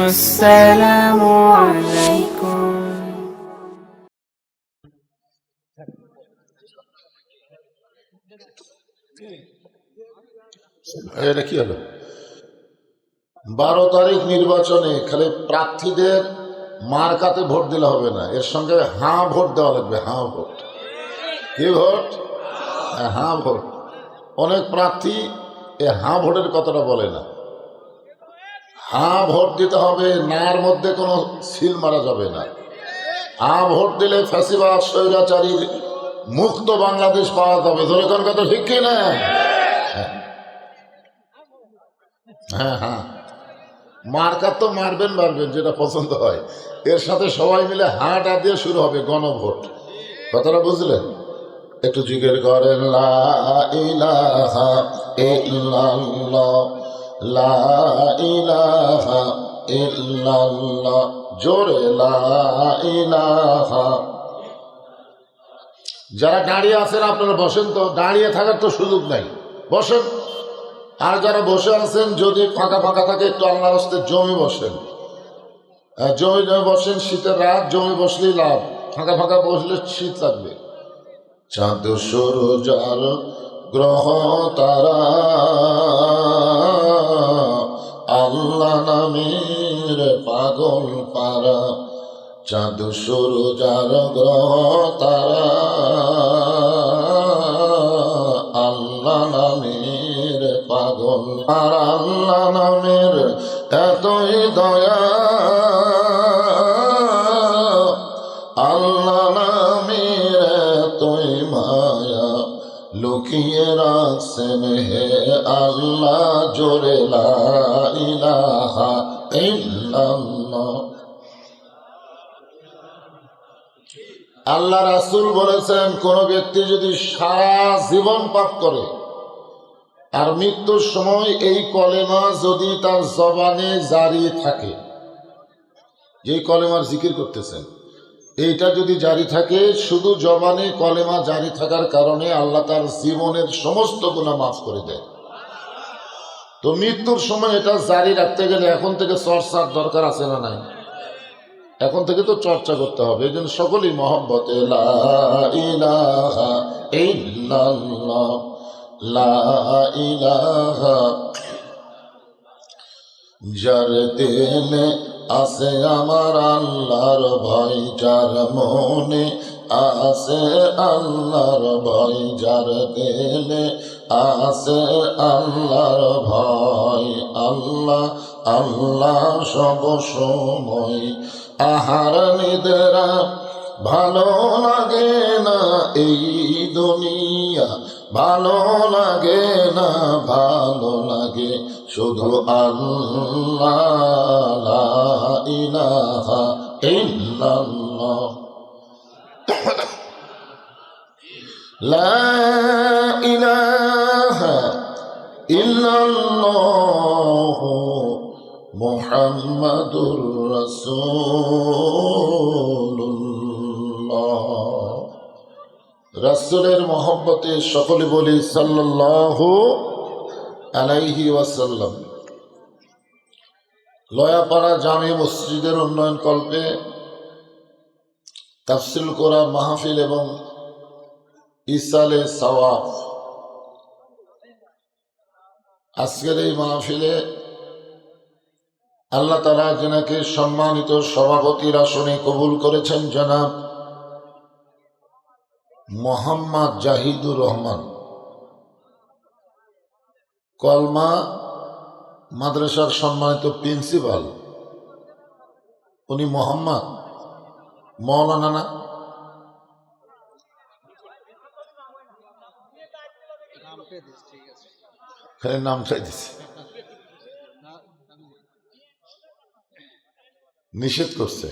আসসালামু আলাইকুম। এটা কি হলো? 12 তারিখ নির্বাচনে খালি প্রার্থীদের মার্কাতে ভোট দিলে হবে না, এর সঙ্গে হাঁ ভোট দেওয়া লাগবে। হাঁ ভোট। কি ভোট? হাঁ ভোট। অনেক প্রার্থী এ হাঁ ভোটের কথাটা বলে না। হাঁ ভোট দিতে হবে, নার মধ্যে কোনো সিল মারা যাবে না। হাঁ ভোট দিলে ফ্যাসিবাদ স্বৈরাচারীর মুক্ত বাংলাদেশ পাওয়া যাবে। ধরে কোন কথা ঠিক কিনা? হ্যাঁ হ্যাঁ, মার্কা তো মারবেন যেটা পছন্দ হয়। এর সাথে সবাই মিলে হাঁটা দিয়ে শুরু হবে গণভোট। কথাটা বুঝলেন? একটু জিজ্ঞেস করেন লা ইলাহা ইল্লাল্লাহ, লা ইলাহা ইল্লাল্লাহ, জোরে লা ইলাহা। যারা দাঁড়িয়ে আছেন আপনারা বসেন তো, দাঁড়িয়ে থাকার তো সুযোগ নাই, বসেন। আর যারা বসে আছেন যদি ফাঁকা ফাঁকা থাকে একটু আল্লাহর রাস্তায় জমে বসেন। জমে বসেন, শীতের রাত জমে বসলেই লাভ, ফাঁকা ফাঁকা বসলে শীত লাগবে। চাঁদ সূরজ আর গ্রহ তারা আল্লাহ নামের পাগল পারা। চাঁদ সূরজ আর গ্রহ তারা আল্লাহ নামের পাগল। আর আল্লাহ নামের এতই দয়া, আল্লাহ নামের এতই মায়া, লুকিয়ে রাখছেন হে আল্লাহ, জোরে লা ইলাহা ইল্লাল্লাহ। আল্লাহ রাসূল বলেছেন, কোন ব্যক্তি যদি সারা জীবন পাপ করে আর মৃত্যুর সময় এই কলেমা যদি তার জবানে জারি থাকে, যে কলেমার জিকির করতেছেন এইটা যদি জারি থাকে, শুধু জবানে কলেমা জারি থাকার কারণে আল্লাহ তার জীবনের সমস্ত গুনাহ মাফ করে দেয়। তো মৃত্যুর সময় এটা জারি রাখতে গেলে এখন থেকে চর্চার দরকার আছে না নাই? এখন থেকে তো চর্চা করতে হবে। এই জন্য সকলেই মহব্বতে লা ইলাহা ইল্লাল্লাহ, লা ইলাহা। যার দিলে আছে আমার আল্লাহর ভয়, যার মনে আছে আল্লাহর ভয়, যার দিলে আছে আল্লাহর ভয়, আল্লাহ আল্লাহ সব সময়। আহার নিদ্রা ভালো লাগে না এই দুনিয়া, ভালো লাগে না, ভালো লাগে শুধু আল্লাহ, লা ইলাহা ইল্লাল্লাহ, লা ইলাহা ইল্লাল্লাহ, মুহাম্মাদুর রাসূলুল্লাহ। রাসূলের মহব্বতে সকলে বলি সাল্লাল্লাহু আলাইহি ওয়াসাল্লাম। লয়াপাড়া জামে মসজিদের উন্নয়ন কল্পে তাফসীর কোরআন মাহফিল এবং ইসালে সওয়াব। আজকের এই মাহফিলে আল্লাহ তাআলা যিনাকে সম্মানিত সভাপতির আসনে কবুল করেছেন, জনাব মোহাম্মদ জাহিদুর রহমান, কলমা মাদ্রাসার সম্মানিত প্রিন্সিপাল। উনি মোহাম্মদ মৌলানা না, নামটাই দিচ্ছে, নিষেধ করছে।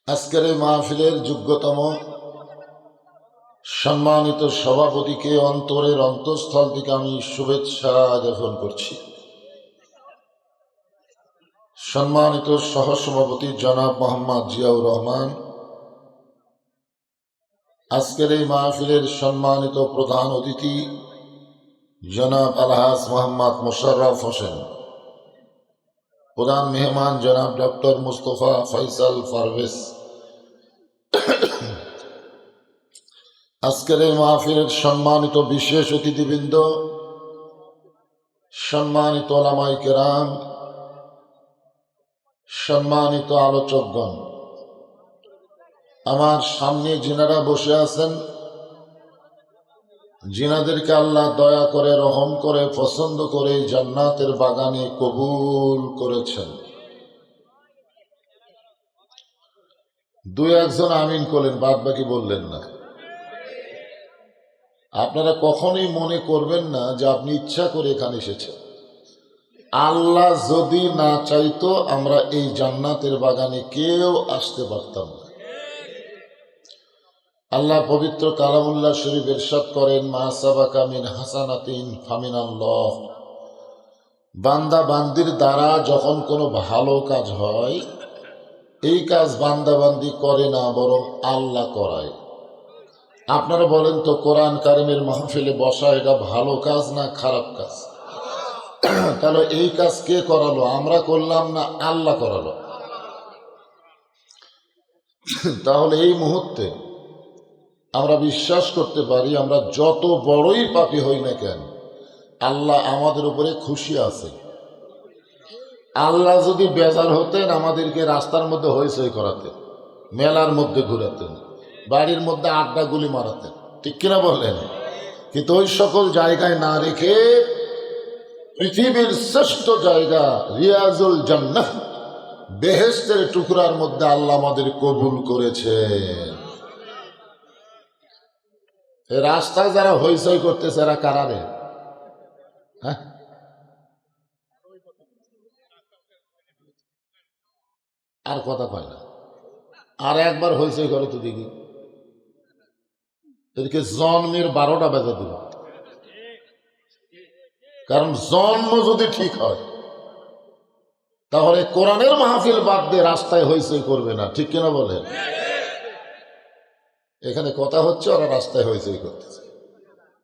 আজকের এই মাহফিলের যোগ্যতম সম্মানিত সভাপতিকে অন্তরের অন্তঃস্থল থেকে আমি শুভেচ্ছা জ্ঞাপন করছি। সম্মানিত সহসভাপতি জনাব মোহাম্মদ জিয়াউর রহমান, আজকের এই মাহফিলের সম্মানিত প্রধান অতিথি জনাব আলহাজ মোহাম্মদ মোশাররফ হোসেন, প্রধান মেহমান জনাব ডক্টর মুস্তফা ফয়সাল পারভেজ। আজকের এই মাহফিলের সম্মানিত বিশেষ অতিথিবৃন্দ, সম্মানিত ওলামায়ে কেরাম, সম্মানিত আলোচকগণ, আমার সামনে যিনারা বসে আছেন, যিনাদেরকে আল্লাহ দয়া করে, রহম করে, পছন্দ করে জান্নাতের বাগানে কবুল করেছেন, দুই একজন আমিন করলেন, বাদ বাকি বললেন না। আপনারা কখনোই মনে করবেন না যে আপনি ইচ্ছা করে এখানে এসেছেন। আল্লাহ যদি না চাইতো আমরা এই জান্নাতের বাগানে কেউ আসতে পারতাম না। আল্লাহ পবিত্র কালামুল্লাহ শরীফ ইরশাদ করেন, মা সাবাকা মিন হাসানাতিন ফামিনাল্লাহ। বান্দা বান্দির দ্বারা যখন কোনো ভালো কাজ হয়, এই কাজ বান্দা বান্দি করে না, বরং আল্লাহ করায়। আপনারা বলেন তো, কোরআন কারিমের মাহফিলে বসা এটা ভালো কাজ না খারাপ কাজ? তাহলে এই কাজ কে করালো? আমরা করলাম না আল্লাহ করালো? তাহলে এই মুহূর্তে আমরা বিশ্বাস করতে পারি, আমরা যত বড়ই পাপী হই না কেন, আল্লাহ আমাদের উপরে খুশি আছে। আল্লাহ যদি বেজার হতেন, আমাদেরকে রাস্তার মধ্যে হইচই করাতেন, মেলার মধ্যে ঘুরাতেন, বাড়ির মধ্যে আড্ডা গুলি মারাতেন, ঠিক কিনা বলেন? কিন্তু ওই সকল জায়গায় না রেখে পৃথিবীর শ্রেষ্ঠ জায়গা রিয়াজুল জান্নাহ, বেহেশতের টুকরার মধ্যে আল্লাহ আমাদের কবুল করেছেন। রাস্তায় যারা হইচই করতেছে এরা কারা রে? হ্যাঁ, আর কথা কয় না। আর একবার হইচই করে তো দেখি, এদিকে জন্মের 12টা বেজে দিল। কারণ জন্ম যদি ঠিক হয়, তাহলে কোরআনের মাহফিল বাদ দিয়ে রাস্তায় হইচই করবে না, ঠিক কিনা বলেন? এখানে কথা হচ্ছে, ওরা রাস্তায় হইচই করতেছে।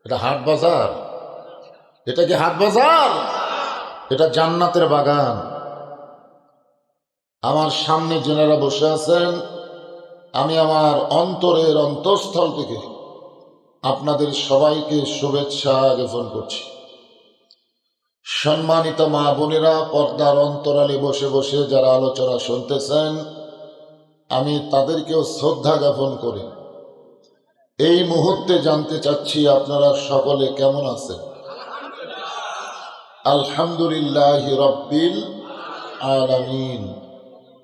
এটা হাট বাজার? এটা কি হাট বাজার? এটা জান্নাতের বাগান। আমার সামনে যেনারা বসে আছেন, আমি আমার অন্তরের অন্তঃস্থল থেকে আপনাদের সবাইকে শুভেচ্ছা জ্ঞাপন করছি। সম্মানিত মা বোনেরা, পর্দার অন্তরালে বসে বসে যারা আলোচনা শুনতেছেন, আমি তাদেরকেও শ্রদ্ধা জ্ঞাপন করি। এই মুহূর্তে জানতে চাচ্ছি আপনারা সকলে কেমন আছেন? আলহামদুলিল্লাহ রাব্বিল আলামিন।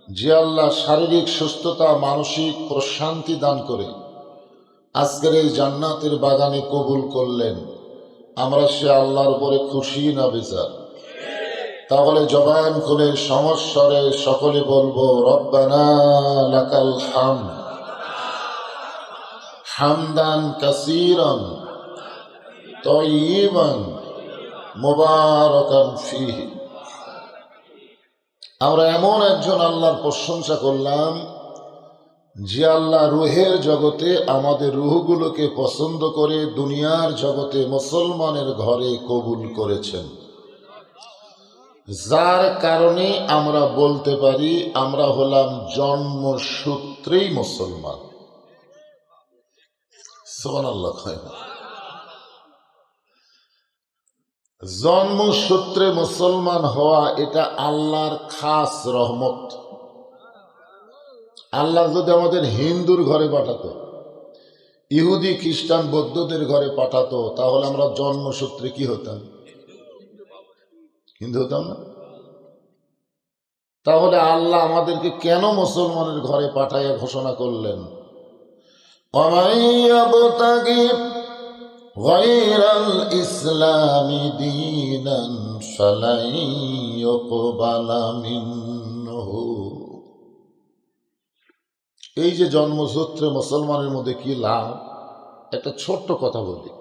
যে আল্লাহ শারীরিক সুস্থতা, মানসিক প্রশান্তি দান করে আজকের এই জান্নাতের বাগানে কবুল করলেন, আমরা সে আল্লাহর উপরে খুশি না বেজার? তাহলে জবান খুলে সমস্বরে সকলে বলবো, রব্বানা লাকাল হামদ হামদান কাসীরান তাইয়িবান মুবারাকান ফীহি। আমরা এমন একজন আল্লাহর প্রশংসা করলাম যে আল্লাহ রুহের জগতে আমাদের রুহগুলোকে পছন্দ করে দুনিয়ার জগতে মুসলমানের ঘরে কবুল করেছেন, যার কারণে আমরা বলতে পারি আমরা হলাম জন্মসূত্রেই মুসলমান। সুবহানাল্লাহ। জন্মসূত্রে মুসলমান হওয়া এটা আল্লাহর খাস রহমত। আল্লাহ যদি আমাদের হিন্দুর ঘরে পাঠাতো, ইহুদি খ্রিস্টান বৌদ্ধদের ঘরে পাঠাতো, তাহলে আমরা জন্মসূত্রে কি হতাম? হিন্দু হতাম না? তাহলে আল্লাহ আমাদেরকে কেন মুসলমানের ঘরে পাঠাইয়া ঘোষণা করলেন, গায়রাল ইসলামি দীনান ফালাই ইউকবালা মিনহু। এই যে জন্মসূত্রে মুসলমানের মধ্যে কি লাভ, একটা ছোট্ট কথা বলি।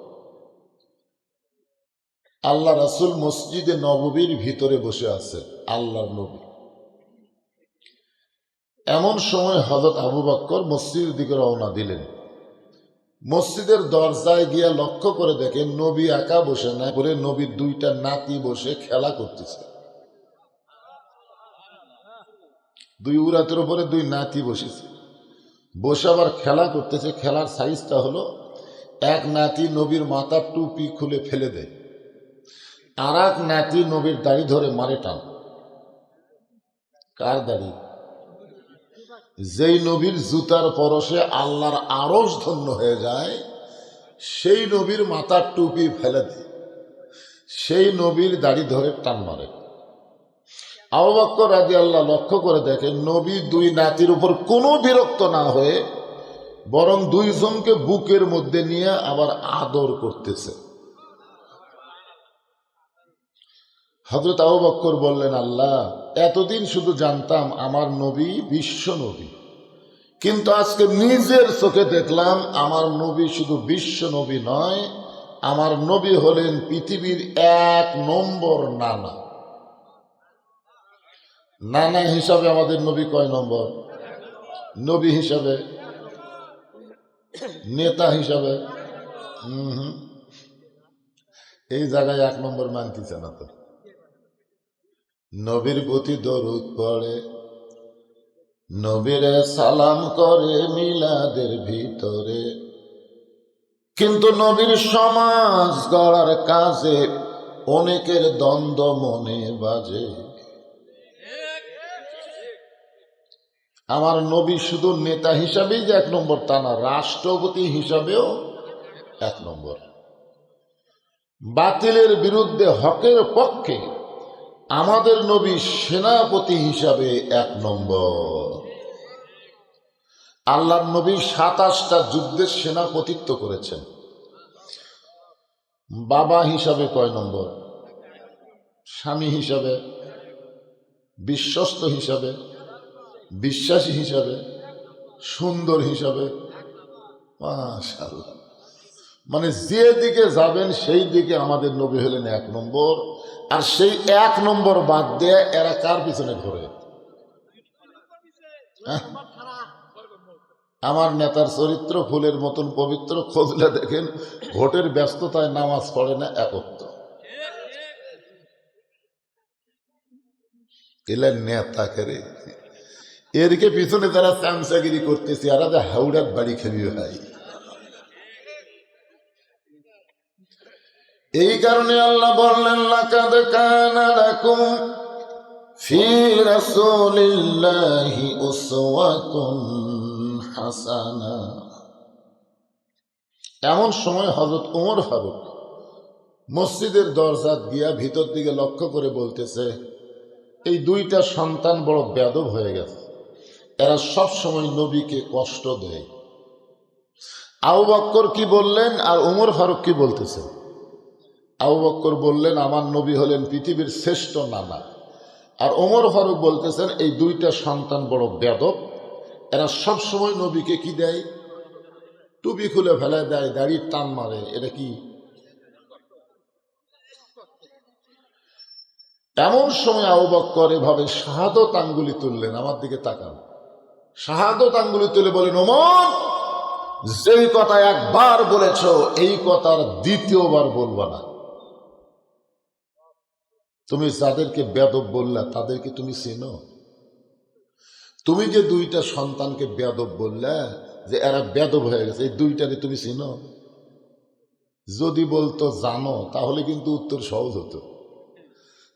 আল্লাহ রাসূল মসজিদে নববীর ভিতরে বসে আছে, আল্লাহর নবী। এমন সময় হযরত আবু বকর মসজিদের দিকে রওনা দিলেন। মসজিদের দরজায় গিয়ে লক্ষ্য করে দেখেন নবী একা বসে না, করে নবীর দুইটা নাতি বসে খেলা করতেছে। দুই উরাতের উপরে দুই নাতি বসেছে, বসে আবার খেলা করতেছে। খেলার সাইজটা হলো, এক নাতি নবীর মাথার টুপি খুলে ফেলে দেয়, আর এক নাতি নবীর দাড়ি ধরে মারে টান। কার দাড়ি? যেই নবীর জুতার পরশে আল্লাহর আরশ ধন্য হয়ে যায়, সেই নবীর মাথার টুপি ফেলে দেয়, সেই নবীর দাড়ি ধরে টান মারে। আবু বকর রাদিয়াল্লাহু লক্ষ্য করে দেখেন নবী দুই নাতির উপর কোনো বিরক্ত না হয়ে বরং দুইজনকে বুকের মধ্যে নিয়ে আবার আদর করতেছে। হযরত আবু বকর বললেন, আল্লাহ, এতদিন শুধু জানতাম আমার নবী বিশ্ব নবী, কিন্তু আজকে নিজের চোখে দেখলাম আমার নবী শুধু বিশ্ব নবী নয়, আমার নবী হলেন পৃথিবীর 1 নম্বর নানা। নানা হিসাবে আমাদের নবী কয় নম্বর? নবী হিসাবে, নেতা হিসাবে এই জায়গায় 1 নম্বর মানতেছে না। তো নবীর প্রতি দরুদ পড়ে, নবীরে সালাম করে মিলাদের ভিতরে, কিন্তু নবীর সমাজ গড়ার কাজে অনেকের দ্বন্দ্ব মনে বাজে। আমার নবী শুধু নেতা হিসাবেই যে 1 নম্বর তা না, রাষ্ট্রপতি হিসাবেও 1 নম্বর। বাতিলের বিরুদ্ধে হকের পক্ষে আমাদের নবী সেনাপতি হিসাবে 1 নম্বর। আল্লাহর নবী 27টা যুদ্ধের সেনাপতিত্ব করেছেন। বাবা হিসাবে কয় নম্বর? স্বামী হিসাবে, বিশ্বস্ত হিসাবে, বিশ্বাসী হিসাবে, সুন্দর হিসাবে, মাশাআল্লাহ। মানে যে দিকে যাবেন সেই দিকে আমাদের নবী হলেন 1 নম্বর। আর সেই 1 নম্বর বাদ দিয়ে এরা কার পিছনে ঘোরে? আমার নেতার চরিত্র ফুলের মতন পবিত্র, খোঁজলে দেখেন ভোটের ব্যস্ততায় নামাজ পড়ে না 1 ওয়াক্ত। এলে নেতা করে এরকে পিছনে তারা চামচাগিরি করতেছে, আর হাওড়ার বাড়ি খেবি ভাই। এই কারণে আল্লাহ বললেন, লাকাদ কানা লাকুম ফি রাসূলিল্লাহি উসওয়াতুন হাসানা। এমন সময় হযরত ওমর ফারুক মসজিদের দরজা দিয়া ভিতর দিকে লক্ষ্য করে বলতেছে, এই 2টা সন্তান বড় বেয়াদব হয়ে গেছে, এরা সব সময় নবীকে কষ্ট দেয়। আবু বকর কি বললেন আর ওমর ফারুক কি বলতেছে? আবু বকর বললেন, আমার নবী হলেন পৃথিবীর শ্রেষ্ঠ নানা। আর ওমর ফারুক বলতেছেন, এই 2টা সন্তান বড় বেয়াদব, এরা সব সময় নবীকে কি দেয়? টুপি খুলে ফেলায় দেয়, দাড়ির টান মারে। এটা কি? এমন সময় আবু বকর এভাবে শাহাদত আঙ্গুলি তুললেন, আমার দিকে তাকান, শাহাদত আঙ্গুলি তুলে বলেন, ওমর, যেই কথা একবার বলেছ এই কথার দ্বিতীয়বার বলবা না। তুমি যাদেরকে বেয়াদব বললা তাদেরকে তুমি চেনো? তুমি যে 2টা সন্তানকে বেয়াদব বললা যে এরা বেয়াদব হয়ে গেছে, এই 2টারে তুমি চেনো? যদি বলতো জানো তাহলে কিন্তু উত্তর সহজ হতো।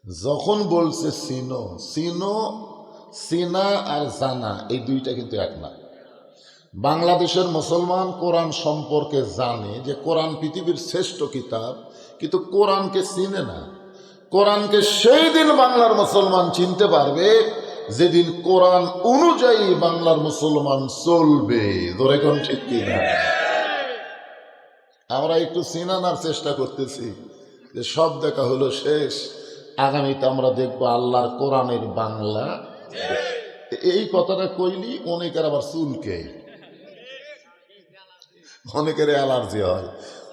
যখন বলছে চিনো, চিনো, চিনা আর জানা এই 2টা কিন্তু এক না। বাংলাদেশের মুসলমান কোরআন সম্পর্কে জানে যে কোরআন পৃথিবীর শ্রেষ্ঠ কিতাব, কিন্তু কোরআনকে চিনে না। কোরআনকে সেই দিন বাংলার মুসলমান চিনতে পারবে যেদিন কোরআন অনুযায়ী বাংলার মুসলমান চলবে। ধরে কোন ঠিক কিনা? আমরা একটু চিনানোর চেষ্টা করতেছি যে সব দেখা হলো শেষ, আগামীতে আমরা দেখবো আল্লাহর কোরআনের বাংলা। এই কথাটা কইলি অনেকের আবার চুলকে, অনেকের অ্যালার্জি হয়,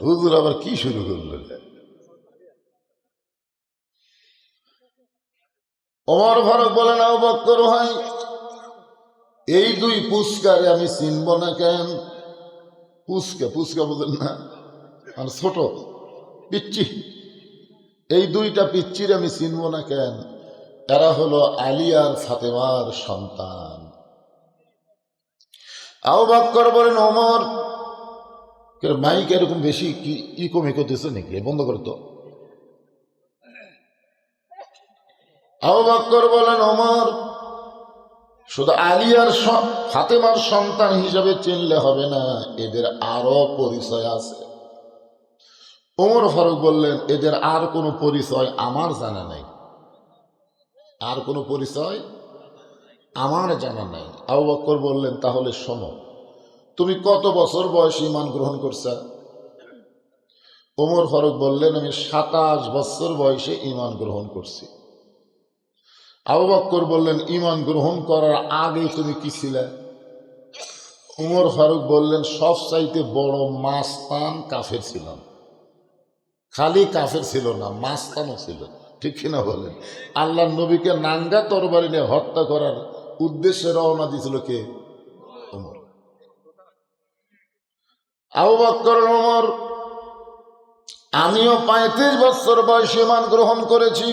হুজুর আবার কি শুরু করলেন। ওমর ফারুক বলেন, আবু বকর ভাই, এই 2 পুস্কারে আমি চিনব না কেন? পুচকা পুচকা বুঝেন না, মানে ছোট পিচ্চি। এই দুইটা পিচ্চির আমি চিনব না কেন? এরা হলো আলী আর ফাতেমার সন্তান। আবু বকর বলেন, ওমর মাইক এরকম বেশি কি কমে করতেছে নাকি? বন্ধ করে তো। আবু বকর বলেন, ওমর শুধু আলী আর ফাতেমার সন্তান হিসাবে চিনলে হবে না, এদের আরো পরিচয় আছে। ওমর ফারুক বললেন, এদের আর কোনো পরিচয় আমার জানা নাই, আর কোনো পরিচয় আমার জানা নাই। আবু বকর বললেন, তাহলে শোনো, তুমি কত বছর বয়সে ঈমান গ্রহণ করছা? ওমর ফারুক বললেন, আমি 27 বছর বয়সে ঈমান গ্রহণ করছি। আবু বকর বললেন, ঈমান গ্রহণ করার আগে তুমি কি ছিলে? ওমর ফারুক বললেন, সবচাইতে বড় মাস্তান কাফের ছিলাম। খালি কাফের ছিল না, মাস্তানও ছিল। ঠিক কিনা বলেন? আল্লাহ নবীকে নাঙ্গা তরবারি নিয়ে হত্যা করার উদ্দেশ্যে রওনা দিয়েছিল কে? ওমর। আবু বকর, ওমর, আমিও 35 বছর বয়সে ঈমান গ্রহণ করেছি।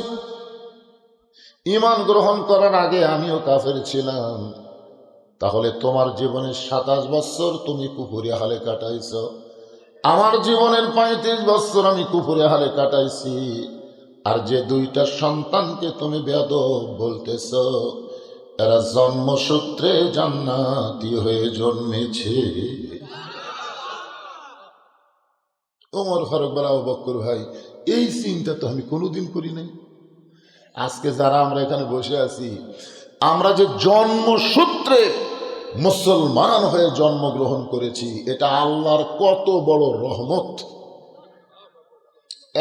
ঈমান গ্রহণ করার আগে আমিও কাফের ছিলাম। তাহলে তোমার জীবনের 27 বছর তুমি কুফরি হালে কাটাইছ, আমার জীবনের 35 বছর আমি কুফরি হালে কাটাইছি। আর যে দুইটা সন্তানকে তুমি বেয়াদব বলতেছ, এরা জন্মসূত্রে জান্নাতি হয়ে জন্মেছে। ওমর ফারুক বলে, আবু বকর ভাই, এই চিন্তা তো আমি কোনোদিন করি নাই। আজকে যারা আমরা এখানে বসে আছি, আমরা যে জন্মসূত্রে মুসলমান হয়ে জন্মগ্রহণ করেছি, এটা আল্লাহর কত বড় রহমত।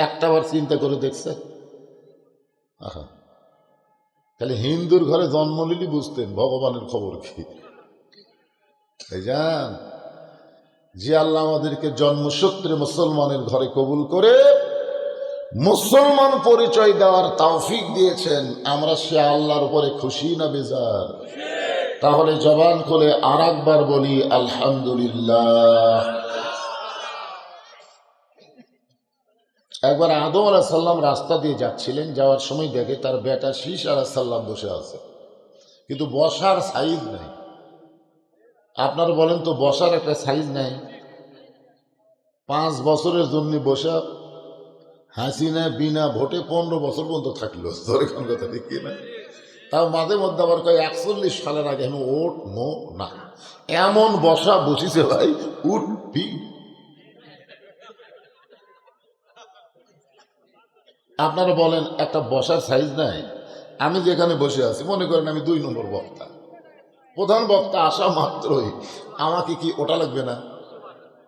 একটাবার চিন্তা করে দেখছে? আহা, তাহলে হিন্দুর ঘরে জন্ম নিলি বুঝতেন ভগবানের খবর কি। জান, যে আল্লাহ আমাদেরকে জন্মসূত্রে মুসলমানের ঘরে কবুল করে মুসলমান পরিচয় দেওয়ার তৌফিক দিয়েছেন, আমরা সে আল্লাহর উপরে খুশি না বেজার? তাহলে জবান খুলে আর একবার বলি আলহামদুলিল্লাহ। একবার আদম আলাইহিস সালাম রাস্তা দিয়ে যাচ্ছিলেন, যাওয়ার সময় দেখে তার বেটা শীষ আলাইহিস সালাম বসে আছে, কিন্তু বসার সাইজ নাই। আপনারা বলেন তো, বসার একটা সাইজ নাই? 5 বছরের জন্য বসা হাসিনা বিনা ভোটে 15 বছর পর্যন্ত থাকলো। ধরেখান কথা ঠিক না? তাও মাঝে মধ্যে আবার কয় 41 সালের আগে আমি ওট নো না, এমন বসা বসিছে ভাই, উঠবি। আপনারা বলেন, একটা বসার সাইজ নাই? আমি যেখানে বসে আছি, মনে করেন আমি 2 নম্বর বক্তা, প্রধান বক্তা আসা মাত্রই আমাকে কি ওটা লাগবে না?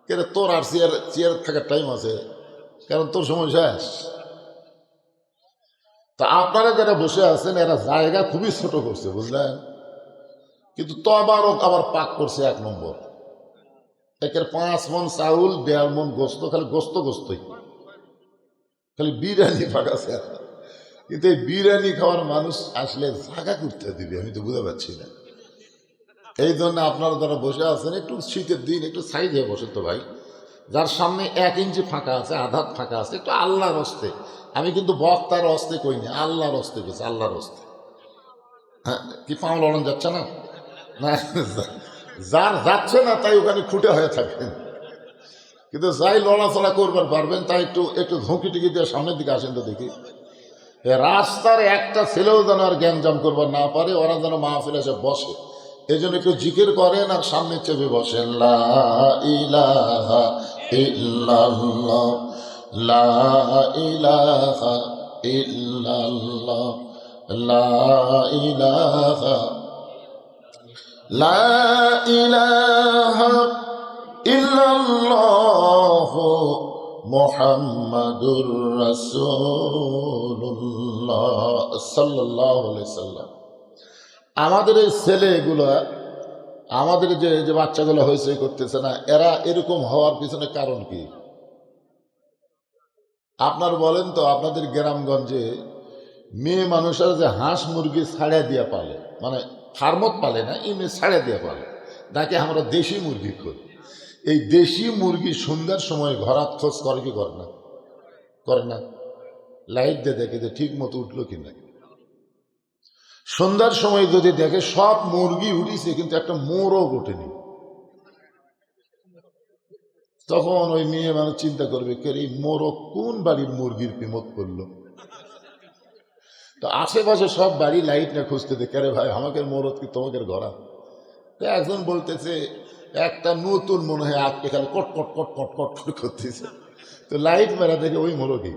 কেন তোর আর চেয়ার থাকার টাইম আছে? কারণ তোর সময় শেষ। তা আপনারা যারা বসে আছেন, এরা জায়গা খুবই ছোট করছে, বুঝলেন? কিন্তু আবার পাক করছে 1 নম্বর। একের 5 মন চাউল, 1.5 মন গোস্ত, খালি গোস্তই, খালি বিরিয়ানি পাকাছে। কিন্তু এই বিরিয়ানি খাওয়ার মানুষ আসলে জায়গা করতে দিবে, আমি তো বুঝতে পারছি না। এই জন্য আপনারা যারা বসে আছেন, একটু শীতের দিন একটু সাইড হয়ে বসে তো ভাই। যার সামনে 1 ইঞ্চি ফাঁকা আছে, আধা ফাঁকা আছে, একটু আল্লাহর হস্তে, আমি কিন্তু বক্তার হস্তে কই না, আল্লাহর হস্তে গেছে, আল্লাহর হস্তে। হ্যাঁ, কি পাও লড়ন যাচ্ছে না? না, যার যাচ্ছে না তাই ওখানে খুঁটে হয়ে থাকেন, কিন্তু যাই লড়াচড়া করবার পারবেন তাই একটু ঝুঁকি টিকি দিয়ে সামনের দিকে আসেন তো দেখি। রাস্তার একটা ছেলেও যেন আর জ্ঞানজাম করবার না পারে, ওরা যেন মাহফিলে এসে বসে, এই জন্য একটু জিকির করেন আর সামনে চেপে বসেন। লা ইলাহা ইল্লাল্লাহ, লা ইলাহা ইল্লাল্লাহ, লা ইলাহা, লা ইলাহা ইল্লাল্লাহ মুহাম্মাদুর রাসূলুল্লাহ সাল্লাল্লাহু আলাইহি সাল্লাম। আমাদের এই ছেলেগুলো, আমাদের যে বাচ্চাগুলো হয়েছে করতেছে না, এরা এরকম হওয়ার পিছনে কারণ কি? আপনার বলেন তো, আপনাদের গ্রামগঞ্জে মেয়ে মানুষেরা যে হাঁস মুরগি ছাড়া দিয়া পালে, মানে ফার্মত পালে না, এমনি ছাড়া দিয়া পালে, নাকি আমরা দেশি মুরগি করি, এই দেশি মুরগি সন্ধ্যার সময় ঘরাত খোঁজ করে কি করে না? করে না? লাইট দিয়ে দেখে যে ঠিক মতো উঠলো কিনা। সন্ধ্যার সময় যদি দেখে সব মুরগি উঠিছে কিন্তু একটা মোরও ওঠেনি, তখন ওই মেয়ে মানুষ চিন্তা করবে কে এই মোরগ কোন বাড়ির মুরগির প্রেমত করলো। তো আশেপাশে সব বাড়ি লাইট না খুঁজতে দেখে, আরে ভাই আমাকে মোরগ কি তোমাকে ঘরা? তো একজন বলতেছে একটা নতুন মনে হয় আজকে খালি কট কট কট কট কট কট করতেছে। তো লাইট মেরা দেখে ওই মোরগই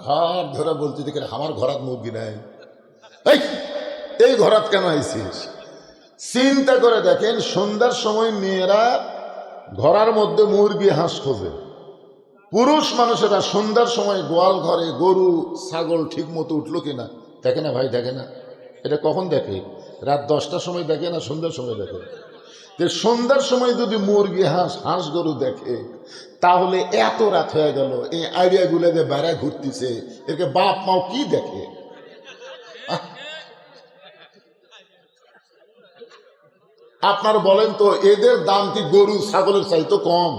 ঘর ধরা বলতে দেখে আমার ঘরাত মুরগি নাই, এই ঘরাত কেন আইছিস? চিন্তা করে দেখেন, সন্ধ্যার সময় মেয়েরা ঘরের মধ্যে মুরগি হাঁস খোঁজে, পুরুষ মানুষেরা সন্ধ্যার সময় গোয়াল ঘরে গরু ছাগল ঠিক মতো উঠলো কিনা দেখে না ভাই, দেখে না? এটা কখন দেখে? রাত 10টার সময় দেখে না সন্ধ্যার সময় দেখে? যে সন্ধ্যার সময় যদি মুরগি হাঁস গরু দেখে তাহলে এত রাত হয়ে গেল, এই আইডিয়াগুলো যে বেড়ায় ঘুরতেছে একে বাপ মাও কি দেখে? আপনার বলেন তো এদের দাম কি গরু ছাগলের চাইতে কম?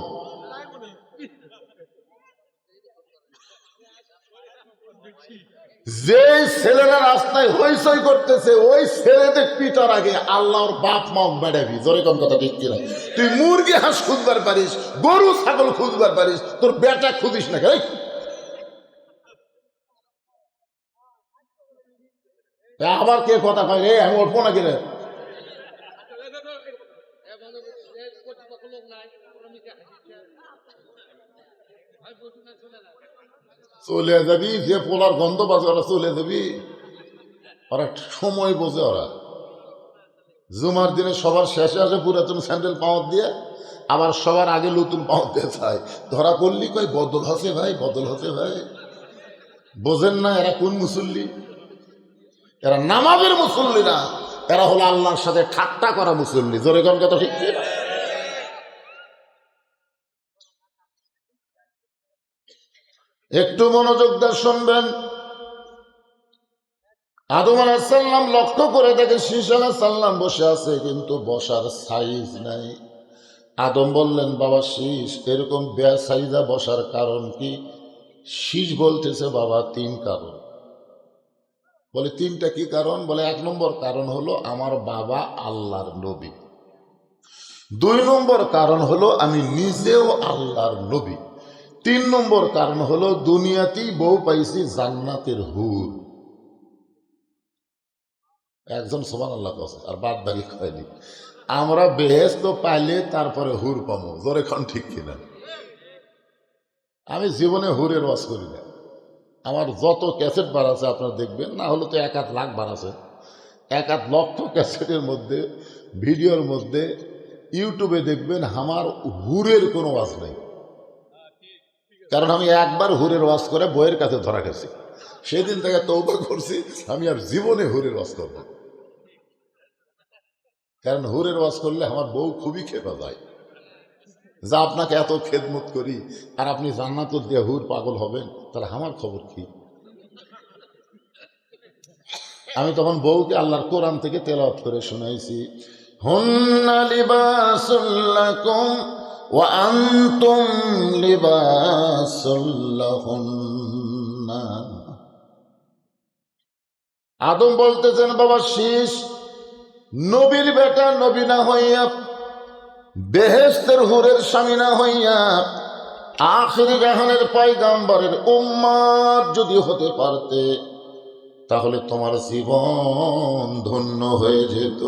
যে ছেলেরা রাস্তায় হইচই করতেছে ওই ছেলেদের পিটার আগে আল্লাহর বাপ মাও বেড়াবি। জোরে কোন কথা ঠিক কিনা? তুই মুরগি হাঁস খুঁজবার পারিস, গরু ছাগল খুঁজবার পারিস, তোর বেটা খুঁজিস না কেন? আবার কে কথা কয় রে, আমি উঠবো না কিরে? চলে যাবি, যে পোলার গন্ধ বাজে ওরা চলে যাবি। ওরা সময় বোঝে, ওরা জুমার দিনে সবার শেষে আসে পুরাতন স্যান্ডেল পাওয়ার দিয়ে, আবার সবার আগে নতুন পাওয়ার দিয়ে চায়। ধরা পড়লি কয় বদল হচ্ছে ভাই, বদল হচ্ছে ভাই। বোঝেন না এরা কোন মুসল্লি? এরা নামাজের মুসল্লি না, এরা হলো আল্লাহর সাথে ঠাট্টা করা মুসল্লি। জোরে কোন কথা ঠিক কি? একটু মনোযোগ দিয়ে শুনবেন। আদম আলাইহিস সালাম লক্ষ্য করে দেখে শীষ আলাইহিস সালাম বসে আছে, কিন্তু বসার সাইজ নাই। আদম বললেন, বাবা শীষ এরকম বেসাইজা বসার কারণ কি? শীষ বলতেছে, বাবা 3 কারণ। বলে 3টা কি কারণ? বলে 1 নম্বর কারণ হলো আমার বাবা আল্লাহর নবী, 2 নম্বর কারণ হলো আমি নিজেও আল্লাহর নবী, 3 নম্বর কারণ হলো দুনিয়াতেই বউ পাইছি জান্নাতের হুর। একজন সুবহানাল্লাহ কইছে, আর বাদ বাকি কয়নি। আমরা বেহেশত পাইলে তারপরে হুর পাবো। জোরে কোন ঠিক কিনা? আমি জীবনে হুরের ওয়াজ করি না। আমার যত ক্যাসেট বার আছে আপনারা দেখবেন, না হলে তো 1-1 লাখ বার আছে। 1-1 লক্ষ ক্যাসেটের মধ্যে, ভিডিওর মধ্যে, ইউটিউবে দেখবেন আমার হুরের কোনো ওয়াজ নেই। কারণ আমি একবার হুরের ওয়াজ করে বইয়ের কাছে ধরা গেছি, সেদিন থেকে তওবা করছি আমি আর জীবনে হুরের ওয়াজ করব না। কারণ হুরের ওয়াজ করলে আমার বউ খুবই খেপা যায়, যা আপনাকে এত খেদমত করি আর আপনি জান্নাতুল দিয়ে হুর পাগল হবেন, তাহলে আমার খবর কি? আমি তখন বউকে আল্লাহর কোরআন থেকে তেলাওয়াত করে শোনাইছি, হুন্না লিবাসুল লাকুম ওয়া আনতুম লিবাসুল লাহুন্না। আদম বলতেছেন, বাবা শীষ নবীর বেটা নবী না হইয়া, বেহেশতের হুরের স্বামী না হইয়া, আখির জাহানের পয়গাম্বরের উম্মত যদি হতে পারতে তাহলে তোমার জীবন ধন্য হয়ে যেত।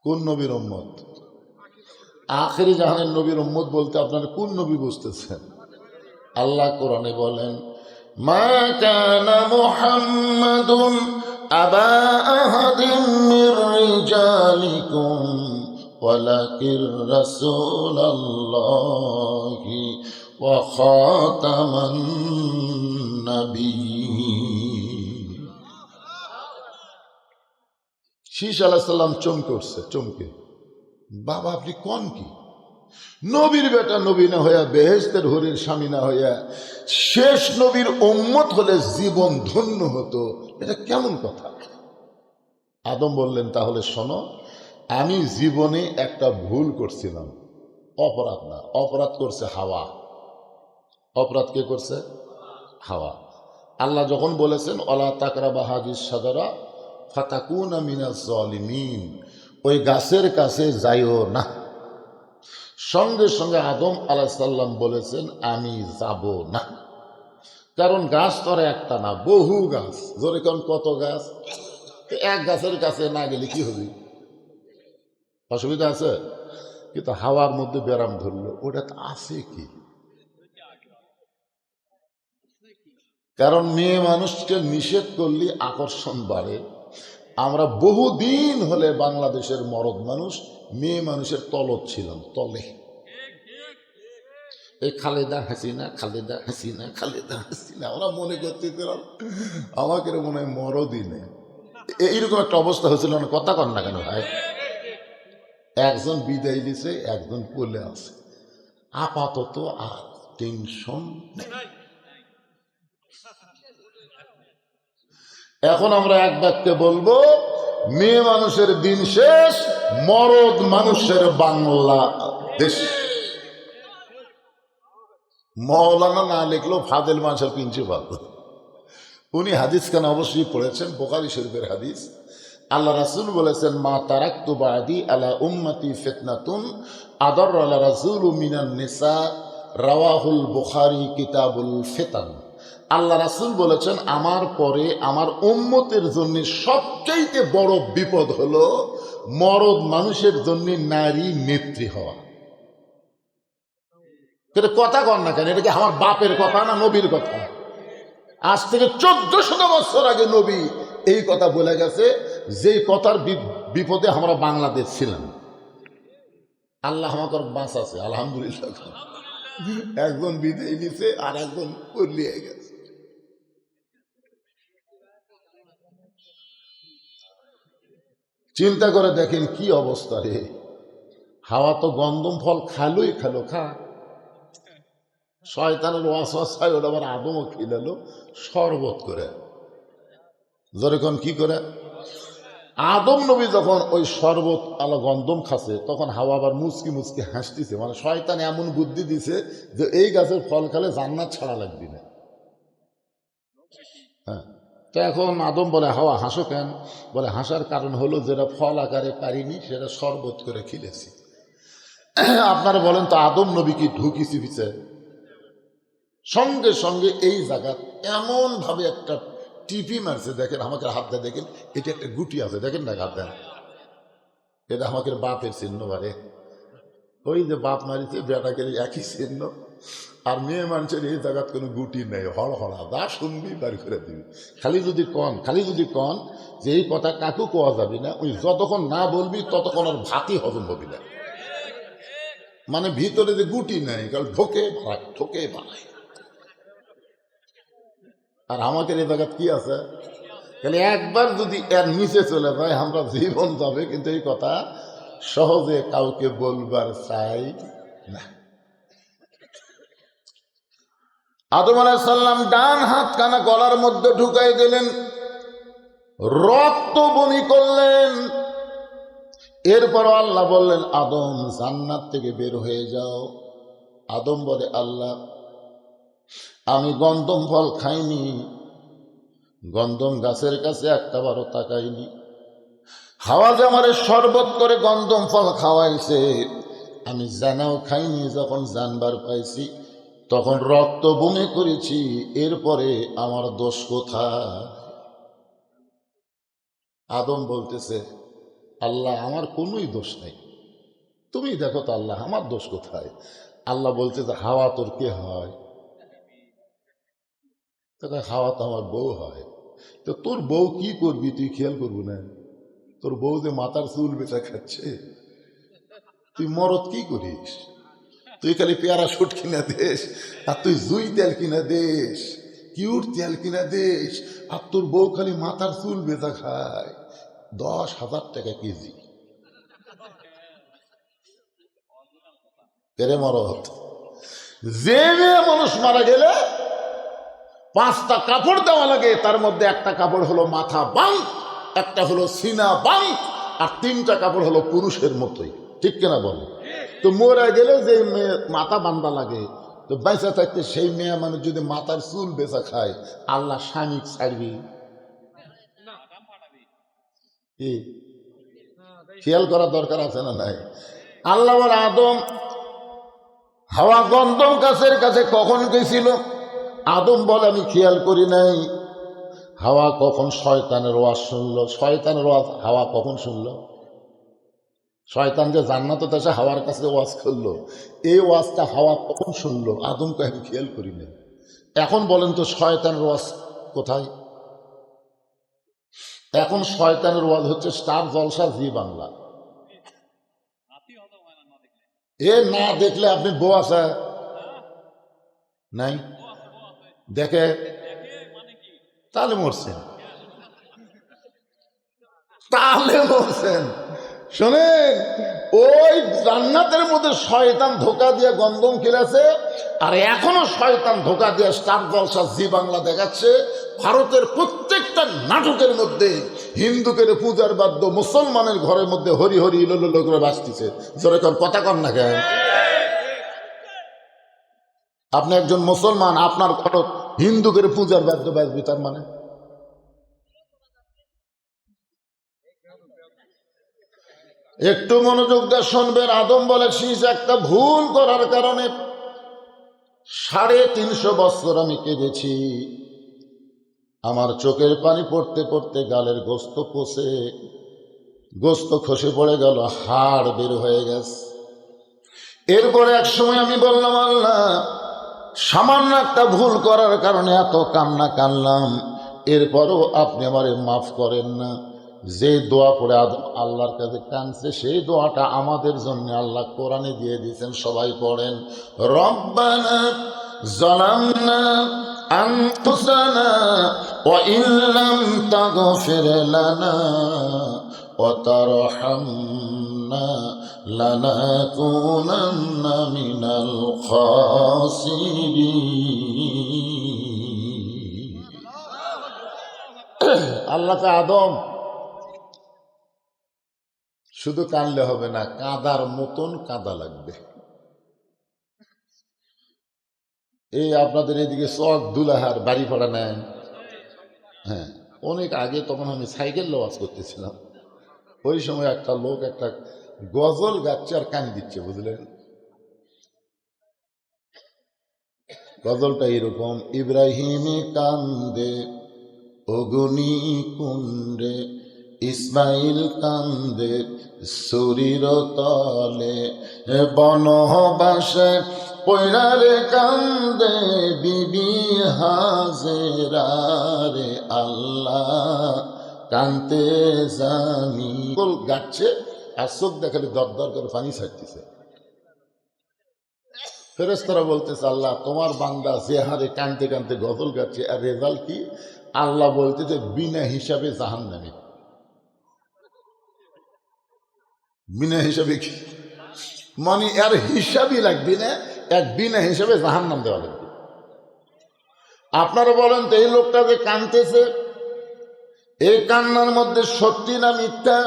কোন নবীর উম্মত? আখির জাহানের নবীর উম্মত বলতে আপনারা কোন নবী বুঝতেছেন? আল্লাহ কোরআনে বলেন, মা কানা মুহাম্মাদুন আবা আহাদিম মির রিজালিকুম ওয়ালাকিন রাসূলুল্লাহি ওয়া খাতামান নাবিয়্যিন। শীষ আলাইহিস সালাম চমকে উঠছে, চমকে, বাবা আপনি কোন কি? নবীর বেটা নবী না হইয়া, বেহেশতের হুরের স্বামী না হইয়া, শেষ নবীর উম্মত হলে জীবন ধন্য হতো, এটা কেমন কথা? আদম বললেন, তাহলে শোনো, আমি জীবনে একটা ভুল করছিলাম, অপরাধ না, অপরাধ করছে হাওয়া। অপরাধ কে করছে? হাওয়া। আল্লাহ যখন বলেছেন ওয়ালা তাকরাবা হাদিস সাজারা ফাতাকুনা মিনাজ জালিমিন, ওই গাছের কাছে যাইও না, সঙ্গে সঙ্গে আদম আলাইহিস সালাম বলেছেন আমি যাব না। কারণ গাছ তো আর একটা না, বহু গাছ। জোরে কোন কত গাছ? এক গাছের কাছে না গেলে কি হবে? অসুবিধা আছে? কিন্তু হাওয়ার মধ্যে ব্যারাম ধরলো, ওটা তো আছে কি? কারণ মেয়ে মানুষকে নিষেধ করলে আকর্ষণ বাড়ে। আমরা বহুদিন হলে বাংলাদেশের মরদ মানুষ মেয়ে মানুষের তলব ছিলাম, তলে। এই খালেদা হাসিনা, খালেদা হাসিনা, খালেদা হাসিনা, আমরা মনে করতেছিলাম আমাকে মনে হয় মরদই নেই। এইরকম একটা অবস্থা হয়েছিল না? কথা কন না কেন ভাই? একজন বিদায় দিছে, একজন কোলে আছে। আপাতত আর টেনশন নেই। এখন আমরা এক বাক্যে বলবো, মেয়ে মানুষের দিন শেষ, মরদ মানুষের বাংলাদেশ। মৌলানা না লিখলো ফাদেল মানসার প্রিন্সিপাল, উনি হাদিস খান অবশ্যই পড়েছেন, বুখারী শরীফের হাদিস। আল্লাহ রাসূল বলেছেন মা তারাকতু বাদি আলা উম্মতি ফিতনাতুন আদার আলা রাসূলু মিনান নিসা, রাওয়াহুল বুখারী কিতাবুল ফিতান। আল্লাহ রাসূল বলেছেন আমার পরে আমার উম্মতের জন্য সবচেয়ে বড় বিপদ হলো মরদ মানুষের জন্য নারী নেত্রী হওয়া। এটা কথা কন না কেন? এটা কি আমার বাপের কথা না নবীর কথা? আজ থেকে 1400 বছর আগে নবী এই কথা বলে গেছে, যেই কথার বিপদে আমরা বাংলাদেশ ছিলাম। আল্লাহ আমাকে বাঁচ আছে, আলহামদুলিল্লাহ। একজন বিদায় নিছে আর একজন পড়লিয়ে গেছে। চিন্তা করে দেখেন কি অবস্থা রে। হাওয়া তো গন্ধম ফল খালোই খালো, খা। শয়তানের ওয়াসওয়াসায় ওটা আবার আদমও খিলালো শরবত করে। যখন কি করে আদম নবী যখন ওই শরবত আলো গন্ধম খাচ্ছে, তখন হাওয়া আবার মুচকি মুচকি হাসতেছে। মানে শয়তান এমন বুদ্ধি দিছে যে এই গাছের ফল খেলে জান্নাত ছাড়া লাগবে না। হ্যাঁ, তো এখন আদম বলে হাওয়া হাসো কেন? বলে হাসার কারণ হলো যেটা ফল আকারে পারিনি সেটা শরবত করে খিলেছি। আপনারা বলেন তো আদম নবী কি ঢুকিছি পিছে? সঙ্গে সঙ্গে এই জায়গা এমন ভাবে একটা টিপি মারছে, দেখেন আমাকে হাত দেয়, দেখেন এটা একটা গুটি আছে, দেখেন না হাত দেন, এটা আমাকে বাপের চিহ্ন বারে। ওই যে বাপ মারিছে বেটাকে একই চিহ্ন। আর মেয়ে মানুষের এই জায়গার কোনো গুটি নেই, হড়হড়া যা শুনবি বাড়ি করে দিবি। খালি যদি কন যে এই কথা কাকু কোয়া যাবি না, ওই যতক্ষণ না বলবি ততক্ষণ আর ভাতই হজম হবি না। মানে ভিতরে যে গুটি নেই, কারণ ঠোকে ভাড়ায়। আর আমাকে এই জায়গা কি আছে? খালি একবার যদি এর নিচে চলে যায় আমরা জীবন যাবে, কিন্তু এই কথা সহজে কাউকে বলবার চাই না। আদম আলাইহিস সালাম ডান হাত কানা গলার মধ্যে ঢুকাই দিলেন, রক্ত বমি করলেন। এরপর আল্লাহ বললেন আদম জান্নাত থেকে বের হয়ে যাও। আদম বলে আল্লাহ আমি গন্ধম ফল খাইনি, গন্ধম গাছের কাছে একটা বারো তাকাইনি। হাওয়া যে আমারে শরবত করে গন্ধম ফল খাওয়াইছে, আমি জানাও খাইনি। যখন জানবার পাইছি তখন রক্ত বমি করেছি, এরপরে আমার দোষ কোথায়? আদম বলতেছে আল্লাহ আমার কোনোই দোষ নেই, তুমি দেখো তো আল্লাহ আমার দোষ কোথায়? আল্লাহ বলছে যে হাওয়া তোর কে হয়? হাওয়া তো আমার বউ হয়। তো তোর বউ কি করবি তুই খেয়াল করবি না? তোর বউ যে মাথার চুল বেচা খাচ্ছে, তুই মরদ কি করিস? তুই খালি পেয়ারা শুট কিনা দেশ, আর তুই জুই তেল কিনা দেশ, কিউট তেল কিনা দেশ, আর তোর বউ খালি মাথার চুল বেচা খায় 10,000 টাকা কেজি। কেরে মরদ? যে মেয়ে মানুষ মারা গেলে 5টা কাপড় দেওয়া লাগে, তার মধ্যে একটা কাপড় হলো মাথা বাঙ্ক, একটা হলো সিনা বাঙ্ক, আর 3টা কাপড় হলো পুরুষের মতোই, ঠিক কিনা বলে? তো মোরা গেলে যে মেয়ে মাথা বান্ধা লাগে, তো বেঁচে থাকতে সেই মেয়ে মানুষ যদি মাথার চুল বেচা খায়, আল্লাহ স্বামী ছাড়বি? কি খেয়াল করার দরকার আছে না নাই? আল্লাহ বলে, আদম হাওয়া গন্ধম গাছের কাছে কখন গেছিল? আদম বলে, আমি খেয়াল করি নাই। হাওয়া কখন শয়তানের ওয়াজ শুনলো? শয়তানের ওয়াজ হাওয়া কখন শুনলো? শয়তান যে জান্নাতে এসে হাওয়ার কাছে ওয়াজ করলো, এই ওয়াজটা হাওয়া কখন শুনলো? আদমকে আমি খেয়াল করি নাই। এখন বলেন তো শয়তানের ওয়াজ কোথায়? এখন শয়তানের ওয়াজ হচ্ছে স্টার জলসা, জি বাংলা। এ না দেখলে আপনি বউ আছে নাই দেখে, তাহলে মরছেন, তাহলে মরছেন। শোনেন, ওই জান্নাতের মধ্যে শয়তান ধোকা দিয়ে গন্ধম খেলেছে, আর এখনো শয়তান ধোকা দিয়ে স্টার জলসা, জি বাংলা দেখাচ্ছে। ভারতের প্রত্যেকটা নাটকের মধ্যে হিন্দুকের পূজার বাদ্য মুসলমানের ঘরের মধ্যে হরি হরি ইলো করে বাঁচতেছে। যেরকম কথা কন না কেন? আপনি একজন মুসলমান, আপনার ঘর হিন্দুকের পূজার বাদ্য বাজবে, তার মানে একটু মনোযোগ দিয়ে শুনবেন। আদম বলে, শীষ একটা ভুল করার কারণে 350 বছর আমি কেঁদেছি। আমার চোখের পানি পড়তে পড়তে গালের গোস্ত পচে, গোস্ত খসে পড়ে গেল, হাড় বের হয়ে গেছে। এরপরে এক সময় আমি বললাম, আল্লাহ, সামান্য একটা ভুল করার কারণে এত কান্না কানলাম, এরপরও আপনি আমারে মাফ করেন না। যে দোয়া পড়ে আদম আল্লাহর কাছে কাঁদছে, সেই দোয়াটা আমাদের জন্য আল্লাহ কোরআনে দিয়ে দিয়েছেন। সবাই পড়েন, রব্বানা যালামনা আনফুসানা ওয়া ইল্লাম তাগফির লানা ওয়া তারহামনা লানাকুনান্না মিনাল খাসিরিন। আল্লাহ কে আদম, শুধু কাঁদলে হবে না, কাঁদার মতন কাঁদা লাগবে। এই আপনাদের এদিকে চক দুলাহার বাড়ি ভাড়া নেন? হ্যাঁ, অনেক আগে, তখন আমি সাইকেল ওয়াজ করতেছিলাম। ওই সময় একটা লোক একটা গজল গাচ্ছে আর কান দিচ্ছে, বুঝলেন? গজলটা এরকম, ইব্রাহিমে কান্দে অগ্নি কুণ্ডে, ইসমাইল কান্দে শরীর তলে, বনবাসে পৈরারে কান্দে বিবি হাজেরা রে, আল্লাহ কানতে জানি। গাচ্ছে আর চোখ দেখালে দরদর করে পানি ছাড়তেছে। ফেরেশতারা বলতেছে, আল্লাহ, তোমার বান্দা যে হারে কানতে কানতে গজল গাচ্ছে, আর রেজাল্ট কি? আল্লাহ বলতেছে, বিনা হিসাবে জাহান্নামে। বিনা হিসাবে কি মানে? এর হিসাবই লাগবে না, এক বিনা হিসাবে জাহান্নাম দেওয়া লাগবে। আপনারা বলেন তো, এই লোকটা যে কানতেছে, এই কান্নার মধ্যে সত্যি না মিথ্যা?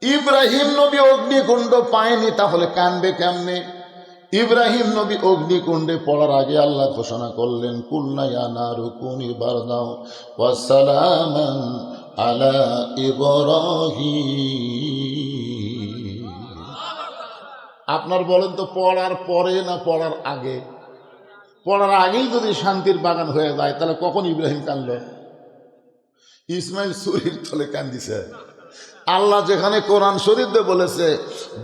ইব্রাহিম নবী অগ্নিকুণ্ড পায়নি, তাহলে কানবে কেমনে? ইব্রাহিম নবী অগ্নিকুণ্ডে পড়ার আগে আল্লাহ ঘোষণা করলেন, কুলনা ইয়া নারু কুনি বারদাও ওয়া সালামান আলা ইব্রাহিম। আপনার বলেন তো, পড়ার পরে না পড়ার আগে? পড়ার আগেই যদি শান্তির বাগান হয়ে যায়, তাহলে কখন ইব্রাহিম কানল? ইসমাইল ছুরির তলে কান্দিছে। আল্লাহ যেখানে কোরআন শরীফে বলেছে,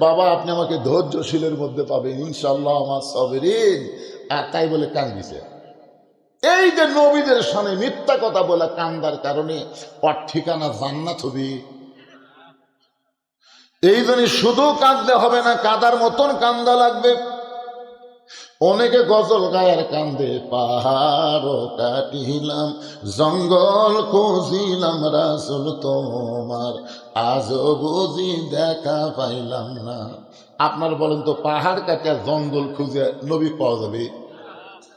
বাবা আপনি আমাকে ধৈর্যশীলের মধ্যে পাবেন ইনশাআল্লাহ আমার সাবিরিন, আর তাই বলে কান্দিছে। এই যে নবীদের সামনে মিথ্যা কথা বলে কান্দার কারণে ওর ঠিকানা জান্নাত হবে। এই জন্য শুধু কাঁদলে হবে না, কাঁদার মতন কান্দা লাগবে। অনেকে গজল গায়ের কান্দে, পাহাড় কাটিলাম জঙ্গল খুঁজিলাম রাসূল তোমার, আজও বুঝি দেখা পাইলাম না। আপনার বলেন তো, পাহাড় কাটিয়া জঙ্গল খুঁজে নবী পাওয়া যাবে?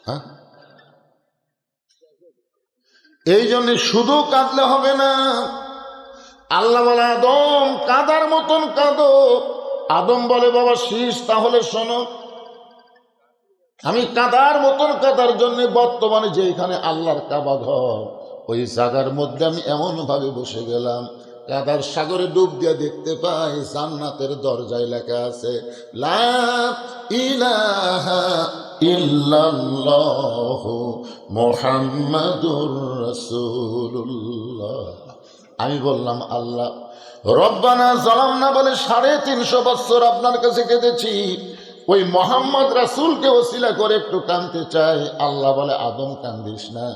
হ্যাঁ, এই জন্য শুধু কাঁদলে হবে না, আল্লাহ বলে আদম কাদার মতন কাঁদো। আদম বলে বাবা শীষ তাহলে শোনো, আমি কাদার মতন কাদার জন্য বর্তমানে যেখানে আল্লাহর কাবা ঘর ওই জায়গার মধ্যে আমি এমন ভাবে বসে গেলাম, কাদার সাগরে ডুব দিয়ে দেখতে পাই জান্নাতের দরজায় লেখা আছে লা ইলাহা ইল্লাল্লাহু মুহাম্মাদুর রাসূলুল্লাহ। আমি বললাম আল্লাহ রব্বানা জালামনা বলে 350 বছর আপনার কাছে কেঁদেছি, ওই মোহাম্মদ রাসূলকে ওসিলা করে একটু কাঁদতে চাই। আল্লাহ বলে আদম কান্দিস না,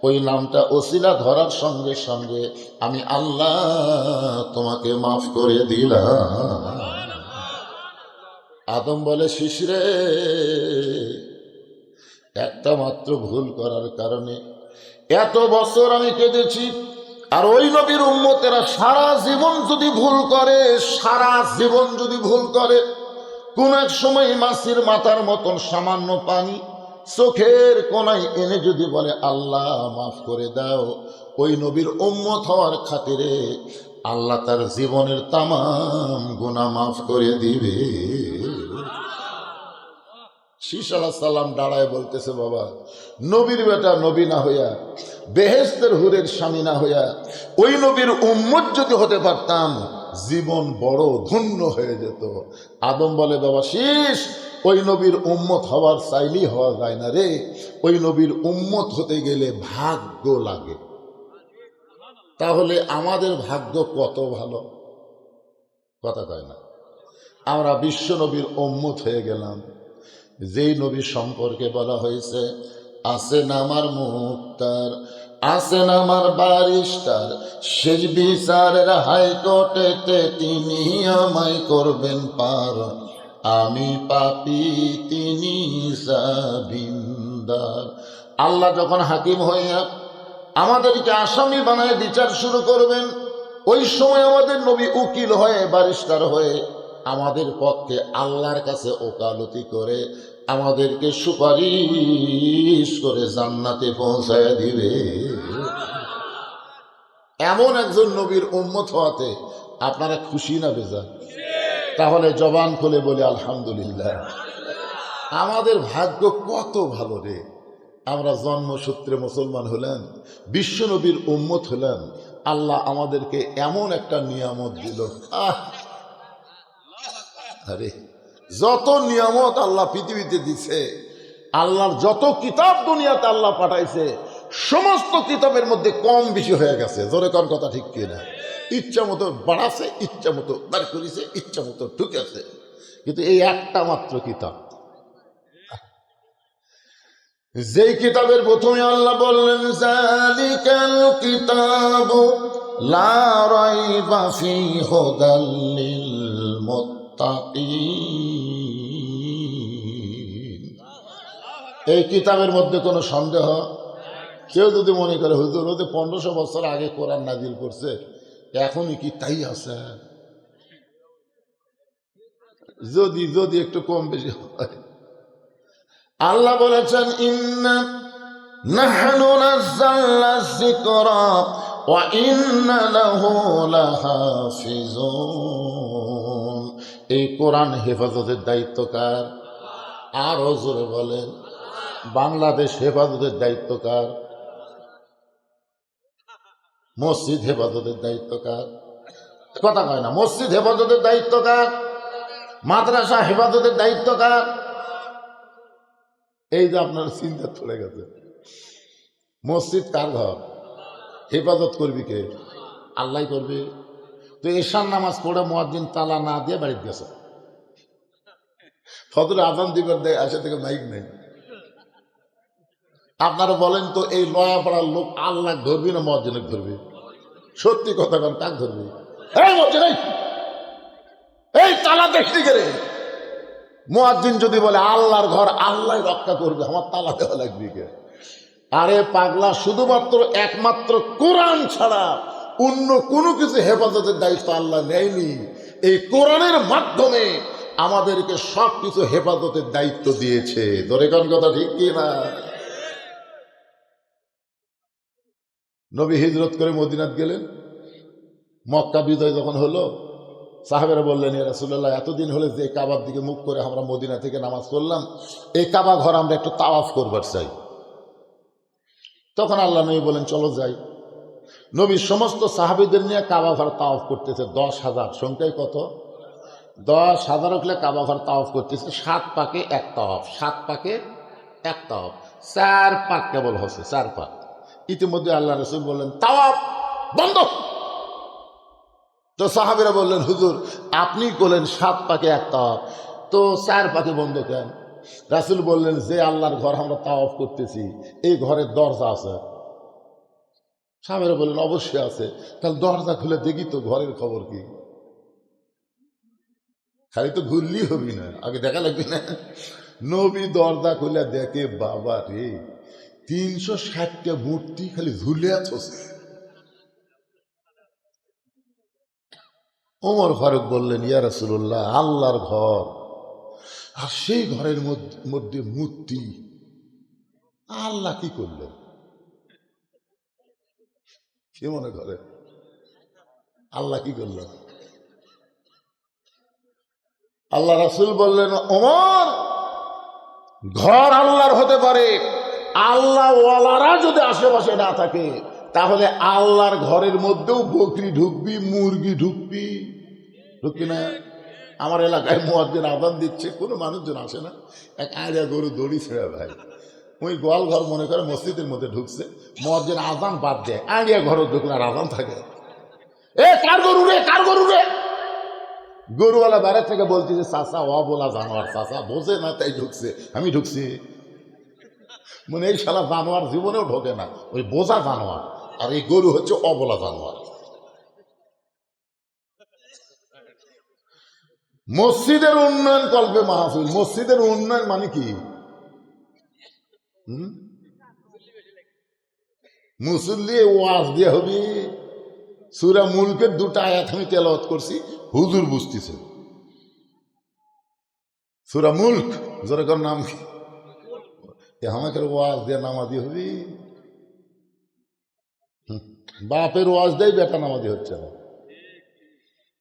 ওই নামটা ওসিলা ধরার সঙ্গে সঙ্গে আমি আল্লাহ তোমাকে মাফ করে দিলাম। আদম বলে শিশরে একটা মাত্র ভুল করার কারণে এত বছর আমি কেঁদেছি। আর ওই নবীর উম্মতেরা সারা জীবন যদি ভুল করে, সারা জীবন যদি ভুল করে, কোন এক সময় মাছির মাথার মতন সামান্য পানি চোখের কোনায় এনে যদি বলে আল্লাহ মাফ করে দাও, ওই নবীর উম্মত হওয়ার খাতিরে আল্লাহ তার জীবনের তামাম গুনাহ মাফ করে দিবে। শীষ আলাইহিস সালাম দাঁড়ায় বলতেছে বাবা নবীর বেটা নবী না হইয়া, বেহেশতের হুরের স্বামী না হইয়া ওই নবীর উম্মত যদি হতে পারতাম জীবন বড় ধন্য হয়ে যেত। আদম বলে বাবা শীষ ওই নবীর উম্মত হওয়ার চাইলেই হওয়া যায় না রে, ওই নবীর উম্মত হতে গেলে ভাগ্য লাগে। তাহলে আমাদের ভাগ্য কত ভালো, কথা কয় না? আমরা বিশ্ব নবীর উম্মত হয়ে গেলাম। যেই নবী সম্পর্কে বলা হয়েছে আছেন আমার মুক্তার, আছেন আমার বারিস্টার, শেষ বিচারের হাইকোর্টেতে তিনি আমায় করবেন পার, আমি পাপী তিনি জামিনদার। আল্লাহ যখন হাকিম হইয়া আমাদেরকে আসামি বানায় বিচার শুরু করবেন, ওই সময় আমাদের নবী উকিল হয়ে বারিস্টার হয়ে আমাদের পক্ষে আল্লাহর কাছে ওকালতি করে আমাদেরকে সুপারিশ করে জান্নাতে পৌঁছায় দিবে। এমন একজন নবীর উম্মত হওয়াতে আপনারা খুশি না বেজার? তাহলে জবান খুলে বলি আলহামদুলিল্লাহ। আমাদের ভাগ্য কত ভালো রে, আমরা জন্মসূত্রে মুসলমান হলাম, বিশ্ব নবীর উম্মত হলাম, আল্লাহ আমাদেরকে এমন একটা নিয়ামত দিল। আরে যত নিয়ামত আল্লাহ পৃথিবীতে দিছে, আল্লাহর যত কিতাব দুনিয়াতে আল্লাহ পাঠাইছে, সমস্ত কিতাবের মধ্যে কম বেশি হয়ে গেছে। জোরে কোন কথা ঠিক কিনা? ইচ্ছা মতো বাড়াছে, ইচ্ছা মতো দাঁড় করেছে, ইচ্ছা মতো ঢুকেছে, কিন্তু এই একটা মাত্র কিতাব, যেই কিতাবের প্রথমে আল্লাহ বললেন যালিকাল কিতাবু লা রাইবা ফীহি হুদাল লিল মুত্তাকিন। এই কিতাবের মধ্যে কোনো সন্দেহ? কেউ যদি মনে করে হুজুর হতে 1500 বছর আগে কোরআন নাজিল করছে, এখনই কি তাই আছে? যদি যদি একটু কম বেশি হয়। আল্লাহ বলেছেন ইন্না নাহনু নাযালনা যিকরা ওয়া ইন্না লাহু লাহাফিজুন। এই কোরআন হেফাজতের দায়িত্ব কার? আরো জোরে বলেন। বাংলাদেশ হেফাজতের দায়িত্ব কার? মসজিদ হেফাজতের দায়িত্ব কার? কথা কয় না। মসজিদ হেফাজতের দায়িত্ব কার? মাদ্রাসা হেফাজতের দায়িত্ব কার? এই যে আপনার চিন্তা চলে গেছে, মসজিদ কার ঘর? হেফাজত করবি কে? আল্লাহ করবে। তো এশার নামাজ পড়ে মুয়াজ্জিন তালা না দিয়ে বাড়িতে গেছে, ফজরে আজান দিবার দেয়, আসে থেকে মাইক নেই। আপনারা বলেন তো এই লয়া পাড়ার লোক আল্লাহ ধরবি না মুয়াজ্জিনে ধরবি? সত্যি কথা বল, কাক ধরবি? এই মুয়াজ্জিন এই তালা দেখলি কে রে? মুয়াজ্জিন যদি বলে আল্লাহর ঘর আল্লাহ রক্ষা করবে, আমার তালা দেওয়া লাগবে কে? আরে পাগলা, শুধুমাত্র একমাত্র কোরআন ছাড়া অন্য কোনো কিছু হেফাজতের দায়িত্ব আল্লাহ নেয়নি। এই কোরআনের মাধ্যমে আমাদেরকে সব কিছু হেফাজতের দায়িত্ব দিয়েছে। ধরে কোন কথা ঠিক কি না? নবী হিজরত করে মদিনাত গেলেন, মক্কা বিজয় যখন হলো, সাহাবেরা বললেন, ইয়া রাসূলুল্লাহ, এতদিন হলে যে কাবার দিকে মুখ করে আমরা মদিনা থেকে নামাজ পড়লাম, এই কাবা ঘর আমরা একটু তাওয়াফ করবার চাই। তখন আল্লাহ নবী বলেন, চলো যাই। নবী সমস্ত সাহাবীদের নিয়ে কাবা ঘর তাওয়াফ করতেছে। 10,000 সংখ্যায় কত? 10,000 হলে কাবা ঘর তাওয়াফ করতেছে। 7 পাকে এক তাওয়াফ, 7 পাকে এক তাওয়াফ, 4 পাক কেবল হচ্ছে, 4 পাক। ইতিমধ্যে আল্লাহ রাসূল বললেন, তাওয়াফ বন্ধ। তো সাহাবীরা বললেন, হুজুর আপনি বললেন 7 পাকে এক তাওয়াফ, তো 4 পাকে বন্ধ কেন? রাসূল বললেন, যে আল্লাহর ঘর আমরা তাওয়াফ করতেছি, এই ঘরের দরজা আছে? সাহাবীরা বললেন, অবশ্যই আছে। তাহলে দরজা খুলে দেখি তো ঘরের খবর কি। খালি তো ঘুরলি হবি না, আগে দেখা লাগবে না। নবী দরজা খুলে দেখে, বাবা রে, 360টা মূর্তি খালি ঝুলে আছে। ওমর ফারুক বললেন, ইয়া রাসূলুল্লাহ, আল্লাহর ঘর, আর সেই ঘরের মধ্যে মূর্তি, আল্লাহ কি করলেন? কি মনে করে আল্লাহ কি করলেন? আল্লাহ রাসূল বললেন, ওমর, ঘর আল্লাহর হতে পারে, আল্লাহ ওয়ালারা যদি আশেপাশে না থাকে, তাহলে আল্লাহর ঘরের মধ্যেও বকরি ঢুকবি, মুরগি ঢুকবি, ঢুকবি না? আমার এলাকায় মুয়াজ্জিন আযান দিচ্ছে, কোনো মানুষজন আসে না, এক আড়িয়া গরু দড়ি ছেড়ে ভাই, ওই গোয়াল ঘর মনে করে মসজিদের মধ্যে ঢুকছে, মুয়াজ্জিন আযান বাদ দেয়, আড়িয়া ঘরে ঢুকলে আর আযান থাকে। এ কার গরু রে, কার গরু রে? গরুওয়ালা বাইরে থেকে বলতেছে, চাচা অবলা জানোয়ার, চাচা বোঝে না তাই ঢুকছে, আমি ঢুকছি। মানে এই শালা জানোয়ার জীবনেও ঢোকে না, ওই বোঝা জানোয়ার, আর এই গরু হচ্ছে অবলা জানোয়ার। মসজিদের উন্নয়ন কল্পে মাহফিল। মসজিদের উন্নয়ন মানে কি? মুসল্লি ওয়াজ দিয়ে হবি। সূরা মুলকের 2টা আয়াত আমি তেলাওয়াত করছি, হুজুর বুঝতেছে। সূরা মুলক, যেরকম নাম কি, আমাকে ওয়াজ দিয়ে নামাজি হবি? বাপের ওয়াজ দেয় বেটা নামাজি হচ্ছে না।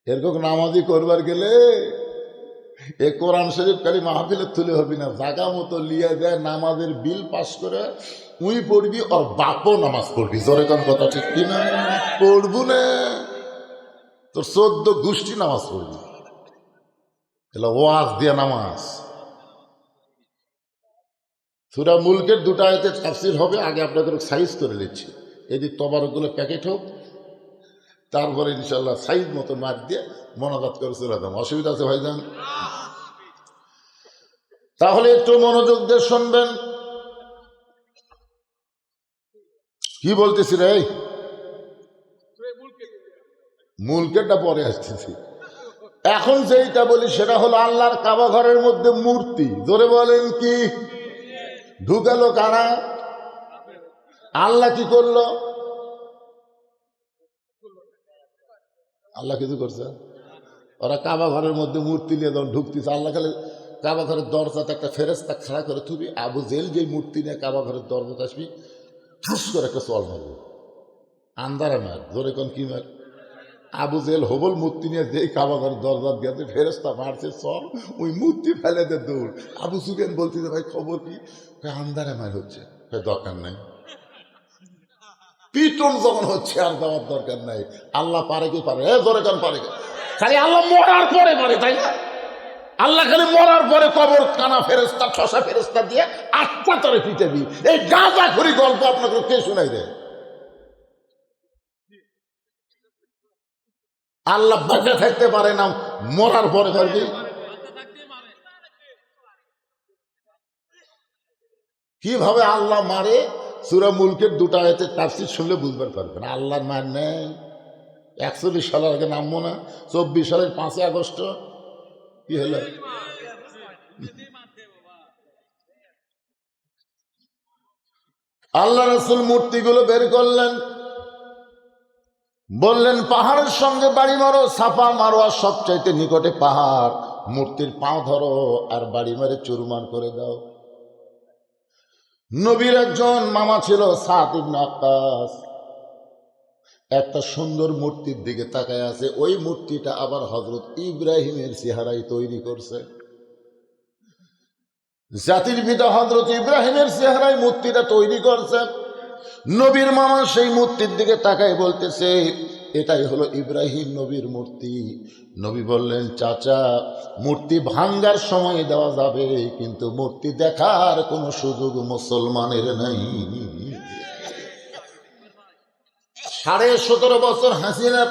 এরকম নামাজি করবার গেলে এ কোরআন শরীফ খালি মাহফিলে তুলে হবি না, জাগা মতো লিয়ে যায়, নামাজের বিল পাস করে উই পড়বি, ওর বাপও নামাজ পড়বি। যেরকম কথা ঠিক কিনা? পড়বো না, তোর 14 গোষ্ঠী নামাজ পড়বি। এলা ওয়াজ দিয়ে নামাজ। সূরা মুলকের 2টা আয়াতে তাফসীর হবে, আগে আপনাদের সাইজ করে নিচ্ছি। এদিক তবারকগুলো প্যাকেট হোক, তারপরে ইনশাল্লাহ সাইজ মতো মার দিয়ে মনোজাত করে চলে যাম। অসুবিধা আছে ভাইজান? তাহলে একটু মনোযোগ দিয়ে শুনবেন কি বলতেছি রে। মুলকেরটা পরে আসতেছি। এখন যেটা বলি সেটা হলো আল্লাহর কাবা ঘরের মধ্যে মূর্তি। জোরে বলেন কি? ঢুকালো কারা? আল্লাহ কি করলো? আল্লাহ কিছু করছে? ওরা কাবা ঘরের মধ্যে মূর্তি নিয়ে যখন ঢুকতেছে, আল্লাহ খালি কাবা ঘরের দরজাতে একটা ফেরেশতা খাড়া করে থুবি, আবু জেল যে মূর্তি নিয়ে কাবা ঘরের দরজাতে আসবি, ঠুস করে একটা চল মারবে, আন্দারে মার। ধরে কোন কি মার? আবু জেল হবল মূর্তি নিয়ে যেই কাবা ঘরের দরজা গেছে, ফেরেশতা মারছে চল, ওই মূর্তি ফেলে দে দৌড়। আবু সুফিয়ান বলতেছে, ভাই খবর কি? আন্দারে মার হচ্ছে, দরকার নাই, পিটন যখন হচ্ছে আর যাওয়ার দরকার নাই। আল্লাহ পারে কি পারে? ধরে কান পারে, খালি আল্লাহ মরার পরে পারে, তাই না? আল্লাহ খালি মরার পরে কবর কানা ফেরেশতা, ঠসা ফেরেশতা দিয়ে আত্মা তরে পিটাবি। এই গাঁজা খড়ি গল্প আপনাকে কে শোনাই দেয়? আল্লাহ বেঁচে থাকতে পারে না, মরার পরে পারবি। কিভাবে আল্লাহ মারে? সূরা মুলকের 2টা আয়াতের তাফসীর শুনলে বুঝতে পারবেন। আল্লাহর মার নেই। 41 সালের আগে নামবো না, 24 সালের 5 আগস্ট কি হলো? আল্লাহ রাসূল মূর্তিগুলো বের করলেন, বললেন পাহাড়ের সঙ্গে বাড়ি মারো, সাফা মারোয়া সবচাইতে নিকটে পাহাড়, মূর্তির পাও ধরো আর বাড়ি মারে চুরমার করে দাও। নবীর একজন মামা ছিল সাদ ইবনে ওয়াক্কাস, একটা সুন্দর মূর্তির দিকে তাকায় আছে। ওই মূর্তিটা আবার হযরত ইব্রাহিমের চেহারায় তৈরি করছে। জাতির পিতা হযরত ইব্রাহিমের চেহারায় মূর্তিটা তৈরি করছে। নবীর মামা সেই মূর্তির দিকে তাকায় বলতেছে, এটাই হলো ইব্রাহিম নবীর মূর্তি। নবী বললেন, চাচা, মূর্তি ভাঙ্গার সময় দেওয়া যাবে, কিন্তু মূর্তি দেখার কোনো সুযোগ মুসলমানের নাই। 17.5 বছর হাসিনা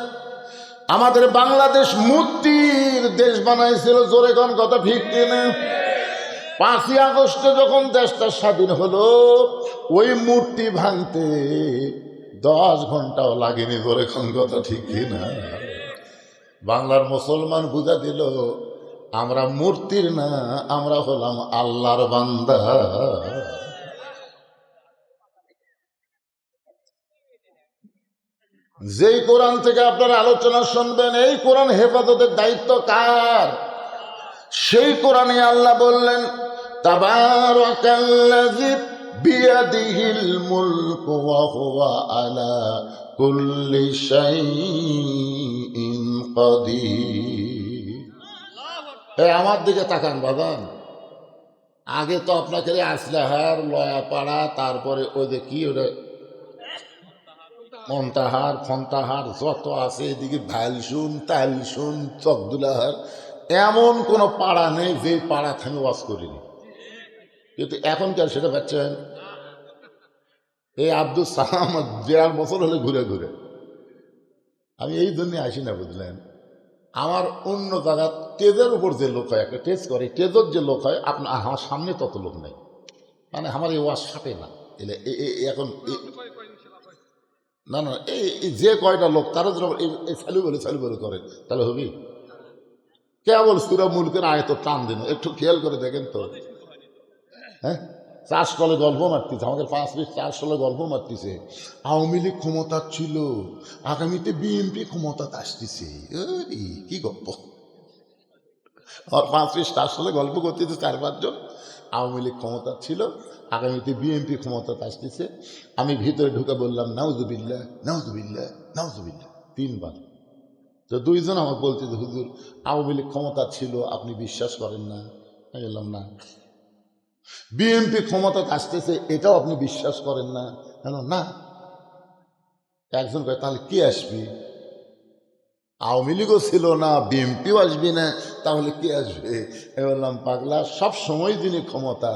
আমাদের বাংলাদেশ মূর্তির দেশ বানাইছিল। জোরে কোন কথা ঠিক কিনা? 5ই আগস্টে যখন দেশটা স্বাধীন হলো, ওই মূর্তি ভাঙতে 10 ঘন্টাও লাগেনি। জোরে কোন কথা ঠিক কিনা? বাংলার মুসলমান বুঝা দিল, আমরা মূর্তির না, আমরা হলাম আল্লাহর বান্দা। যেই কোরআন থেকে আপনারা আলোচনা শুনবেন, এই কোরআন হেফাজতের দায়িত্ব কার? সেই কোরআনে আল্লাহ বললেন, তাবারাকাল্লাযী বিয়াদিহিল মুলকু ওয়া হুয়া আলা কুল্লি শাইইন কাদির। আমার দিকে তাকান বাবান। আগে তো আপনাকে আসলাহার লয়াপাড়া, তারপরে ওই যে কি ওটা মন্তাহার ফন্তাহার যত আছে, এদিকে ভাইলসুন তাইলসুন চকদুলাহার, এমন কোনো পাড়া নেই যে পাড়া থেকে ওয়াজ করিনি। কিন্তু এখনকার সেটা পাচ্ছেন, এই আব্দুল সালাম 1.5 বছর হলে ঘুরে ঘুরে। আমি এই জন্যে আসি না, বুঝলেন? আমার অন্য জায়গা টেজের উপর যে লোক হয়, একটা টেজ করে, টেজের যে লোক হয়, আপনার আমার সামনে তত লোক নেই, মানে আমার এই ওয়াজ সাপে না। এলে এখন না না, এই যে কয়টা লোক তারা যেন চালু বলে করে, তাহলে হবি কেবল সুরা মুলকের আয়ত টান দিন। একটু খেয়াল করে দেখেন তো, হ্যাঁ, 4 সালে গল্প মারতেছে, আমাদের 5 মিনিট 4 সালে গল্প মারতেছে। আওয়ামী লীগ ক্ষমতা ছিল, আগামীতে বিএনপি ক্ষমতা আসতেছে। কি গল্প! আর 5 মিনিট 4 সালে গল্প করতেছে 4-5 জন। আওয়ামী লীগ ক্ষমতা ছিল, আগামীতে বিএনপি ক্ষমতা আসতেছে। আমি ভিতরে ঢুকে বললাম, নাউজুবিল্লাহ নাউজুবিল্লাহ নাউজুবিল্লাহ 3 বার। তো 2 জন আমাকে বলছে যে হুজুর, আওয়ামী লীগ ক্ষমতা ছিল, আপনি বিশ্বাস করেন না? আমি বললাম না। বিএনপি ক্ষমতা আসতেছে, এটাও আপনি বিশ্বাস করেন না? না। একজন কয়, তাহলে কি আসবি? আওয়ামী লীগও ছিল না, বিএনপিও আসবি না, তাহলে কি আসবে? বললাম, পাগলা, সব সময় যিনি ক্ষমতা,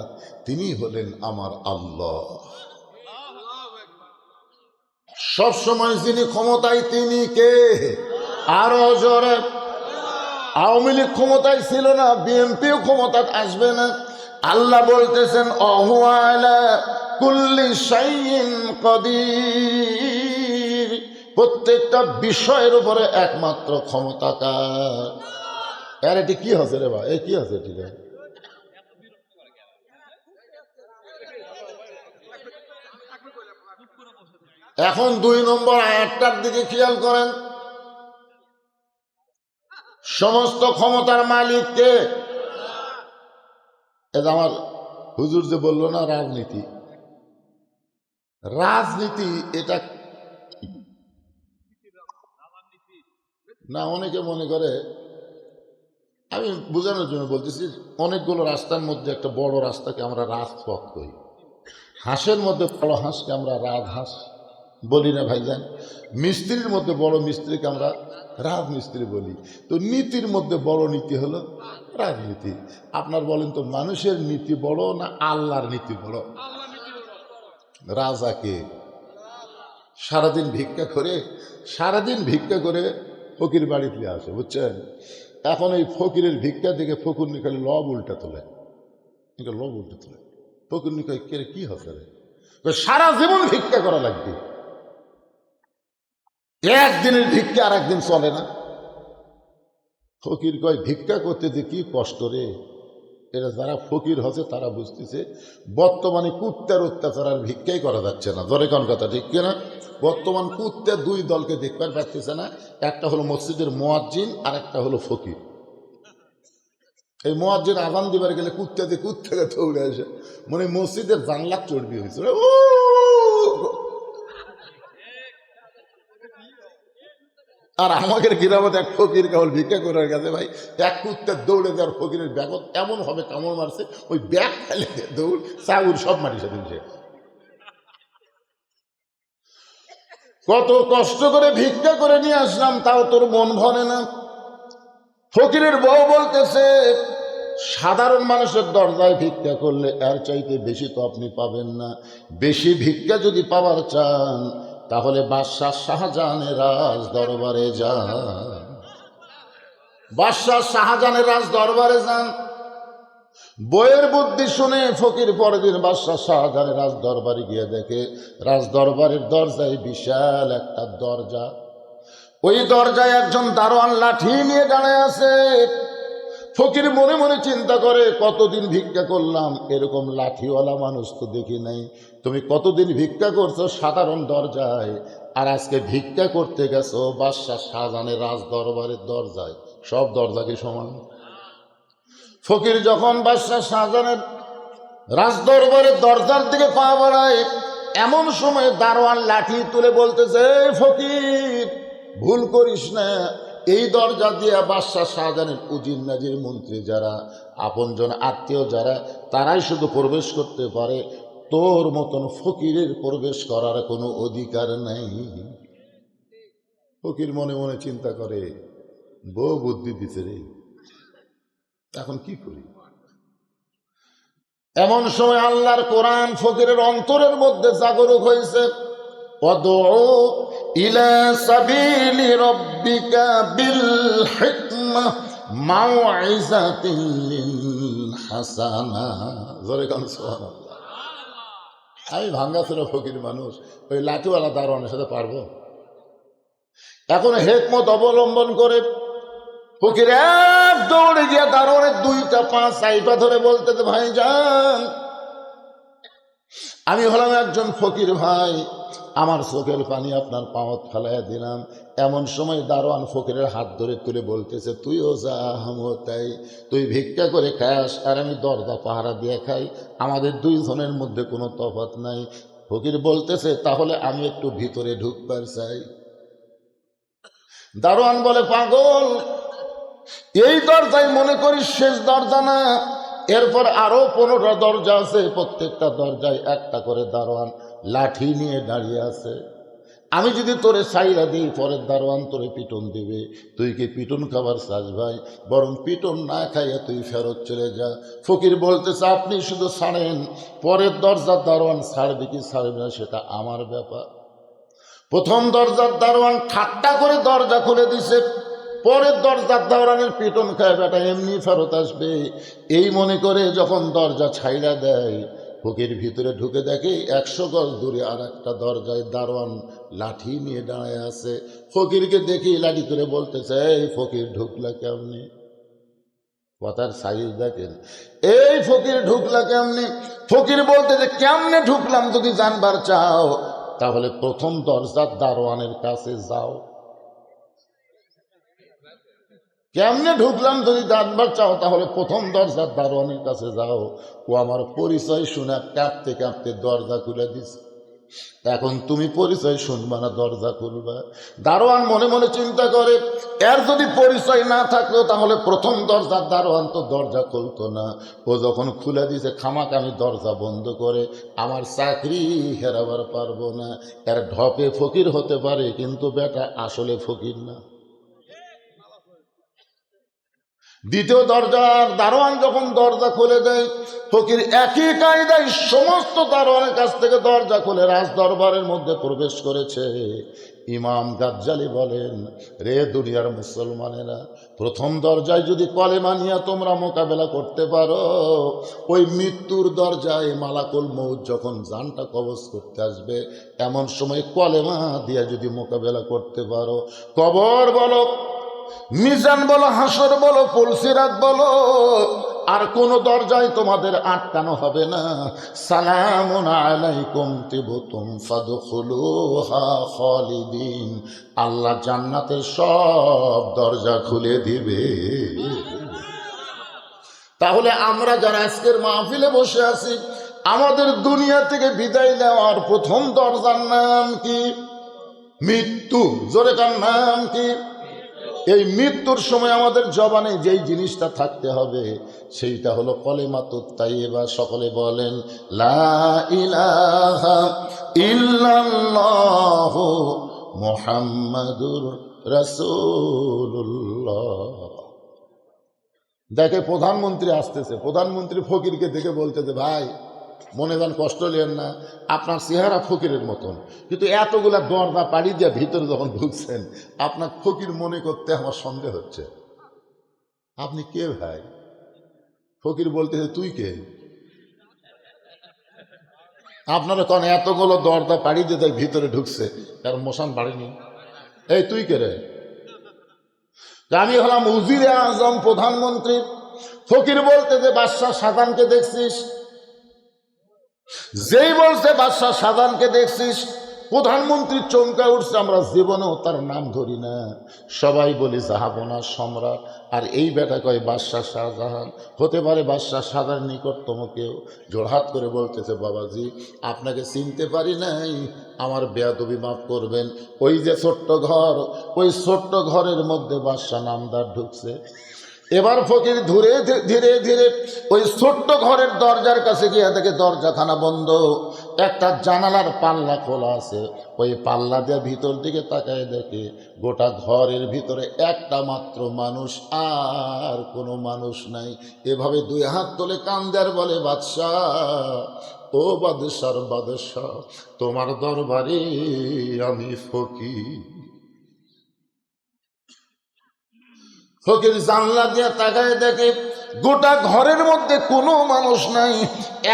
তিনি হলেন আমার আল্লাহ। সব সময় যিনি ক্ষমতায়, তিনি কে? আরো জোরে। আওয়ামী লীগ ক্ষমতায় ছিল না, বিএনপিও ক্ষমতা আসবে না। আল্লাহ বলতেছেন, ওয়া আলা কুল্লি শাইইন কাদির। প্রত্যেকটা বিষয়ের উপরে একমাত্র ক্ষমতা কার? আর এটি কি হচ্ছে রে ভাই? এই কি হচ্ছে এটি? এখন 2 নম্বর আয়াতটার দিকে খেয়াল করেন। সমস্ত ক্ষমতার মালিক কে? এটা আমার হুজুর যে বললো না, রাজনীতি। রাজনীতি এটা না, অনেকে মনে করে, আমি বোঝানোর জন্য বলতেছি, অনেকগুলো রাস্তার মধ্যে একটা বড় রাস্তাকে আমরা রাজপথ করি। হাঁসের মধ্যে বড় হাঁসকে আমরা রাজহাঁস বলি না ভাইজান? মিস্ত্রির মধ্যে বড় মিস্ত্রিকে আমরা রাজমিস্ত্রি বলি। তো নীতির মধ্যে বড় নীতি হলো রাজনীতি। আপনার বলেন তো, মানুষের নীতি বড় না আল্লাহর নীতি বড়? রাজাকে সারাদিন ভিক্ষা করে ফকির বাড়িতে আসে, বুঝছেন? এখন এই ফকিরের ভিক্ষা থেকে ফকুরনি খালি লব উল্টা তোলে। ফকুরনি কয়, কে কি হচ্ছে রে? সারা জীবন ভিক্ষা করা লাগবে, একদিনের ভিক্ষা আর একদিন চলে না। ফকির কয়, ভিক্ষা করতে যে কি কষ্ট রে। এটা যারা ফকির হচ্ছে তারা বুঝতেছে, বর্তমানে কুত্তার অত্যাচার আর ভিক্ষাই করা যাচ্ছে না। ধরে কোন কথা ঠিক কিনা? বর্তমান কুত্তার 2 দলকে দেখবার পারতেছে না। একটা হলো মসজিদের মুয়াজ্জিন, আর একটা হলো ফকির। এই মুয়াজ্জিন আযান দিবার গেলে কুত্তাকে দৌড়ে আসে, মানে মসজিদের জানলা চর্বি হয়েছে। আর আমাদের গ্রামে এক ফকির কেবল ভিক্ষা করে গেছে ভাই, এক কুত্তার দৌড়ে দেওয়ার ফকিরের ব্যাগ এমন হবে কামড় মারছে, ওই ব্যাগ ফেলে দৌড় চাউর সব মাটি সাথে দিচ্ছে। কত কষ্ট করে ভিক্ষা করে নিয়ে আসলাম, তাও তোর মন ভরে না। ফকিরের বউ বলতেছে, সাধারণ মানুষের দরজায় ভিক্ষা করলে এর চাইতে বেশি তো আপনি পাবেন না। বেশি ভিক্ষা যদি পাওয়ার চান তাহলে বাদশাহ শাহজাহানের রাজ দরবারে যান। বাদশাহ শাহজাহানের রাজ দরবারে যান। বইয়ের বুদ্ধি শুনে ফকির পরের দিন বাদশাহ শাহজাহানের রাজ দরবারে গিয়ে দেখে রাজ দরবারের দরজায় বিশাল একটা দরজা। ওই দরজায় একজন দারোয়ান লাঠি নিয়ে দাঁড়ায় আছে। ফকির মনে মনে চিন্তা করে, কতদিন ভিক্ষা করলাম, এরকম লাঠিওয়ালা মানুষ তো দেখি নাই। তুমি কতদিন ভিক্ষা করছো সাধারণ দরজায়, আর আজকে ভিক্ষা করতে গেছো বাদশাহ শাহজাহানের রাজ দরবারের দরজায়। সব দরজা কি সমান? ফকির যখন বাদশাহ শাহজাহানের রাজ দরবারের দরজার দিকে পা বাড়ায়, এমন সময় দারোয়ান লাঠি তুলে বলতেছে, ফকির ভুল করিস না, এই দরজা দিয়ে বাদশাহ শাহজাহানের উজির নাজির মন্ত্রী যারা, আপনজন আত্মীয় যারা, তারাই শুধু প্রবেশ করতে পারে, তোর মতন ফকিরের প্রবেশ করার কোনো অধিকার নাই। ফকির মনে মনে চিন্তা করে, বউ বুদ্ধি দিতে রে, এখন কি করি। এমন সময় আল্লাহর কোরআন ফকিরের অন্তরের মধ্যে জাগরুক হয়েছে। ওয়াদউ ইলা সাবিলি রাব্বিকা বিল হিকমাহ মাউইযাতিন হাসানাহ। জোরে কান সুবহানাল্লাহ। আমি ভাঙ্গাচোরা ফকির মানুষ, ওই লাঠিওয়ালা দারোয়ানের সাথে পারবো? এখন হিকমত অবলম্বন করে ফকির এক দৌড়ে গিয়া দারোয়ানের দুইটা পা চাইপা ধরে বলতেছে, ভাইজান আমি হলাম একজন ফকির ভাই, আমার চোখের পানি আপনার পাওয়াত ফেলাইয়া দিলাম। এমন সময় দারোয়ান ফকিরের হাত ধরে তুলে বলতেছে, তুইও যা আমিও তাই, তুই ভিক্ষা করে খাস আর আমি দরজা পাহারা দিয়ে খাই, আমাদের দুইজনের মধ্যে কোনো তফাৎ নাই। ফকির বলতেছে, তাহলে আমি একটু ভিতরে ঢুকবার চাই। দারোয়ান বলে, পাগল, এই দরজায় মনে করিস শেষ দরজা না, এরপর আরো 15টা দরজা আছে, প্রত্যেকটা দরজায় একটা করে দারোয়ান লাঠি নিয়ে দাঁড়িয়ে আছে। আমি যদি তোরে সাইরা দিই, পরের দারোয়ান তোরে পিটন দিবে। তুই কি পিটন খাবার চাস ভাই? বরং পিটন না খাইয়া তুই ফেরত চলে যা। ফকির বলতেছে, আপনি শুধু ছাড়েন, পরের দরজার দারোয়ান ছাড়বে কি ছাড়বে না সেটা আমার ব্যাপার। প্রথম দরজার দারোয়ান ঠাট্টা করে দরজা খুলে দিছে, পরের দরজার দারোয়ানের পিটন খায় বেটা এমনি ফেরত আসবে, এই মনে করে যখন দরজা ছাইড়া দেয়, ফকির ভিতরে ঢুকে দেখে 100 গজ দূরে আর একটা দরজায় দারোয়ান লাঠি নিয়ে দাঁড়ায় আছে। ফকিরকে দেখি লাঠি করে বলতেছে, এই ফকির ঢুকলা কেমনি? কথার সাইজ দেখেন, এই ফকির ঢুকলা কেমনি? ফকির বলতেছে, কেমনে ঢুকলাম যদি জানবার চাও তাহলে প্রথম দরজার দারোয়ানের কাছে যাও। কেমনে ঢুকলাম যদি জানবার চাও তাহলে প্রথম দরজার দারোয়ানের কাছে যাও। ও আমার পরিচয় শুনে কাঁপতে কাঁপতে দরজা খুলে দিছে। এখন তুমি পরিচয় শুনবা না দরজা খুলবা? দারোয়ান মনে মনে চিন্তা করে, এর যদি পরিচয় না থাকলো তাহলে প্রথম দরজার দারোয়ান তো দরজা খুলতো না। ও যখন খুলে দিছে, খামাক আমি দরজা বন্ধ করে আমার চাকরি হেরাবার পারবো না। এর ঢপে ফকির হতে পারে, কিন্তু বেটা আসলে ফকির না। দ্বিতীয় দরজার দারোয়ান যখন দরজা খুলে দেয়, ফকির একই কায়দায় সমস্ত দারোয়ানের কাছ থেকে দরজা খুলে রাজ দরবারের মধ্যে প্রবেশ করেছে। ইমাম গাজ্জালি বলেন, রে দুনিয়ার মুসলমানেরা, প্রথম দরজায় যদি কলেমা নিয়ে তোমরা মোকাবেলা করতে পারো, ওই মৃত্যুর দরজায় মালাকুল মউত যখন জানটা কবজ করতে আসবে, এমন সময় কলেমা দিয়ে যদি মোকাবেলা করতে পারো, কবর বলো, মিজান বলো, হাসর বলো, পুলসিরাত বলো, আর কোন দরজায় তোমাদের আটকানো হবে না। সালামুন আলাইকুম তিবতুম ফাদখুলুহা খালিদিন। আল্লাহ জান্নাতের সব দরজা খুলে দিবে। তাহলে আমরা যারা আজকের মাহফিলে বসে আছি, আমাদের দুনিয়া থেকে বিদায় নেওয়ার প্রথম দরজার নাম কি? মৃত্যু। জোরে কার নাম কি? এই মৃত্যুর সময় আমাদের জবানে যেই জিনিসটা থাকতে হবে সেইটা হলো কলেমাতুত তাইয়্যিবা। সকলে বলেন লা ইলাহা ইল্লাল্লাহু মুহাম্মাদুর রাসূলুল্লাহ। দেখে প্রধানমন্ত্রী আসতেছে, প্রধানমন্ত্রী ফকিরকে দেখে বলতেছে, ভাই মনে যান কষ্ট নেন না, আপনার চেহারা ফকিরের মতন, কিন্তু এতগুলা দরজা পাড়ি দিয়ে ভিতরে যখন ঢুকছেন আপনার ফকির মনে করতে আমার সন্দেহ হচ্ছে। আপনি কে ভাই? ফকির বলতেছে, তুই কে? আপনারা কোন এতগুলো দরজা পাড়ি দিয়ে তাই ভিতরে ঢুকছে, তার মশান বাড়িনি। এই তুই কে রে? আমি হলাম উজিরে আজম, প্রধানমন্ত্রী। ফকির বলতেছে, বাদশাহ শাহজাহানকে দেখছিস? যেই বলছে বাদশাহ শাহজাহানকে দেখছিস, প্রধানমন্ত্রী চমকা উঠছে। আমরা জীবনেও তার নাম ধরি না, সবাই বলি জাহাপনা সম্রাট, আর এই বেটা কয় বাদশাহ শাহজাহান। হতে পারে বাদশাহ শাহজাহান নিকটতম কেউ। জোড়হাত করে বলতেছে, বাবাজি আপনাকে চিনতে পারি নাই, আমার বেয়াদবি মাফ করবেন। ওই যে ছোট্ট ঘর, ওই ছোট্ট ঘরের মধ্যে বাদশাহ নামদার ঢুকছে। এবার ফকির ধীরে ধীরে ধীরে ওই ছোট্ট ঘরের দরজার কাছে গিয়ে দেখে দরজাখানা বন্ধ, একটা জানালার পাল্লা খোলা আছে। ওই পাল্লা দিয়ে ভিতর দিকে তাকায় দেখে গোটা ঘরের ভিতরে একটা মাত্র মানুষ, আর কোনো মানুষ নাই। এভাবে দুই হাত তোলে কান্দার বলে, বাদশাহ, ও বাদশার বাদশাহ, তোমার দরবারে আমি ফকির। ফকির জানলা দিয়ে তাকায় দেখে গোটা ঘরের মধ্যে কোনো মানুষ নাই,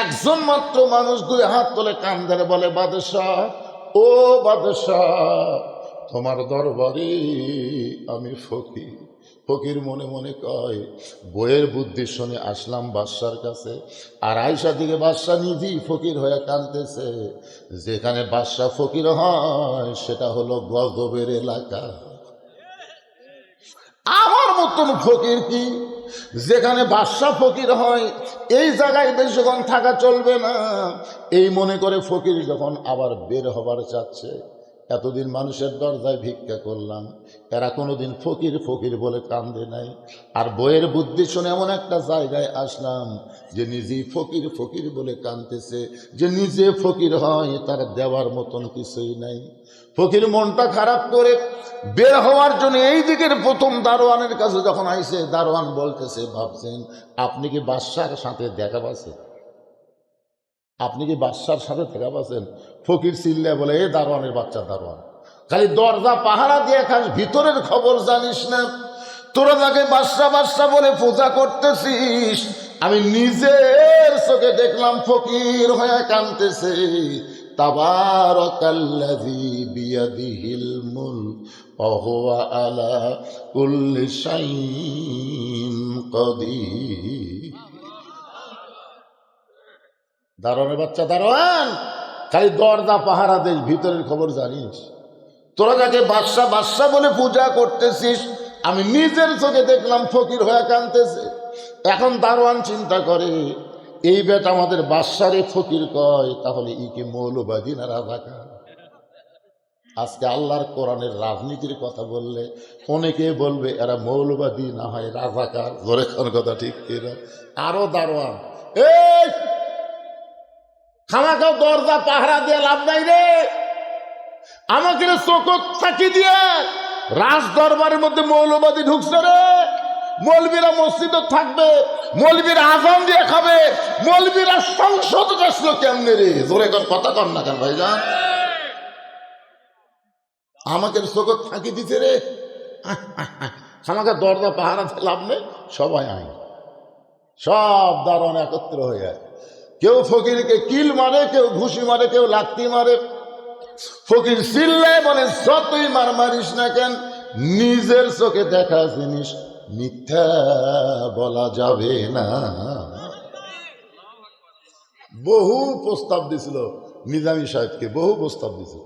একজন মাত্র মানুষ। দুই হাত তোলে কান্দার বলে, বাদশাহ, ও বাদশাহ, তোমার দরবারে আমি ফকির। ফকির মনে মনে কয়, বইয়ের বুদ্ধি শুনে আসলাম বাদশার কাছে, আর আয়সা দিকে বাদশাহ নিজেই ফকির হয়ে কাঁদতেছে। যেখানে বাদশাহ ফকির হয় সেটা হলো গজবের এলাকা। আমার মতন ফকির কি? যেখানে বাদশাহ ফকির হয় এই জায়গায় বেশিক্ষণ থাকা চলবে না। এই মনে করে ফকির যখন আবার বের হবার চাচ্ছে, এতদিন মানুষের দরজায় ভিক্ষা করলাম, এরা কোনোদিন ফকির ফকির বলে কান্দে নাই। আর বইয়ের বুদ্ধি শুনে এমন একটা জায়গায় আসলাম যে নিজেই ফকির ফকির বলে কাঁদতেছে। যে নিজে ফকির হয় তার দেওয়ার মতন কিছুই নাই। ফকির মনটা খারাপ করে বের হওয়ার জন্য এই দিকের প্রথম দারোয়ানের কাছে যখন আইছে, দারোয়ান বলতেছে, ভাবছেন আপনি কি বাদশার সাথে দেখা পাচ্ছেন? আপনি কি বাদশার সাথে দেখা পাচ্ছেন? ফকির চিল্লে বলে, এ দারোয়ানের বাচ্চা দারোয়ান, খালি দরজা পাহারা দিয়ে খাস, ভিতরের খবর জানিস না? তোরা যাকে বাদশা বাদশা বলে পূজা করতেছিস, আমি নিজের চোখে দেখলাম ফকির হয়ে কাঁদতেছে। তাবারাকাল্লাযী বিয়াদিহিল মুলক ওয়া হুয়া আলা কুল্লি শাইইন কাদির। দারোয়ানের বাচ্চা দারোয়ান, খালি দরজা পাহারা দেশ, ভিতরের খবর জানিস? তোরা যাকে বাদশা বাদশা বলে পূজা করতেছিস, আমি নিজের চোখে দেখলাম ফকির হয়ে কাঁদতেছে। এখন দারোয়ান চিন্তা করে, এই বেটা আমাদের বাদশারে ফকির কয়, তাহলে ই কি মৌলবাদী না রাজাকার? আজকে আল্লাহর কোরআনের রাজনীতির কথা বললে অনেকে বলবে এরা মৌলবাদী না হয় রাজাকার। ধরে কোন কথা ঠিক কিনা? আরো দারোয়ান, এই খামাখাও দরজা পাহারা দিয়ে লাভ নাই রে, আমাকে চোখ ফাঁকি দিয়ে রাজ দরবারের মধ্যে মৌলবাদী ঢুকছে রে। মৌলবীরা মসজিদে থাকবে, মৌলবীরা আজান দিয়ে খাবে, মৌলবীরা সংসদ আসলো কেমনে রে? জোরে কথা কর না কেন ভাইজান? আমাকে চোখ ফাঁকি দিতে রে। আমাকে দরজা পাহারা দিয়ে লাভ নেই, সবাই আইন, সব দারোয়ান একত্র হয়ে যায়। কেউ ফকিরকে কিল মারে, কেউ ঘুষি মারে, কেউ লাত্তি মারে। ফকির চিল্লায় বলে, যতই মার মারিস না কেন, নিজের চোখে দেখা জিনিস মিথ্যা বলা যাবে না। বহু প্রস্তাব দিছিল নিজামী সাহেবকে, বহু প্রস্তাব দিছিল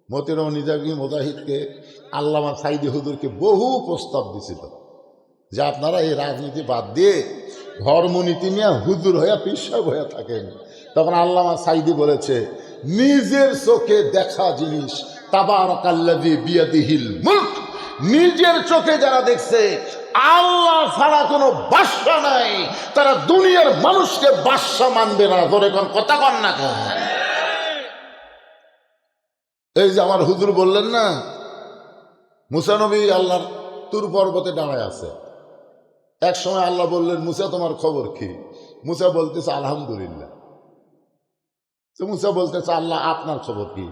মতিউর নিজামী মুজাহিদকে, আল্লামা সাইদি হুজুরকে বহু প্রস্তাব দিছিল যে আপনারা এই রাজনীতি বাদ দিয়ে ধর্মনীতি নিয়ে হুজুর হইয়া পিসাব হইয়া থাকেন। তখন আল্লামা সাইদি বলেছে, নিজের চোখে দেখা জিনিস, তাবারাকাল্লাযী বিয়াদিহিল মুলক, নিজের চোখে যারা দেখছে আল্লাহ ছাড়া কোনো বাদশা নাই, তারা দুনিয়ার মানুষকে বাদশা মানবে না। ধরে কোন কথা কন না কেন? এই যে আমার হুজুর বললেন না, মুসা নবী আল্লাহর তুর পর্বতে দাঁড়ায় আছে। এক সময় আল্লাহ বললেন, মুসা তোমার খবর কি? মুসা বলতেছে আলহামদুলিল্লাহ। তো মুসা বলতেছে আল্লাহ আপনার খবর কি?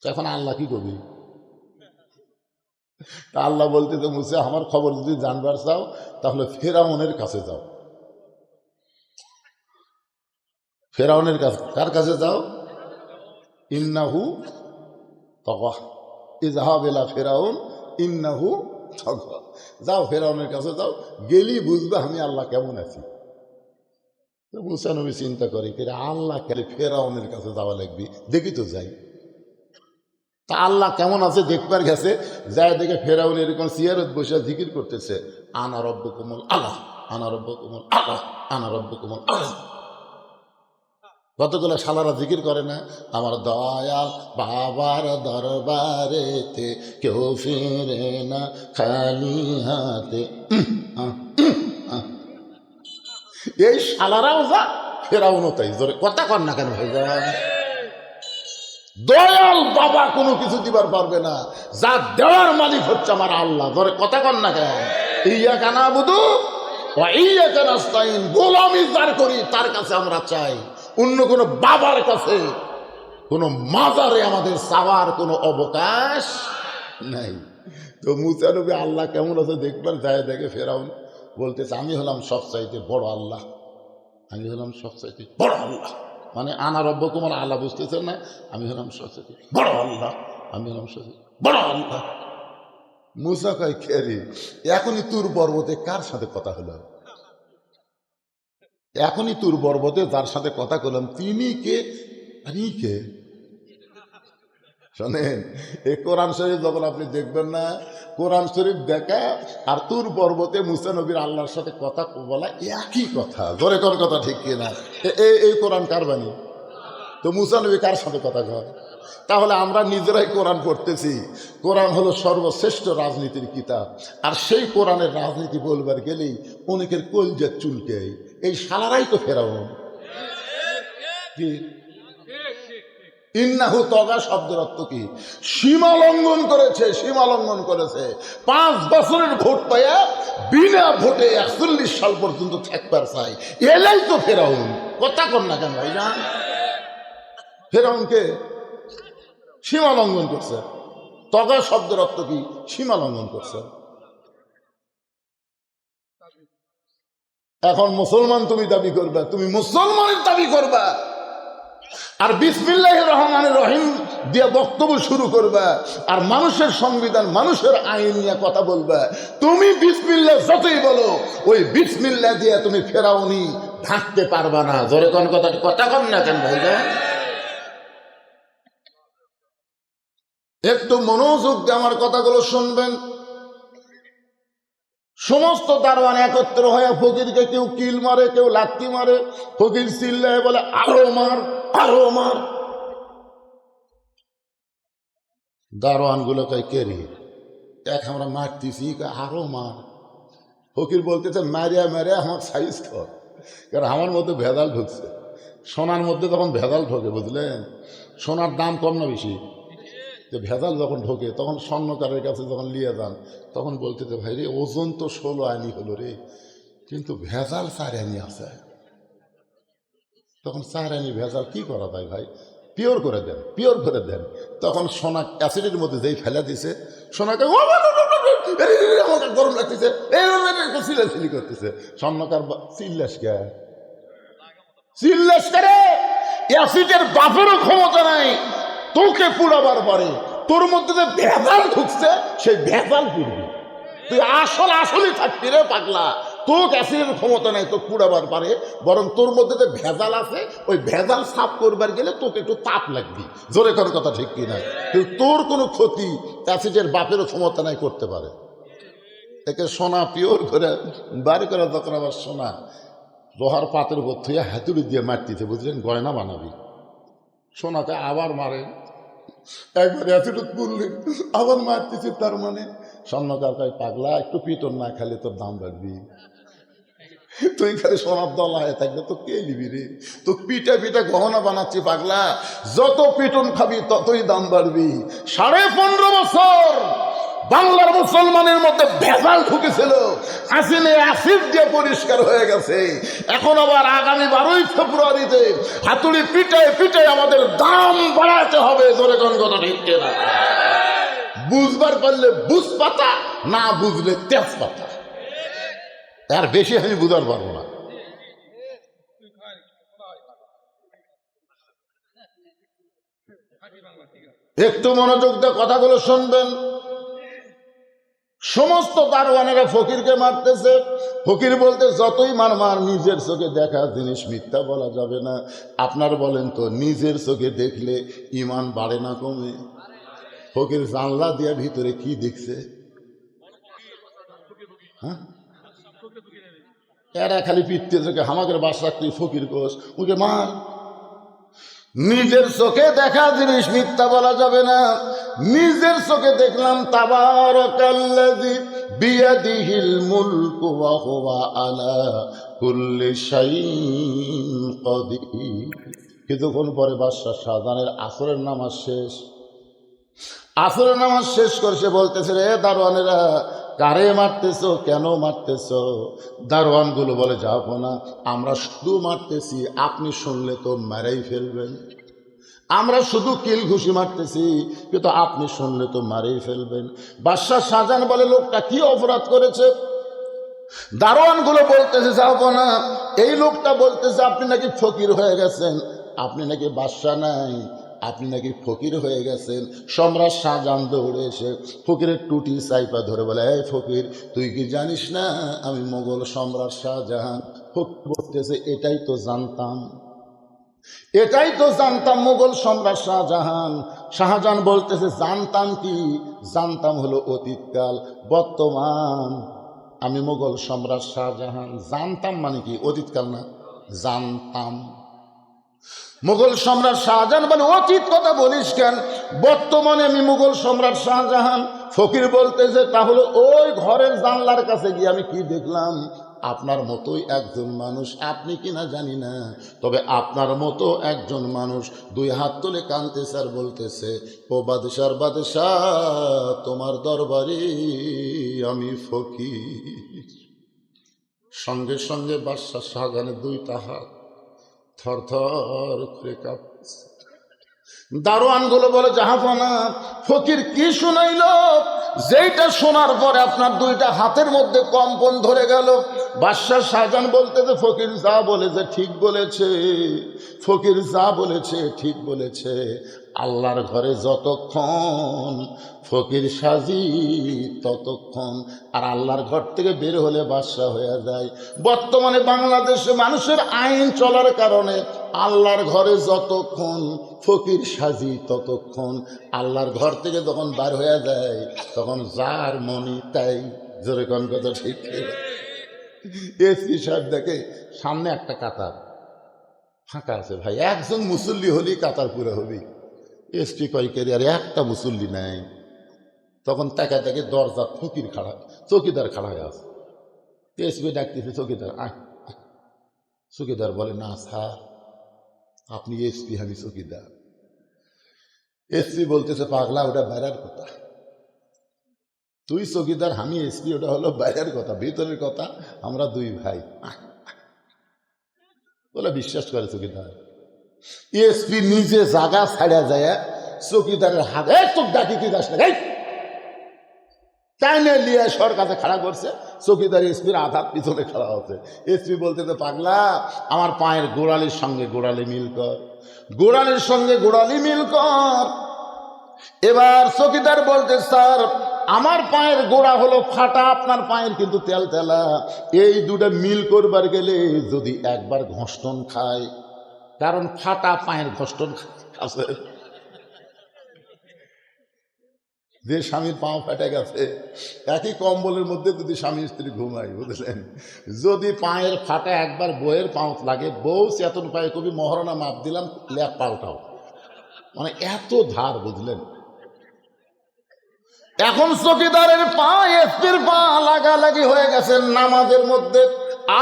এখন আল্লাহ কি করবি? আল্লাহ বলতেছে মুসা আমার খবর যদি জানবার চাও তাহলে ফেরাউনের কাছে যাও। ফেরাউনের কাছে, কার কাছে যাও? ইন্নাহু তাগা, ইযহাব ইলা ফিরাউন ইন্নাহু তাগা। যাও ফেরাউনের কাছে যাও, গেলি বুঝবে আমি আল্লাহ কেমন আছি। মুসা নবী চিন্তা করে আল্লাহ খালি ফেরাউনের কাছে যাওয়া লাগবে, দেখি তো যাই। তা আল্লাহ কেমন আছে দেখবার গেছে, যায় দেখে ফেরাউন এরকম চেয়ারত বসে জিকির করতেছে, আনা রব্বুকুমুল আলা, আনা রব্বুকুমুল আলা, আনা রব্বুকুমুল আলা। কতগুলো শালারা জিকির করে না, আমার দয়াল বাবার দরবারেতে কেউ ফিরে না খালি হাতে। এই শালারাও যা, ফেরাউনও তাই। জোরে কথা কর না কেন ভাইজান? দয়াল বাবা কোনো কিছু দিবার পারবে না, যা দেওয়ার মালিক হচ্ছে আমার আল্লাহ। ধরে কথা কন না কেন? ইয়াকা নাবুদু ওয়া ইয়াকা নাস্তাইন, গোলামি যার করি তার কাছে আমরা চাই, অন্য কোনো বাবার কাছে কোনো মাজারে আমাদের চাওয়ার কোনো অবকাশ নাই। তো মুসা নবী আল্লাহ কেমন আছে দেখবার যায়, দেখে ফেরাউন বলতেছে আমি হলাম সবচাইতে বড় আল্লাহ, আমি হলাম সবচাইতে বড় আল্লাহ। মানে আনা রব্বকুমুল আলা, বুঝতেছেন না? আমি হলাম সবচাইতে বড় আল্লাহ, আমি হলাম সবচাইতে বড় আল্লাহ। মুসা কয় খেরি, এখনই তুর পর্বতে কার সাথে কথা হলো? এখনই তুর পর্বতে যার সাথে কথা কলাম তিনি কে? আমি কে? শোনেন, এই কোরআন শরীফ যখন আপনি দেখবেন না, কোরআন শরীফ দেখা আর তুর পর্বতে মুসা নবীর আল্লাহর সাথে কথা বলা একই কথা। জোরে কোন কথা ঠিক কিনা? এই কোরআন কার বাণী? তো মুসা নবী কার সাথে কথা কয়? তাহলে আমরা নিজেরাই কোরআন পড়তেছি। কোরআন হলো সর্বশ্রেষ্ঠ রাজনীতির কিতাব, আর সেই কোরআনের রাজনীতি বলবার গেলেই অনেকের কলজা চুলকে। এই শালারাই তো ফেরাউন। কি ইন্নাহু তগা শব্দের অর্থ কি? সীমা লঙ্ঘন করেছে, সীমা লঙ্ঘন করেছে। 5 বছরের ভোট পাইয়া বিনা ভোটে 41 সাল পর্যন্ত থাকবার চাই, এলাই তো ফেরাউন। কথা কর না কেন ভাইজান? ফেরাউনকে সীমা লঙ্ঘন করছে। তগা শব্দের অর্থ কি? সীমা লঙ্ঘন করছে। এখন মুসলমান তুমি দাবি করবা, তুমি মুসলমানের দাবি করবা, আর বিসমিল্লাহির রহমানির রহিম দিয়ে বক্তব্য শুরু করবা, আর মানুষের সংবিধান মানুষের আইন নিয়ে কথা বলবা। তুমি বিসমিল্লাহ যতই বলো, ওই বিসমিল্লাহ দিয়ে তুমি ফেরাউনি ঢাকতে পারবা না। জোরে কোন কথা, কথা কন না কেন ভাইজান? একটু মনোযোগ দিয়ে আমার কথাগুলো শুনবেন। সমস্ত দারোয়ান একত্র হয়ে ফকিরকে কেউ কিল মারে, কেউ লাথি মারে। ফকির চিল্লায় বলে আরো মার, আরো মার। দারোয়ান গুলো কয় কে রে, এক আমরা মারতেছি, আরো মার। ফকির বলতেছে মারিয়া মারিয়া আমার সাইজ কর, কারণ আমার মধ্যে ভেজাল ঢুকছে। সোনার মধ্যে যখন ভেজাল ঢোকে, বুঝলেন, সোনার দাম কম না বেশি, ভেজাল যখন ঢোকে তখন স্বর্ণকারের কাছে যখন নিয়ে যান, তখন বলতেছে ভাই রে ওজন তো 16 আনি হলো রে, কিন্তু ভেজাল 4 আনি আছে। তখন 4 আনি ভেজাল কি করা যায় ভাই? পিওর করে দেন, পিওর করে দেন। তখন সোনা অ্যাসিডের মধ্যে যেই ফেলা দিছে, সোনাকে আমাকে গরম লাগতেছে, চিল্লাচিল্লি করতেছে। স্বর্ণকার চিল্লাস কে? চিল্লাস করে অ্যাসিডের বাপেরও ক্ষমতা নাই তোকে পুড়াবার পরে। তোর মধ্যে যে ভেজাল ঢুকছে সেই ভেজাল পুড়বি, তুই আসলই থাকবি রে পাগলা। তোকে অ্যাসিডের ক্ষমতা নাই তো পুড়াবার পারে, বরং তোর মধ্যে যে ভেজাল আছে ওই ভেজাল সাফ করবার গেলে তোকে একটু তাপ লাগবি। জোরে কোন কথা ঠিক কি না? কিন্তু তোর কোনো ক্ষতি অ্যাসিডের বাপেরও ক্ষমতা নাই করতে পারে। একে সোনা পিওর করে বাড়ি করে, তখন আবার সোনা লোহার পাতের উপর থইয়া হাতুড়ি দিয়ে মারতেছে, বুঝলেন, গয়না বানাবি। সোনাকে আবার মারে, একবার এতটুক বললেন আবার মারতেছি, তার মানে স্বর্ণকার কয় পাগলা একটু পিটন না খালি তোর দাম বাড়বি, তুই খালি সোনার দল হয়ে থাকবে তো কে নিবি রে, তো পিঠে পিঠে গহনা বানাচ্ছি পাগলা, যত পিটন খাবি ততই দাম বাড়বি। 15.5 বছর বাংলার মুসলমানের মধ্যে ভেজাল ঢুকেছিল, আসিনে অ্যাসিড দিয়ে পরিষ্কার হয়ে গেছে। এখন আবার আগামী 12ই ফেব্রুয়ারিতে হাতুড়ি পিঠে পিঠে আমাদের দাম বাড়াতে হবে। জোরে কোন কথা ঠিক না? বুঝবার পারলে বুঝ পাতা, না বুঝলে তেজ পাতা, আর বেশি আমি বুঝার পারবো না। একটু মনোযোগ দিয়ে কথাগুলো শুনবেন। সমস্ত দারোয়ানেরা ফকিরকে মারতেছে। ফকির বলতে যতই মার মার, নিজের চোখে দেখা জিনিস মিথ্যা বলা যাবে না। আপনার বলেন তো, নিজের চোখে দেখলে ইমান বাড়ে না কমে? ফকির জানলা দিয়ে ভিতরে কি দেখছে? হ্যাঁ, এরা খালি পিটতে চোখে হামাকের বাসা তুই ফকির কোষ ওকে মার। নিজের চোখে দেখা জিনিস মিথ্যা বলা যাবে না। নিজের চোখে দেখলাম তাবারাকাল্লাযী বিয়াদিহিল মুলকু ওয়া হুয়া আলা কুল্লি শাইইন কাদির। কিছুক্ষণ পরে বাদশাহ শাহজাহানের আসরের নামাজ শেষ। আসরের নামাজ শেষ করে সে বলতেছে, রে দারোয়ানেরা, কারে মারতেছো, কেন মারতেছো? দারোয়ানগুলো বলে, যাবো না, আমরা শুধু মারতেছি, আপনি শুনলে তো মারাই ফেলবেন। আমরা শুধু কিল ঘুষি মারতেছি, কিন্তু আপনি শুনলে তো মারেই ফেলবেন। বাদশাহ শাহজাহান বলে, লোকটা কি অপরাধ করেছে? দারোয়ানগুলো বলতেছে, যাবো না। এই লোকটা বলতেছে, আপনি নাকি ফকির হয়ে গেছেন, আপনি নাকি বাদশাহ নাই, আপনি নাকি ফকির হয়ে গেছেন। সম্রাট শাহজাহান দৌড়ে এসে ফকিরের টুটি চাইপা ধরে বলে, এই ফকির, তুই কি জানিস না আমি মোগল সম্রাট শাহজাহান? ফকির বলতেছে, এটাই তো জানতাম, এটাই তো জানতাম, মোগল সম্রাট শাহজাহান। শাহজাহান বলতেছে, জানতাম কি? জানতাম হলো অতীতকাল, বর্তমান আমি মোগল সম্রাট শাহজাহান। জানতাম মানে কি? অতীতকাল না, জানতাম। মুঘল সম্রাট শাহজাহান বলে, অতীত কথা বলিস কেন? বর্তমানে আমি মুঘল সম্রাট শাহজাহান। ফকির বলতেছে, তাহলে ওই ঘরের জানলার কাছে গিয়ে আমি কি দেখলাম? আপনার মতোই একজন মানুষ, আপনি কিনা জানি না, তবে আপনার মতো একজন মানুষ 2 হাত তুলে কাঁদতেছে আর বলতেছে, ও বাদশার বাদশাহ, তোমার দরবারে আমি ফকির। সঙ্গে সঙ্গে বাদশাহ শাহজাহানের 2টা হাত থর থর করে কাঁপছে। দারোয়ানগুলো বলে, জাহাপনা, ফকির কি শুনাইল? যেইটা শোনার পরে আপনার 2টা হাতের মধ্যে কম্পন ধরে গেল। বাদশাহ শাহজাহান বলতেছে, ফকির যা বলেছে ঠিক বলেছে, ফকির যা বলেছে ঠিক বলেছে। আল্লাহর ঘরে যতক্ষণ ফকির সাজি ততক্ষণ, আর আল্লাহর ঘর থেকে বের হলে বাদশাহ হয়ে যায়। বর্তমানে বাংলাদেশে মানুষের আইন চলার কারণে আল্লাহর ঘরে যতক্ষণ ফকির সাজি ততক্ষণ, আল্লাহর ঘর থেকে যখন বার হয়ে যায় তখন যার মনি তাই। জোরে কোন কথা ঠিক? এসপি সাহেব দেখে সামনে একটা কাতার ফাঁকা আছে, ভাই একজন মুসল্লি হলেই কাতার পুরো হবি। এসপি কয়েকের আর একটা মুসল্লি নাই। তখন তাকে দেখে দরজা ফকির খাড়া, চৌকিদার খাড়া হয়ে আছে। এসপি ডাকতেছে, চৌকিদার আয়। চৌকিদার বলে, না স্যার, আপনি এসপি, আমি চৌকিদার। এসপি বলতেছে, পাগলা, ওটা বাইরের কথা, তুই চৌকিদার, আমি এসপি, ওটা হলো বাইরের কথা, ভিতরের কথা, আমরা 2 ভাই। বলে বিশ্বাস করে চৌকিদার। এসপি নিজে জায়গা ছাড়া যায়, চৌকিদারের হাত, তোর ডাকি তুই যাস না, তাই না লিয়া সর কাছে খাড়া করছে। চৌকিদার এসপির আধার পিছনে খাড়া হচ্ছে। এসপি বলতেছে, পাগলা, আমার পায়ের গোড়ালির সঙ্গে গোড়ালি মিল কর, গোড়ালির সঙ্গে গোড়ালি মিল কর। এবার চৌকিদার বলতে, স্যার, আমার পায়ের গোড়া হলো ফাটা, আপনার পায়ের কিন্তু তেল তেলা। এই 2টা মিল করবার গেলে যদি একবার ঘষ্টন খায়, কারণ ফাটা পায়ের ঘষ্টন আছে। যে স্বামীর পাও ফেটে গেছে, একই কম্বলের মধ্যে যদি স্বামী স্ত্রী ঘুমাই, বুঝলেন, যদি পায়ের ফাটা একবার বউয়ের পাও লাগে, বউ চেতন পায়ে কবি, মহারণা মাপ দিলাম, ল্যাপ পাল্টাও। মানে এত ধার, বুঝলেন? এখন চকিদারের পা এসপির পা লাগালাগি হয়ে গেছে নামাজের মধ্যে।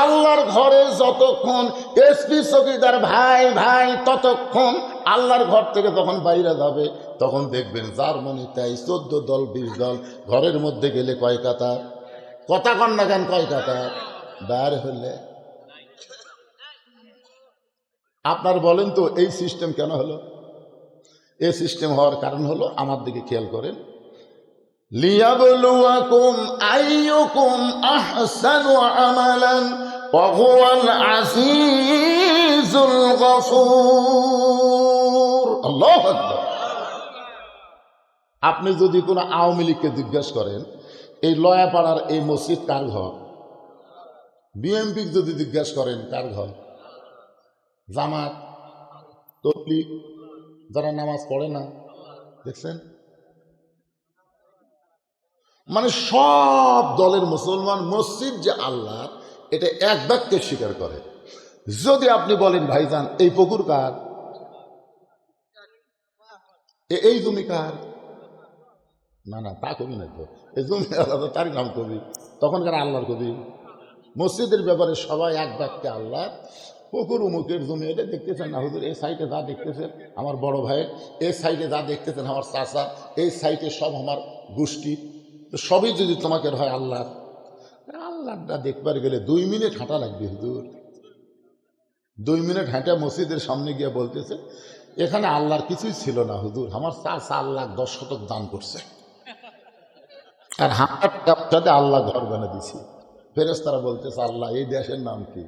আল্লাহর ঘরে যতক্ষণ এসপি চকিদার ভাই ভাই, ততক্ষণ আল্লাহর ঘর থেকে যখন বাইরে যাবে তখন দেখবেন জার্মানি তাই 14 দল 20 দল ঘরের মধ্যে গেলে কয় কাতা, কথা কন না কেন, কয় কাতা বার হলে। আপনার বলেন তো এই সিস্টেম কেন হলো? এই সিস্টেম হওয়ার কারণ হলো, আমার দিকে খেয়াল করেন, লিয়াবলুয়াকুম আইয়ুকুম আহসানু আমালান ওয়া হুয়াল আজিজুল গফুর। আল্লাহু আকবার। আপনি যদি কোনো আওয়ামী লীগকে জিজ্ঞাসা করেন এই লয়াপাড়ার এই মসজিদ কার ঘর, বিএনপি যদি জিজ্ঞাসা করেন কার ঘর, জামাত, তবলিগ, যারা নামাজ পড়ে না, দেখছেন? মানে সব দলের মুসলমান মসজিদ যে আল্লাহ, এটা এক বাক্যে স্বীকার করে। যদি আপনি বলেন ভাইজান এই পুকুর কার, এই জমি কার, না না তা কবি না, তো এই জমি আলাদা, তারই নাম কবি, তখনকার আল্লাহর কবি। মসজিদের ব্যাপারে সবাই এক বাক্যে আল্লাহ। পুকুর উমুকের জমি, এটা দেখতেছেন না হুজুর, এই সাইডে যা দেখতেছেন আমার বড় ভাইয়ের, এই সাইডে যা দেখতেছেন আমার চাচা, এই সাইডে সব আমার গোষ্ঠী, সবই যদি তোমাকে হয় আল্লাহ, আল্লাহটা দেখবার গেলে 2 মিনিট হাঁটা লাগবে হুজুর। 2 মিনিট হাঁটা মসজিদের সামনে গিয়ে বলতেছে এখানে আল্লাহর কিছুই ছিল না হুজুর, আমার 4 লাখ 10 শতক দান করছে, আর হাঁটার আল্লাহ ঘর বানা দিছি। ফেরেশতারা বলতেছে আল্লাহ এই দেশের নাম কি,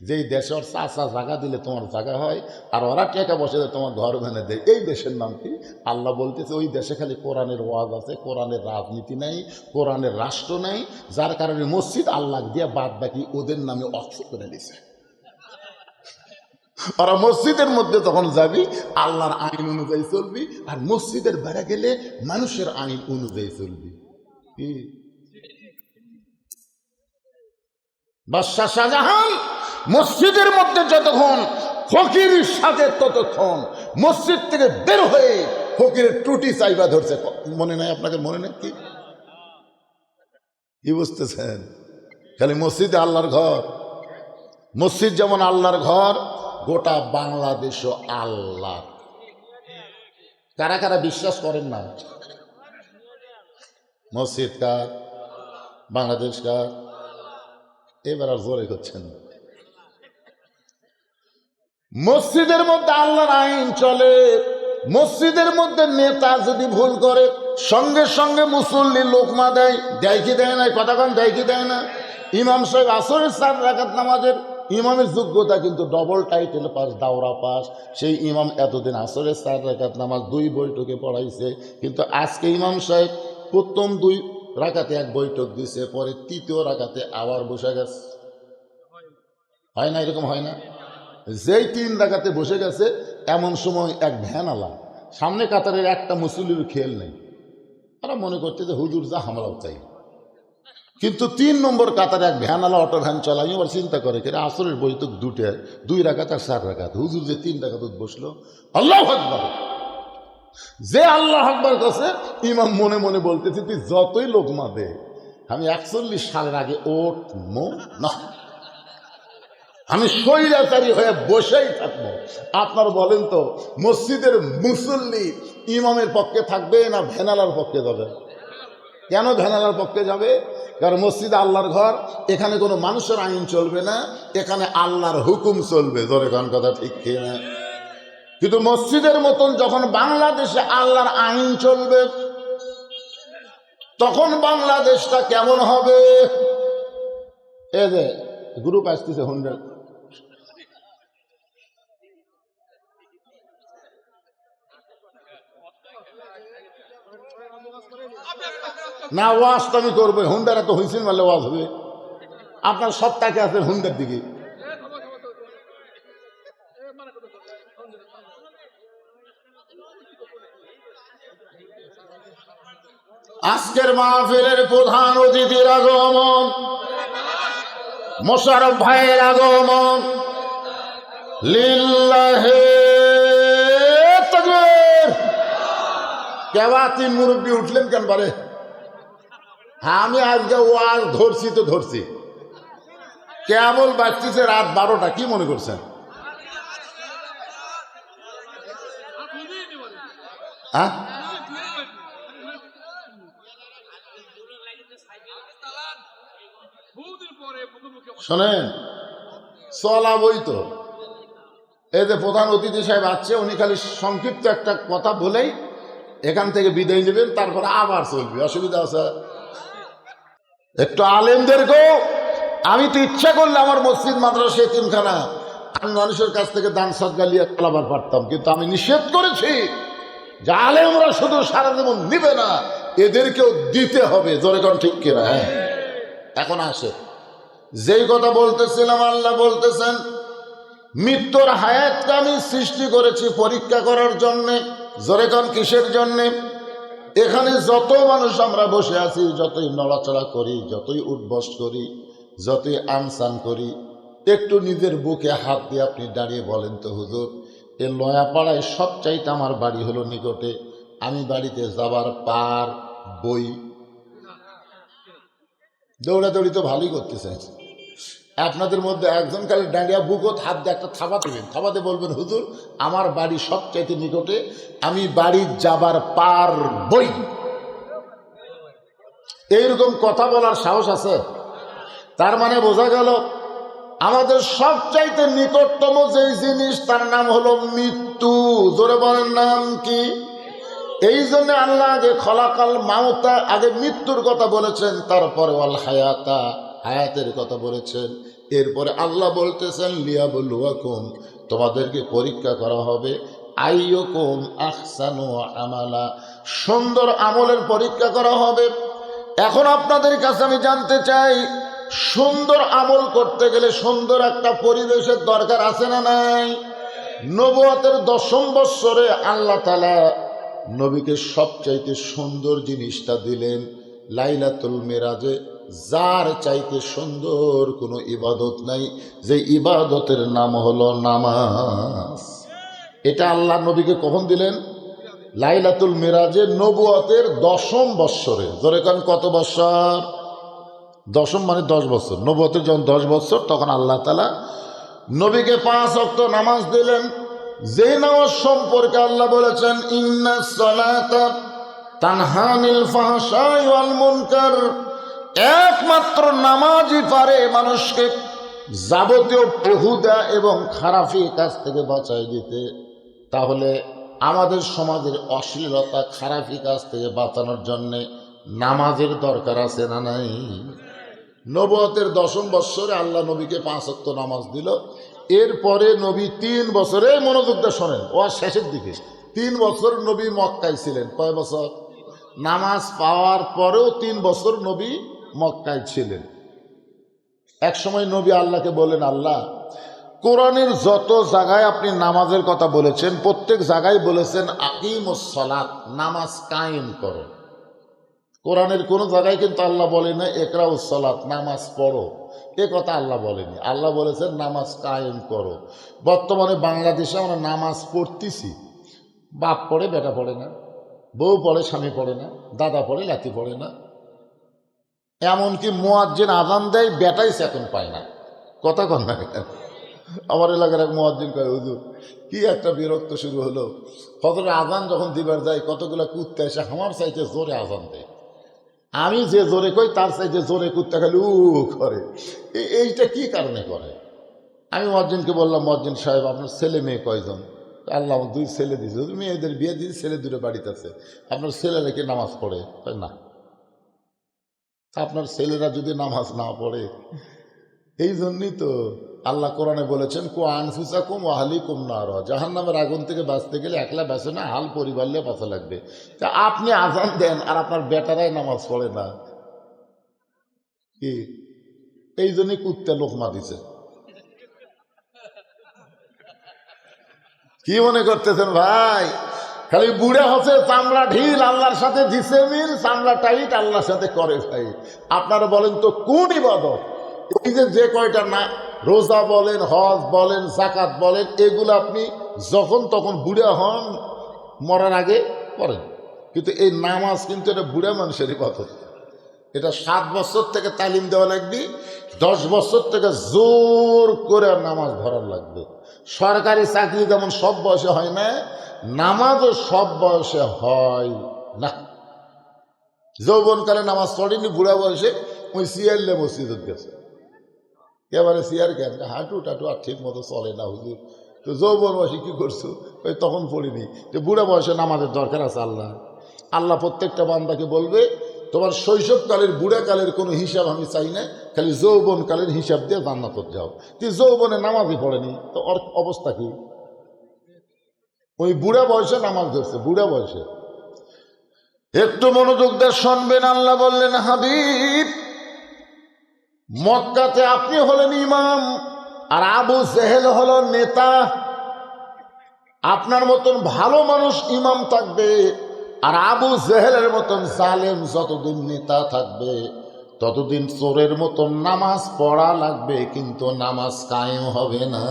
যেই দেশে ওর চাচা জায়গা দিলে তোমার জায়গা হয়, আর ওরা টাকা বসে তোমার ঘর ভেঙে দেয়, এই দেশের নাম কি? আল্লাহ বলতেছে ওই দেশে খালি কোরআনের ওয়াজ আছে, কোরআনের রাজনীতি নাই, কোরআনের রাষ্ট্র নাই, যার কারণে মসজিদ আল্লাহ দিয়ে বাদ বাকি ওদের নামে অক্ষ করে দিছে। ওরা মসজিদের মধ্যে তখন যাবি আল্লাহর আইন অনুযায়ী চলবি, আর মসজিদের বেড়া গেলে মানুষের আইন অনুযায়ী চলবি। কি বাদশাহ শাহজাহান মসজিদের মধ্যে যতক্ষণ ফকির সাজে ততক্ষণ মসজিদ থেকে বের হয়ে ফকিরের টুটি চাইবা ধরছে। মনে নাই আপনাকে? মনে নেই? কি বুঝতেছেন? খালি মসজিদে আল্লাহর ঘর, মসজিদ যেমন আল্লাহর ঘর, গোটা বাংলাদেশও আল্লাহ। কারা কারা বিশ্বাস করেন না মসজিদ কার, বাংলাদেশ কার? এবার আর জোরে করছেন। মসজিদের মধ্যে আল্লাহর আইন চলে। মসজিদের মধ্যে নেতা যদি ভুল করে সঙ্গে সঙ্গে মুসল্লি লোকমা দেয়, দেয় কি দেয় না? কথা কন, দেয় কি দেয় না? ইমাম সাহেব আসরের 4 রাকাত নামাজের ইমামের যোগ্যতা কিন্তু ডবল টাইটেল পাস, দাওরা পাস। সেই ইমাম এতদিন আসরের 4 রাকাত নামাজ 2 বৈঠকে পড়াইছে, কিন্তু আজকে ইমাম সাহেব প্রথম 2 রাকাতে 1 বৈঠক দিছে, পরে 3য় রাকাতে আবার বসে গেছে। হয় না? এরকম হয় না? যেই 3 রাকাতে বসে গেছে এমন সময় এক ভ্যানওয়ালা, সামনে কাতারের একটা মুসল্লির খেয়াল নেই, তারা মনে করছে যে হুজুর যা আমরাও চাই, কিন্তু 3 নম্বর কাতারে এক ভ্যানওয়ালা অটো ভ্যান চালাই, আবার চিন্তা করে কেন আসরের বৈঠক 2 রাকাত আর 4 রাকাত, হুজুর যে 3 রাকাত বসলো। আল্লাহু আকবার। যে আল্লাহ আকবার কাছে ইমাম মনে মনে বলতেছে তুই যতই লোকমা দে, আমি 41 সালের আগে ওঠবো না, আমি স্বৈরাচারী হয়ে বসেই থাকবো। আপনার বলেন তো মসজিদের মুসল্লি ইমামের পক্ষে থাকবে না ভ্যানালার পক্ষে যাবে? কেন ভ্যানালার পক্ষে যাবে? কারণ মসজিদ আল্লাহর ঘর, এখানে কোনো মানুষের আইন চলবে না, এখানে আল্লাহর হুকুম চলবে। ধরে কোন কথা ঠিক কিনা? কিন্তু মসজিদের মতন যখন বাংলাদেশে আল্লাহর আইন চলবে তখন বাংলাদেশটা কেমন হবে? এই যে গ্রুপ আসতেছে 100, না ওয়াজ তো আমি করবো, হুন্ডারা তো হইছেন বলে ওয়াজ হবে। আপনার সব তাকে আছেন হুন্ডার দিকে। আজকের মাহফিলের প্রধান অতিথির আগমন, মোশাররফ ভাইয়ের আগমন। লিল্লাহে তাকবীর। কেবা তিন মুরব্বী উঠলেন কেন বারে? হ্যাঁ, আমি আজকে ওয়াজ ধরছি তো ধরছি, কেবল বাজতেছে রাত 12টা। কি মনে করছেন? হ্যাঁ, শোনেন, চলাবই তো। এই যে প্রধান অতিথি সাহেব আছে, উনি খালি সংক্ষিপ্ত একটা কথা বলেই এখান থেকে বিদায় নেবেন, তারপরে আবার চলবে। অসুবিধা আছে? একটু আলেমদেরকেও, আমি তো ইচ্ছা করলে আমার মসজিদ মাদ্রাসা এতিমখানা আমি মানুষের কাছ থেকে দান সদকা নিয়ে চালাবার পারতাম, কিন্তু আমি নিষেধ করেছি যে আলেমরা শুধু সারা জীবন নিবে না, এদেরকেও দিতে হবে। জোরে কোন ঠিক কিনা? হ্যাঁ। এখন আসে যেই কথা বলতেছিলাম, আল্লাহ বলতেছেন মৃত্যুর হায়াতকে আমি সৃষ্টি করেছি পরীক্ষা করার জন্যে। জোরে কোন কিসের জন্যে? এখানে যত মানুষ আমরা বসে আছি, যতই নড়াচড়া করি, যতই উঠবস করি, যতই আনসান করি, একটু নিজের বুকে হাত দিয়ে আপনি দাঁড়িয়ে বলেন তো, হুজুর এ লয়াপাড়ায় সবচাইতে আমার বাড়ি হলো নিকটে, আমি বাড়িতে যাবার পার বই। দৌড়াদৌড়ি তো ভালোই করতেছেন। আপনাদের মধ্যে একজন খালি দাঁড়িয়ে বুকত হাত দিয়ে একটা থাবা দেবেন, থাবাতে বলবেন হুজুর আমার বাড়ি সবচাইতে নিকটে, আমি বাড়ি যাবার পার বই। এইরকম কথা বলার সাহস আছে? তার মানে বোঝা গেল আমাদের সবচাইতে নিকটতম যেই জিনিস তার নাম হলো মৃত্যু। জোরে বলেন নাম কি? এই জন্য আল্লাহ আগে খলাকাল মাউতা, আগে মৃত্যুর কথা বলেছেন, তারপরে ওয়াল হায়াতা, হায়াতের কথা বলেছেন। এরপরে আল্লাহ বলতেছেন লিয়াবলুয়াকুম, তোমাদেরকে পরীক্ষা করা হবে, আইয়ুকুম আহসানু আমালা, সুন্দর আমলের পরীক্ষা করা হবে। এখন আপনাদের কাছে আমি জানতে চাই, সুন্দর আমল করতে গেলে সুন্দর একটা পরিবেশের দরকার আছে না নাই? নবুয়তের 10ম বৎসরে আল্লাহ তাআলা নবীকে সবচাইতে সুন্দর জিনিসটা দিলেন লাইলাতুল মিরাজে। যার চাইতে সুন্দর কোনো ইবাদত নাই, যে ইবাদতের নাম হলো নামাজ। এটা আল্লাহ নবীকে কখন দিলেন? লাইলাতুল মিরাজে, নবুয়তের 10ম বৎসরে। ধরে কারণ কত বৎসর? 10ম মানে 10 বছর। নবুয়তের যখন 10 বছর, তখন আল্লাহ তাআলা নবীকে 5 ওয়াক্ত নামাজ দিলেন। যে নামাজ সম্পর্কে আল্লাহ বলেছেন ইন্নাস সালাতা তানহা আনিল ফাহশাই ওয়াল মুনকার, একমাত্র নামাজই পারে মানুষকে যাবতীয় বেহুদা এবং খারাপি কাজ থেকে বাঁচাই দিতে। তাহলে আমাদের সমাজের অশ্লীলতা, খারাপি কাজ থেকে বাঁচানোর জন্যে নামাজের দরকার আছে না নাই? নবুয়তের 10ম বৎসরে আল্লাহ নবীকে 5 ওয়াক্ত নামাজ দিল। এরপরে নবী 3 বছরে, মনোযোগটা শোনেন, ও শেষের দিকে 3 বছর নবী মক্কায় ছিলেন। কয় বছর? নামাজ পাওয়ার পরেও 3 বছর নবী মক্কায় ছিলেন। এক সময় নবী আল্লাহকে বলেন, আল্লাহ কোরআনের যত জায়গায় আপনি নামাজের কথা বলেছেন, প্রত্যেক জায়গায় বলেছেন আকিমুস সালাত, নামাজ কায়েম করো। কোরআনের কোন জায়গায় কিন্তু আল্লাহ বলে না ইকরাউস সালাত, নামাজ পড়ো। এ কথা আল্লাহ বলেনি। আল্লাহ বলেছেন নামাজ কায়েম করো। বর্তমানে বাংলাদেশে আমরা নামাজ পড়তেছি, বাপ পড়ে বেটা পড়ে না, বউ পড়ে স্বামী পড়ে না, দাদা পড়ে লাতি পড়ে না, এমনকি মুয়াজ্জিন আজান দেয় বেটাই সেকেন্ড পায় না। কথা কন না? আমার এলাকার এক মুয়াজ্জিন কয়, হুজুর কি একটা বিরক্ত শুরু হলো, ফজরের আজান যখন দিবার যায় কতগুলো কুত্তা এসে আমার চাইতে জোরে আজান দেয়। আমি যে জোরে কই তার চাইতে জোরে কুত্তা খালি উ করে। এইটা কি কারণে করে? আমি মুয়াজ্জিনকে বললাম, মুয়াজ্জিন সাহেব আপনার ছেলে মেয়ে কয়জন? আল্লাহ 2 ছেলে দিয়েছে, মেয়েদের বিয়ে দিয়েছে, ছেলে 2 বাড়িতে আছে। আপনার ছেলেরা কি নামাজ পড়ে? না। আপনার ছেলেরা যদি নামাজ না পড়ে, এই জন্যই তো আল্লাহ কোরআনে বলেছেন কু আনফুসাকুম ওয়া আহলিকুম নার, জাহান্নামের আগুন থেকে বাঁচতে গেলে একলা বাঁচে না, হাল পরিবার নিয়ে বাঁচা লাগবে। তা আপনি আজান দেন আর আপনার বেটারাই নামাজ পড়ে না, কি? এই জন্যই কুত্তে লোকমা দিছে। কি মনে করতেছেন ভাই? খালি বুড়া হচ্ছে, চামড়া ঢিল, আল্লাহর সাথে দিছে মিল, চামড়া টাইট, আল্লাহর সাথে করে ভাই। আপনারা বলেন তো কোন ইবাদত? এই যে কয়টা না, রোজা বলেন, হজ বলেন, যাকাত বলেন, এগুলো আপনি যখন তখন বুড়া হন, মরার আগে করেন। কিন্তু এই নামাজ কিন্তু এটা বুড়া মানুষের ইবাদত। এটা 7 বছর থেকে তালিম দেওয়া লাগবে, 10 বছর থেকে জোর করে নামাজ ধরার লাগবে। সরকারি চাকরি যেমন সব বয়সে হয় না, নামাজও সব বয়সে হয় না। যৌবনকালে নামাজ পড়েনি, বুড়া বয়সে ওই সিয়ারলে মসজিদে গেছে, এবারে সিয়ার কেন, হাঁটু টাটু আর ঠিক মতো চলে না হুজুর। তো যৌবন বয়সে কি করছো, ওই তখন পড়িনি। যে বুড়া বয়সে নামাজের দরকার আছে। আল্লাহ প্রত্যেকটা বান্দাকে বলবে, তোমার শৈশবকালের বুড়াকালের কোনো হিসাব আমি চাই না, খালি যৌবনকালের হিসাব দিয়ে জান্নাতে যাও। তুই যৌবনে নামাজই পড়েনি, তো ওর অবস্থা কি? ওই বুড়া বয়সে নামাজ ধরছে, বুড়া বয়সে। একটু মনোযোগ দিয়ে শুনবেন। আল্লাহ বললেন, হাবিব, মক্কাতে আপনি হলেন ইমাম, আর আবু জেহেল হল নেতা। আপনার মতন ভালো মানুষ ইমাম থাকবে, আর আবু জেহেলের মতন জালেম যতদিন নেতা থাকবে ততদিন চোরের মতন নামাজ পড়া লাগবে, কিন্তু নামাজ কায়েম হবে না।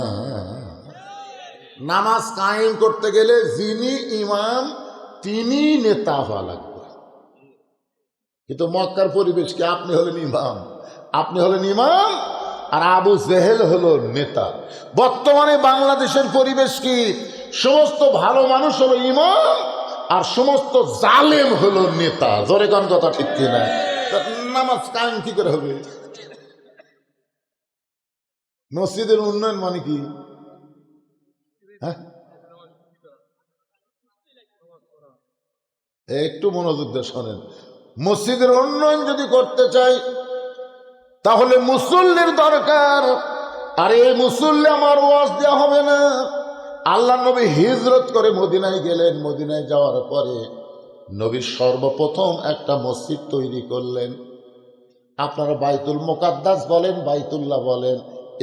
নামাজ কায়েম করতে গেলে যিনি ইমাম তিনি নেতা হওয়া লাগবে। কিন্তু মক্কার পরিবেশ কি? আপনি হলেন ইমাম, আর আবু জেহেল হলো নেতা। বর্তমানে বাংলাদেশের পরিবেশ কি? সমস্ত ভালো মানুষ হলো ইমাম, আর সমস্ত জালেম হলো নেতা। জোরে কোন কথা ঠিক কিনা? নামাজ কায়েম কি করে হবে? মসজিদের উন্নয়ন মানে কি? হ্যাঁ, একটু মনোযোগ দিয়ে শোনেন। মসজিদের উন্নয়ন যদি করতে চাই তাহলে মুসল্লির দরকার। আর এই মুসল্লি আমার ওয়াজ দেওয়া হবে না। আল্লাহ নবী হিজরত করে মদিনায় গেলেন। মদিনায় যাওয়ার পরে নবী সর্বপ্রথম একটা মসজিদ তৈরি করলেন। আপনারা বাইতুল মুকাদ্দাস বলেন, বাইতুল্লাহ বলেন,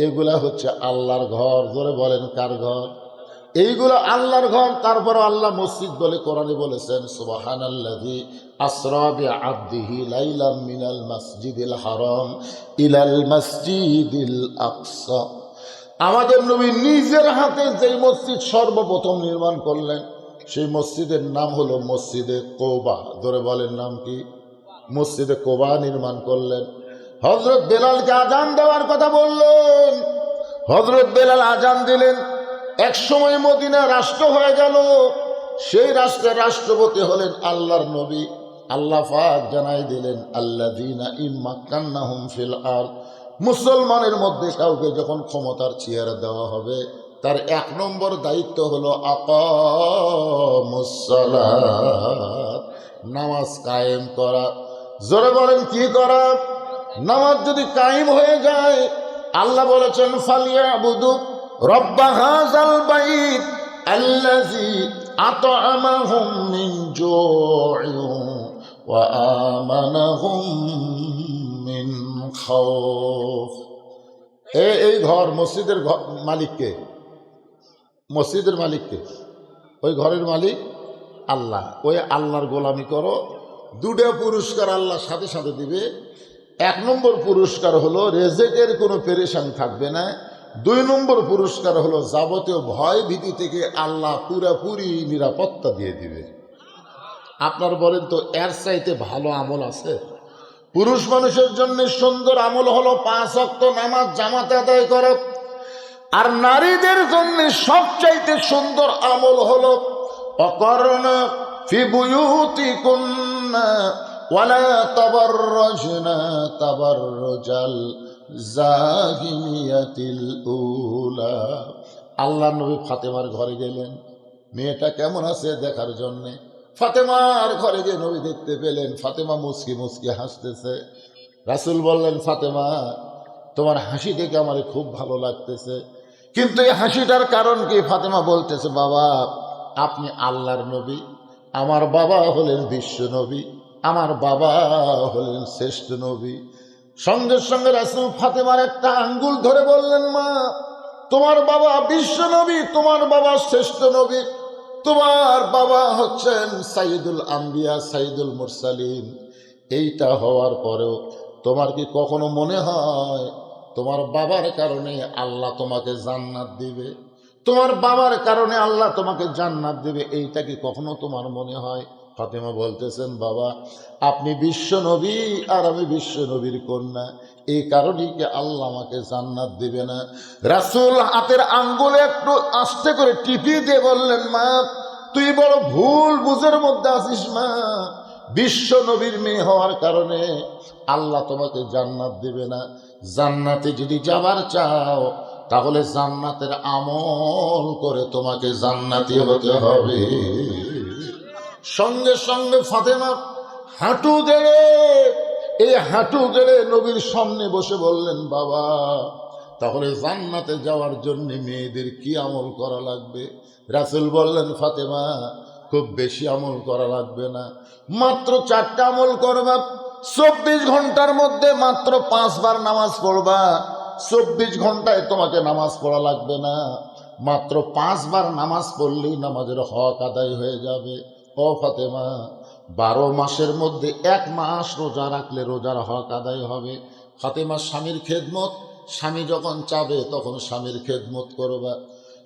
এগুলা হচ্ছে আল্লাহর ঘর। জোরে বলেন, কার ঘর? এইগুলো আল্লাহর ঘর। তারপর আল্লাহ মসজিদ বলে কোরআনে বলেছেন, সুবহানাল্লাযী আসরা বিআবদিহি লাইলাম মিনাল মাসজিদিল হারাম ইলাল মাসজিদিল আকসা। আমাদের নবী নিজের হাতে যেই মসজিদ সর্বপ্রথম নির্মাণ করলেন, সেই মসজিদের নাম হলো মসজিদে কোবা। ধরে বলেন, নাম কি? মসজিদে কোবা নির্মাণ করলেন। হযরত বেলালকে আজান দেওয়ার কথা বললেন। হযরত বেলাল আজান দিলেন। এক সময় মদিনা রাষ্ট্র হয়ে গেল। সেই রাষ্ট্রের রাষ্ট্রপতি হলেন আল্লাহর নবী। আল্লাহ পাক জানাই দিলেন, আল্লাযীনা ইম্মাক্কান্নাহুম ফিল আরদ। মুসলমানের মধ্যে কাউকে যখন ক্ষমতার চেয়ার দেওয়া হবে, তার 1 নম্বর দায়িত্ব হলো আকামুস সালাত, নামাজ কায়েম করা। জোরে বলেন, কি করা? নামাজ যদি কায়েম হয়ে যায়, আল্লাহ বলেছেন, ফালিয়াবুদু রব্ব হাযাল বাইত আল্লাযী আত'আমাহুম মিন জু'ইন ওয়া আমানাহুম মিন খাউফ। এই ঘর, মসজিদের মালিককে? মসজিদের মালিককে? ওই ঘরের মালিক আল্লাহ। ওই আল্লাহর গোলামি করো। 2টা পুরস্কার আল্লাহ সাথে সাথে দিবে। 1 নম্বর পুরস্কার হলো রেজেকের কোনো পেরেশান থাকবে না। 2 নম্বর পুরস্কার হলো যাবতীয় ভয় ভীতি থেকে আল্লাহ পুরাপুরি নিরাপত্তা দিয়ে দিবে। আপনার বলেন তো, এর চাইতে ভালো আমল আছে? পুরুষ মানুষের জন্য সুন্দর আমল হলো 5 ওয়াক্ত নামাজ জামাতে আদায় করা। আর নারীদের জন্য সবচাইতে সুন্দর আমল হলো অকর্ণা ফি বুয়ুতিকুন্না ওয়ালা তাবাররাজনা তাবাররুজাল জাহিলিয়াতিল উলা। আল্লাহ নবী ফাতেমার ঘরে গেলেন, মেয়েটা কেমন আছে দেখার জন্যে। ফাতেমার ঘরে গিয়ে নবী দেখতে পেলেন ফাতেমা মুচকি মুচকি হাসতেছে। রাসূল বললেন, ফাতেমা, তোমার হাসি দেখে আমার খুব ভালো লাগতেছে, কিন্তু এই হাসিটার কারণ কি? ফাতেমা বলতেছে, বাবা, আপনি আল্লাহর নবী, আমার বাবা হলেন বিশ্ব নবী, আমার বাবা হলেন শ্রেষ্ঠ নবী। সঙ্গে সঙ্গে রাসূল ফাতেমার একটা আঙ্গুল ধরে বললেন, মা, তোমার বাবা বিশ্ব নবী, তোমার বাবা শ্রেষ্ঠ নবী, তোমার বাবা হচ্ছেন সাইয়্যিদুল আম্বিয়া, সাইয়্যিদুল মুরসালিন। এইটা হওয়ার পরেও তোমার কি কখনো মনে হয় তোমার বাবার কারণে আল্লাহ তোমাকে জান্নাত দিবে? তোমার বাবার কারণে আল্লাহ তোমাকে জান্নাত দেবে, এইটা কি কখনো তোমার মনে হয়? ফাতেমা বলতেছেন, বাবা আপনি বিশ্ব নবী আর আমি বিশ্ব নবীর কন্যা, এই কারণেই কি আল্লাহ আমাকে জান্নাত দিবে না? রাসূল হাতের আঙ্গুলে একটু আস্তে করে টিপি দিয়ে বললেন, মা তুই বড় ভুল বুঝের মধ্যে আছিস মা, বিশ্ব নবীর মেয়ে হওয়ার কারণে আল্লাহ তোমাকে জান্নাত দিবে না। জান্নাতে যদি যাবার চাও তাহলে জান্নাতের আমল করে তোমাকে জান্নাতি হতে হবে। সঙ্গে সঙ্গে ফাতেমা হাঁটু গেড়ে, এই হাঁটু গেড়ে নবীর সামনে বসে বললেন, বাবা তাহলে জান্নাতে যাওয়ার জন্য মেয়েদের কি আমল করা লাগবে? রাসূল বললেন, ফাতেমা খুব বেশি আমল করা লাগবে না, মাত্র 4টা আমল করবা। 24 ঘন্টার মধ্যে মাত্র 5 বার নামাজ পড়বা। 24 ঘন্টায় তোমাকে নামাজ পড়া লাগবে না, মাত্র 5 বার নামাজ পড়লেই নামাজের হক আদায় হয়ে যাবে। ও ফাতেমা 12 মাসের মধ্যে 1 মাস রোজা রাখলে রোজার হক আদায় হবে। ফাতেমা স্বামীর খেদমত, স্বামী যখন চাবে তখন স্বামীর খেদমত করবা।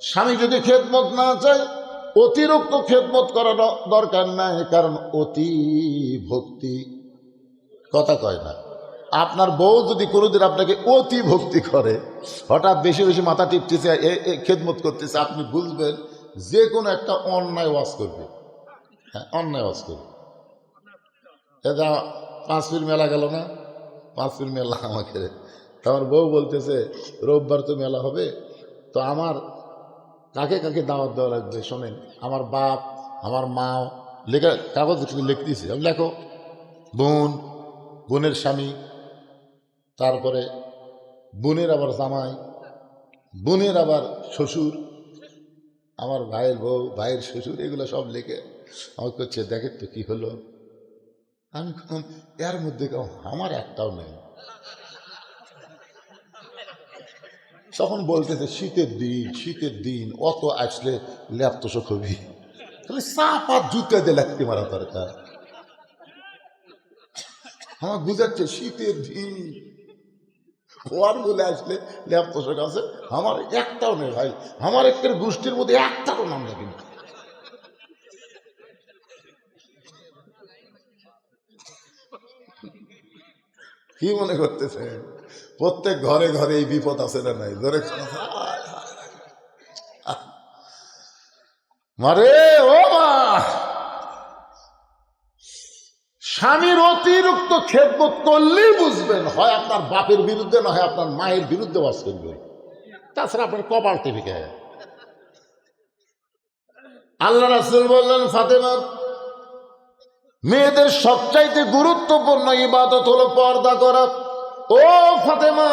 স্বামী যদি খেদমত না চায় অতিরিক্ত খেদমত করা দরকার নাই, কারণ অতি ভক্তি কথা কয় না। আপনার বউ যদি কোনোদিন আপনাকে অতি ভক্তি করে, হঠাৎ বেশি বেশি মাথা টিপতেছে, খেদমত করতেছে, আপনি বুঝবেন যে কোনো একটা অন্যায় ওয়াজ করবে। হ্যাঁ, অন্যায় ওয়াজ করবে। এটা 5 পীর মেলা গেল না, 5 পীর মেলা আমাকে, আমার বউ বলতেছে রোববার তো মেলা হবে, তো আমার কাকে কাকে দাওয়াত দেওয়া লাগবে শোনেন। আমার বাপ, আমার মা, লেখা কাগজ লিখে দিয়েছি, আমি লেখো, বোন, বোনের স্বামী, তারপরে বোনের আবার জামাই, বোনের আবার শ্বশুর, আমার ভাইয়ের বউ, ভাইয়ের শ্বশুর, এগুলো সব লিখে আমার করছে, দেখে তো কি হলো। আমি এর মধ্যে আমার একটাও নেই। তখন বলতেছে শীতের দিন, শীতের দিন অত আসলে ল্যাপতোষ খুবই, তাহলে চাপা জুতে দিয়ে লাগতে মারা দরকার। আমার বুঝাচ্ছে শীতের দিন খোয়ার বলে আসলে ল্যাপতোষক আছে, আমার একটাও নেই ভাই, আমার একটা গোষ্ঠীর মধ্যে একটারও নাম লাগে না। কি মনে করতেছে প্রত্যেক ঘরে ঘরে এই বিপদ আছে না নাই? ধরে মারে ও মা, স্বামীর অতিরিক্ত খেদমত করলেই বুঝবেন হয় আপনার বাপের বিরুদ্ধে, না হয় আপনার মায়ের বিরুদ্ধে বাস করবে, তাছাড়া আপনার কপাল টিভি কে। আল্লাহ রাসূল বললেন, ফাতেমা মেয়েদের সবচাইতে গুরুত্বপূর্ণ ইবাদত হলো পর্দা করা। ও ফাতেমা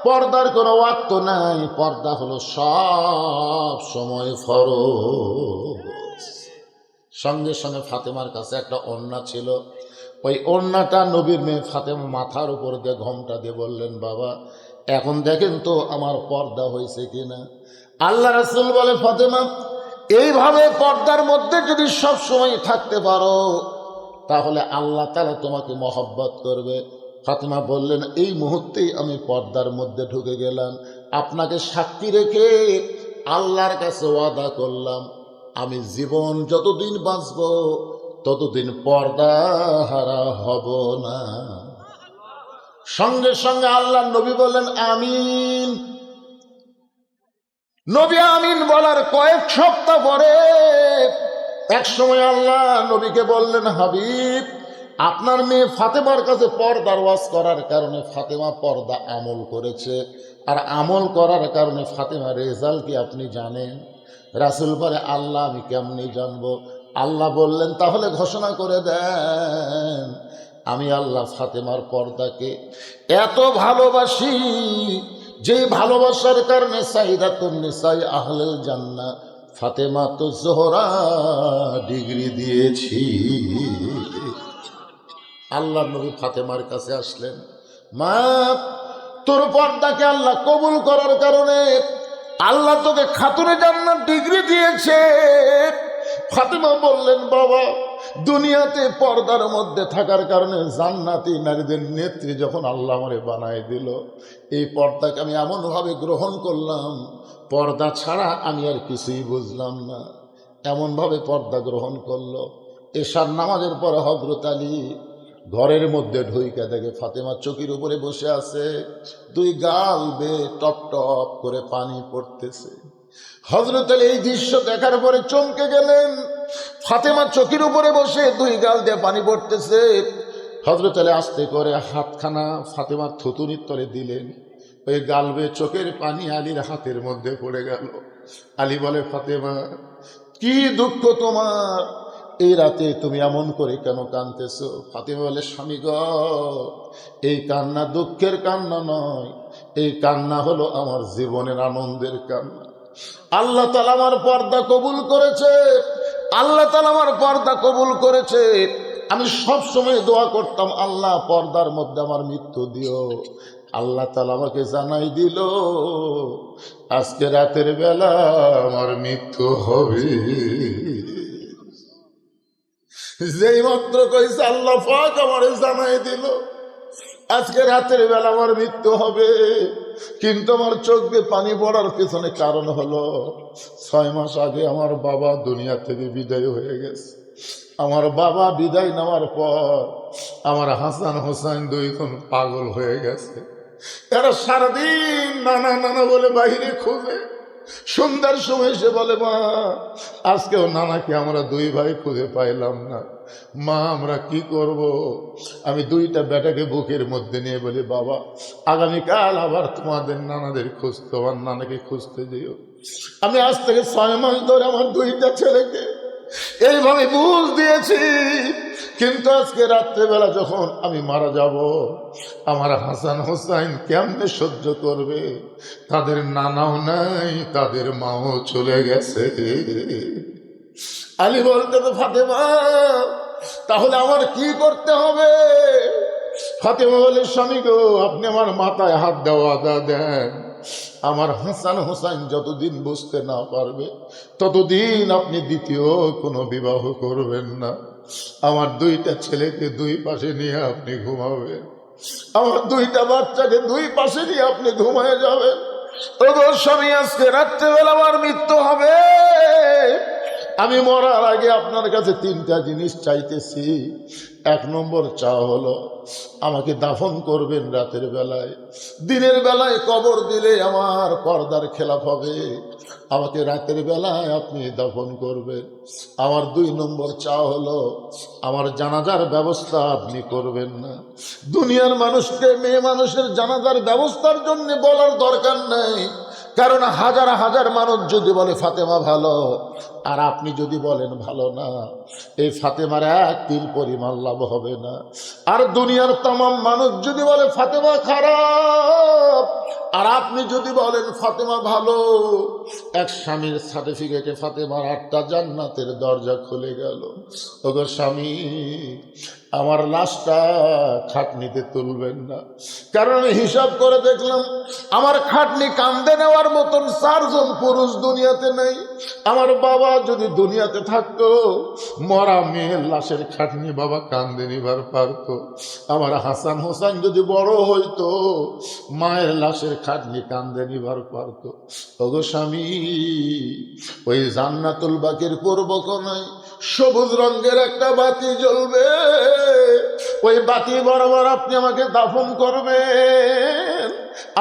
পর্দার কোনো ওয়াক্ত নাই, পর্দা হলো সব সময় ফরজ। সঙ্গে সঙ্গে ফাতেমার কাছে একটা ওড়না ছিল, ওই ওড়নাটা নবীর মেয়ে ফাতেমা মাথার উপর দিয়ে ঘোমটা দিয়ে বললেন, বাবা এখন দেখেন তো আমার পর্দা হয়েছে কিনা। আল্লাহ রাসূল বলে, ফাতেমা এইভাবে পর্দার মধ্যে যদি সব সময় থাকতে পারো তাহলে আল্লাহ তাআলা তোমাকে মহব্বত করবে। ফাতেমা বললেন, এই মুহূর্তেই আমি পর্দার মধ্যে ঢুকে গেলাম, আপনাকে সাক্ষী রেখে আল্লাহর কাছে ওয়াদা করলাম আমি জীবন যতদিন বাঁচব ততদিন পর্দা হারা হব না। সঙ্গে সঙ্গে আল্লাহ নবী বললেন, আমিন। নবী আমিন বলার কয়েক সপ্তাহ পরে এক সময় আল্লাহ নবীকে বললেন, হাবিব আপনার মেয়ে ফাতেমার কাছে পর্দার ওয়াজ করার কারণে ফাতেমা পর্দা আমল করেছে, আর আমল করার কারণে ফাতেমার রেজাল্ট কি আপনি জানেন? রাসূল বলে, আল্লাহ আমি কেমনি জানবো? আল্লাহ বললেন, তাহলে ঘোষণা করে দেন আমি আল্লাহ ফাতেমার পর্দাকে এত ভালোবাসি যে ভালোবাসার কারণে সাইয়্যিদাতুন নিসাই আহলুল জান্নাহ ফাতেমা তো জোহরা ডিগ্রি দিয়েছি। আল্লাহ নবী ফাতেমার কাছে আসলেন, মা তোর পর্দাকে আল্লাহ কবুল করার কারণে আল্লাহ তোকে খাতুনে জান্নাত ডিগ্রি দিয়েছে। ফাতেমা বললেন, বাবা দুনিয়াতে পর্দার মধ্যে থাকার কারণে জান্নাতি নারীদের নেত্রী যখন আল্লাহ আমারে বানায় দিল, এই পর্দাকে আমি এমনভাবে গ্রহণ করলাম পর্দা ছাড়া আমি আর কিছুই বুঝলাম না। এমনভাবে পর্দা গ্রহণ করলো, এশার নামাজের পর হযরত আলী ঘরের মধ্যে ঢুইকা দেখে ফাতেমা চৌকির উপরে বসে আছে, দুই গাল বেয়ে টপ টপ করে পানি পড়তেছে। হযরত আলী এই দৃশ্য দেখার পরে চমকে গেলেন। ফাতেমা চৌকির উপরে বসে দুই গাল দিয়ে পানি পড়তেছে। হযরত আলী আস্তে করে হাতখানা ফাতেমার থুতুনির তলে দিলেন। ওই গাল বেয়ে চোখের পানি আলীর হাতের মধ্যে পড়ে গেল। আলী বলে, ফাতেমা কি দুঃখ তোমার, এই রাতে তুমি এমন করে কেন কাঁদতেছো? ফাতেমা বলে, স্বামী গো, এই কান্না দুঃখের কান্না নয়, এই কান্না হলো আমার জীবনের আনন্দের কান্না। আল্লাহ তাআলা আমার পর্দা কবুল করেছে, আল্লাহ তাআলা আমার পর্দা কবুল করেছে। আমি সব সময় দোয়া করতাম, আল্লাহ পর্দার মধ্যে আমার মৃত্যু দিও। আল্লাহ তাআলা আমাকে জানাই দিল আজকে রাতের বেলা আমার মৃত্যু হবে। যেই মাত্র কইছে আল্লাহ পাক আমারে জানাই দিল আজকে রাতের বেলা আমার মৃত্যু হবে। কিন্তু আমার চোখ দিয়ে পানি পড়ার পেছনে কারণ হলো 6 মাস আগে আমার বাবা দুনিয়া থেকে বিদায় হয়ে গেছে। আমার বাবা বিদায় নেওয়ার পর আমার হাসান হোসেন দুইজন পাগল হয়ে গেছে। এরা সারাদিন নানা নানা বলে বাহিরে খুঁজে, সন্ধ্যার সময় সে বলে, মা আজকেও নানাকে আমরা দুই ভাই খুঁজে পাইলাম না, মা আমরা কি করব? আমি দুইটা বেটাকে বুকের মধ্যে নিয়ে বলি, বাবা আগামীকাল আবার তোমাদের নানাদের খুঁজতে, আমার নানাকে খুঁজতে যেও। আমি আজ থেকে 6 মাস ধরে আমার দুইটা ছেলেকে এইভাবে বুঝ দিয়েছি। কিন্তু আজকে রাত্রেবেলা যখন আমি মারা যাব, আমার হাসান হোসেন কেমনে সহ্য করবে? তাদের নানাও নাই, তাদের মাও চলে গেছে। আলী বলতে, তো ফাতেমা তাহলে আমার কি করতে হবে? ফাতেমা বলে, স্বামী গো, আপনি আমার মাথায় হাত দেওয়া আদা দেন। আমার হাসান হোসেন যতদিন বুঝতে না পারবে ততদিন আপনি দ্বিতীয় কোনো বিবাহ করবেন না। আমার দুইটা ছেলেকে দুই পাশে নিয়ে আপনি ঘুমাবেন, আমার দুইটা বাচ্চাকে দুই পাশে নিয়ে আপনি ঘুমায় যাবেন। তোর স্বামী আজকে রাত্রেবেলা আমার মৃত্যু হবে। আমি মরার আগে আপনার কাছে 3টা জিনিস চাইতেছি। 1 নম্বর চাওয়া হলো আমাকে দাফন করবেন রাতের বেলায়। দিনের বেলায় কবর দিলে আমার পর্দার খেলাফ হবে, আমাকে রাতের বেলায় আপনি দাফন করবেন। আমার 2 নম্বর চাওয়া হলো আমার জানাজার ব্যবস্থা আপনি করবেন না। দুনিয়ার মানুষকে, মেয়ে মানুষের জানাজার ব্যবস্থার জন্য বলার দরকার নেই, কারণ হাজার হাজার মানুষ যদি বলে ফাতেমা ভালো, আর আপনি যদি বলেন ভালো না, এই ফাতেমার 1 তিল পরিমাণ লাভ হবে না। আর দুনিয়ার तमाम মানুষ যদি বলে ফাতেমা খারাপ, আর আপনি যদি বলেন ফাতেমা ভালো, এক স্বামীর সার্টিফিকেটে ফাতেমার 8টা জান্নাতের দরজা খুলে গেল। ওগো স্বামী, আমার লাশটা খাটনিতে তুলবেন না, কারণ আমি হিসাব করে দেখলাম আমার খাটনি কান্দে নেওয়ার মতন 4 জন পুরুষ দুনিয়াতে নেই। আমার বাবা যদি দুনিয়াতে থাকতো, মরা মেয়ের লাশের খাটনি বাবা কান্দে নিবার পারত। আমার হাসান হোসেন যদি বড় হইতো, মায়ের লাশের খাটনি কান্দে নিবার পারত। ওগো স্বামী, ওই জান্নাতুল বাকির পূর্ব কোণায় সবুজ রঙের একটা বাতি জ্বলবে, ওই বাতি বরাবর আপনি আমাকে দাফন করবেন।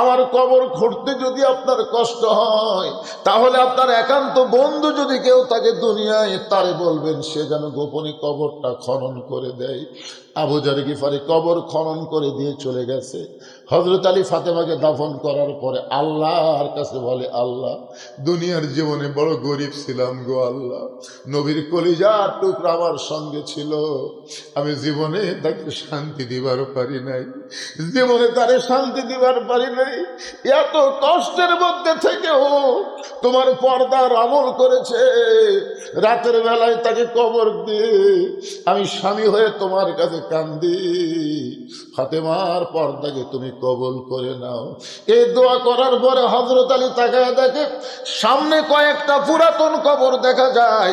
আমার কবর খুঁড়তে যদি আপনার কষ্ট হয়, তাহলে আপনার একান্ত বন্ধু যদি কেউ থাকে দুনিয়ায়, তারে বলবেন সে যেন গোপনে কবরটা খনন করে দেয়। আবু জার গিফারি কবর খনন করে দিয়ে চলে গেছে। হযরত আলী ফাতেমাকে দাফন করার পরে আল্লাহর কাছে বলে, আল্লাহ দুনিয়ার জীবনে বড় গরিব ছিলাম গো আল্লাহ, নবীর কলিজার টুকরা আমার সঙ্গে ছিল, আমি জীবনে তাকে শান্তি দিবার পারি নাই, জীবনে তারে শান্তি দিবার পারি নাই। এত কষ্টের মধ্যে থেকেও তোমার পর্দার আমল করেছে, রাতের বেলায় তাকে কবর দিয়ে আমি স্বামী হয়ে তোমার কাছে কান্দি, ফাতেমার পর্দাকে তুমি কবুল করে নাও। এই দোয়া করার পরে হযরত আলী তাকায় দেখে সামনে কয়েকটা পুরাতন কবর দেখা যায়।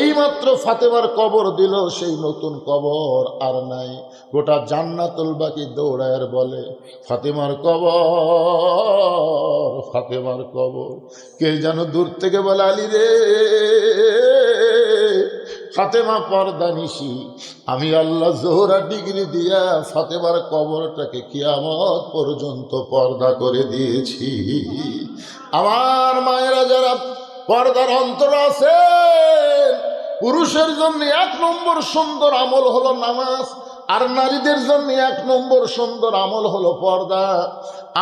এইমাত্র ফাতেমার কবর দিল, সেই নতুন কবর আর নাই। গোটা জান্নাতুল বাকি দৌড়ায় বলে, ফাতেমার কবর, ফাতেমার কবর। কে যেন দূর থেকে বলে, আলী রে, ফাতেমা পর্দানিশি, আমি আল্লাহ জোহরা ডিগ্রি দিয়া ফাতেমার কবরটাকে কিয়ামত পর্যন্ত পর্দা করে দিয়েছি। আমার মায়েরা যারা পর্দার অন্তর আছেন, পুরুষের জন্য 1 নম্বর সুন্দর আমল হলো নামাজ, আর নারীদের জন্য 1 নম্বর সুন্দর আমল হলো পর্দা।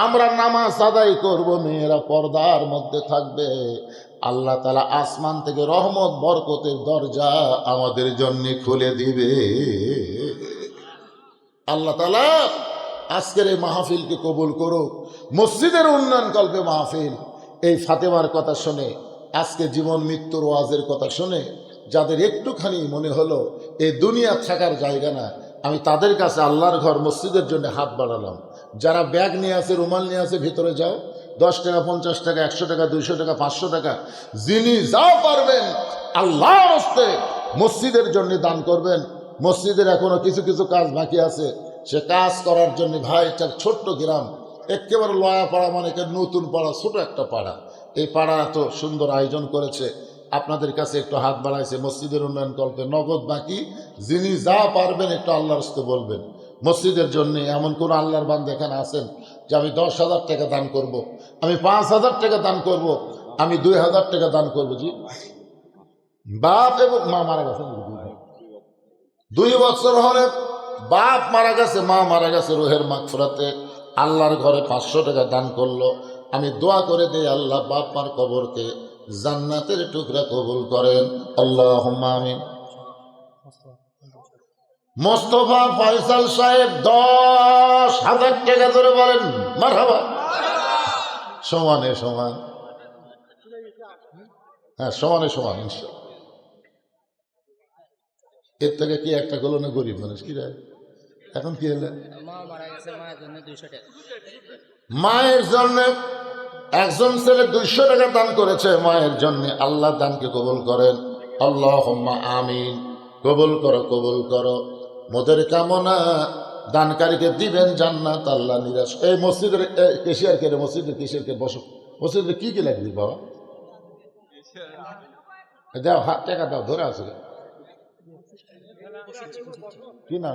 আমরা নামাজ আদায় করব, মেয়েরা পর্দার মধ্যে থাকবে, আল্লাহ তাআলা আসমান থেকে রহমত বরকতের দরজা আমাদের জন্য খুলে দিবে। আল্লাহ তাআলা আজকের এই মাহফিলকে কবুল করুক, মসজিদের উন্নয়ন কল্পে মাহফিল। এই ফাতেমার কথা শুনে, আজকে জীবন মৃত্যুর ওয়াজের কথা শুনে যাদের একটুখানি মনে হলো এই দুনিয়া থাকার জায়গা না, আমি তাদের কাছে আল্লাহর ঘর মসজিদের জন্য হাত বাড়ালাম। যারা ব্যাগ নিয়ে আছে, রুমাল নিয়ে আছে, ভিতরে যাও। 10 টাকা, 50 টাকা, 100 টাকা, 200 টাকা, 500 টাকা, যিনি যা পারবেন আল্লাহর হস্তে মসজিদের জন্য দান করবেন। মসজিদের এখনো কিছু কিছু কাজ বাকি আছে, সে কাজ করার জন্য ভাই, একটা ছোট্ট গ্রাম, একেবারে লয়া পাড়া, মানে নতুন পাড়া, ছোট একটা পাড়া। এই পাড়া এত সুন্দর আয়োজন করেছে, আপনাদের কাছে একটু হাত বাড়াইছে মসজিদের উন্নয়ন কল্পে, নগদ বাকি। যিনি যা পারবেন একটু আল্লাহর হস্তে বলবেন মসজিদের জন্য। এমন কোন আল্লাহর বান্দা এখানে আছেন যে আমি 10,000 টাকা দান করব, আমি 5,000 টাকা দান করব, আমি 2,000 টাকা দান করব? জি, বাপ এবং মা মারা গেছেন, 2 বছর হলে বাপ মারা গেছে, মা মারা গেছে, রুহের মাগফিরাতে আল্লাহর ঘরে 500 টাকা দান করলো। আমি দোয়া করে দেই, আল্লাহ বাপ মার কবরকে জান্নাতের টুকরা কবুল করেন, আল্লাহুম্মা আমিন। মোস্তফা ফয়সাল সাহেব 10,000 টাকা ধরে বলেন মারহাবা। সমানে সমান, হ্যাঁ সমানে সমান ইনশাআল্লাহ। এর থেকে কি একটা করলো না গরিব মানুষ? কি রে এখন কি হলো? মায়ের জন্য একজন ছেলে 200 টাকা দান করেছে মায়ের জন্য। আল্লাহ দানকে কবুল করেন, আল্লাহুম্মা আমিন। কবুল করো, কবুল করো। মোদের কামনা দানকারীকে দিবেন জান্নাত, আল্লাহ নিরাশ। এই মসজিদের কেশিয়ার কে রে? মসজিদের কেশিয়ার কে? বসো। মসজিদে কি কি লাগবে বাবা? দাও, হাত টাকা দাও, ধরে আছে কি না?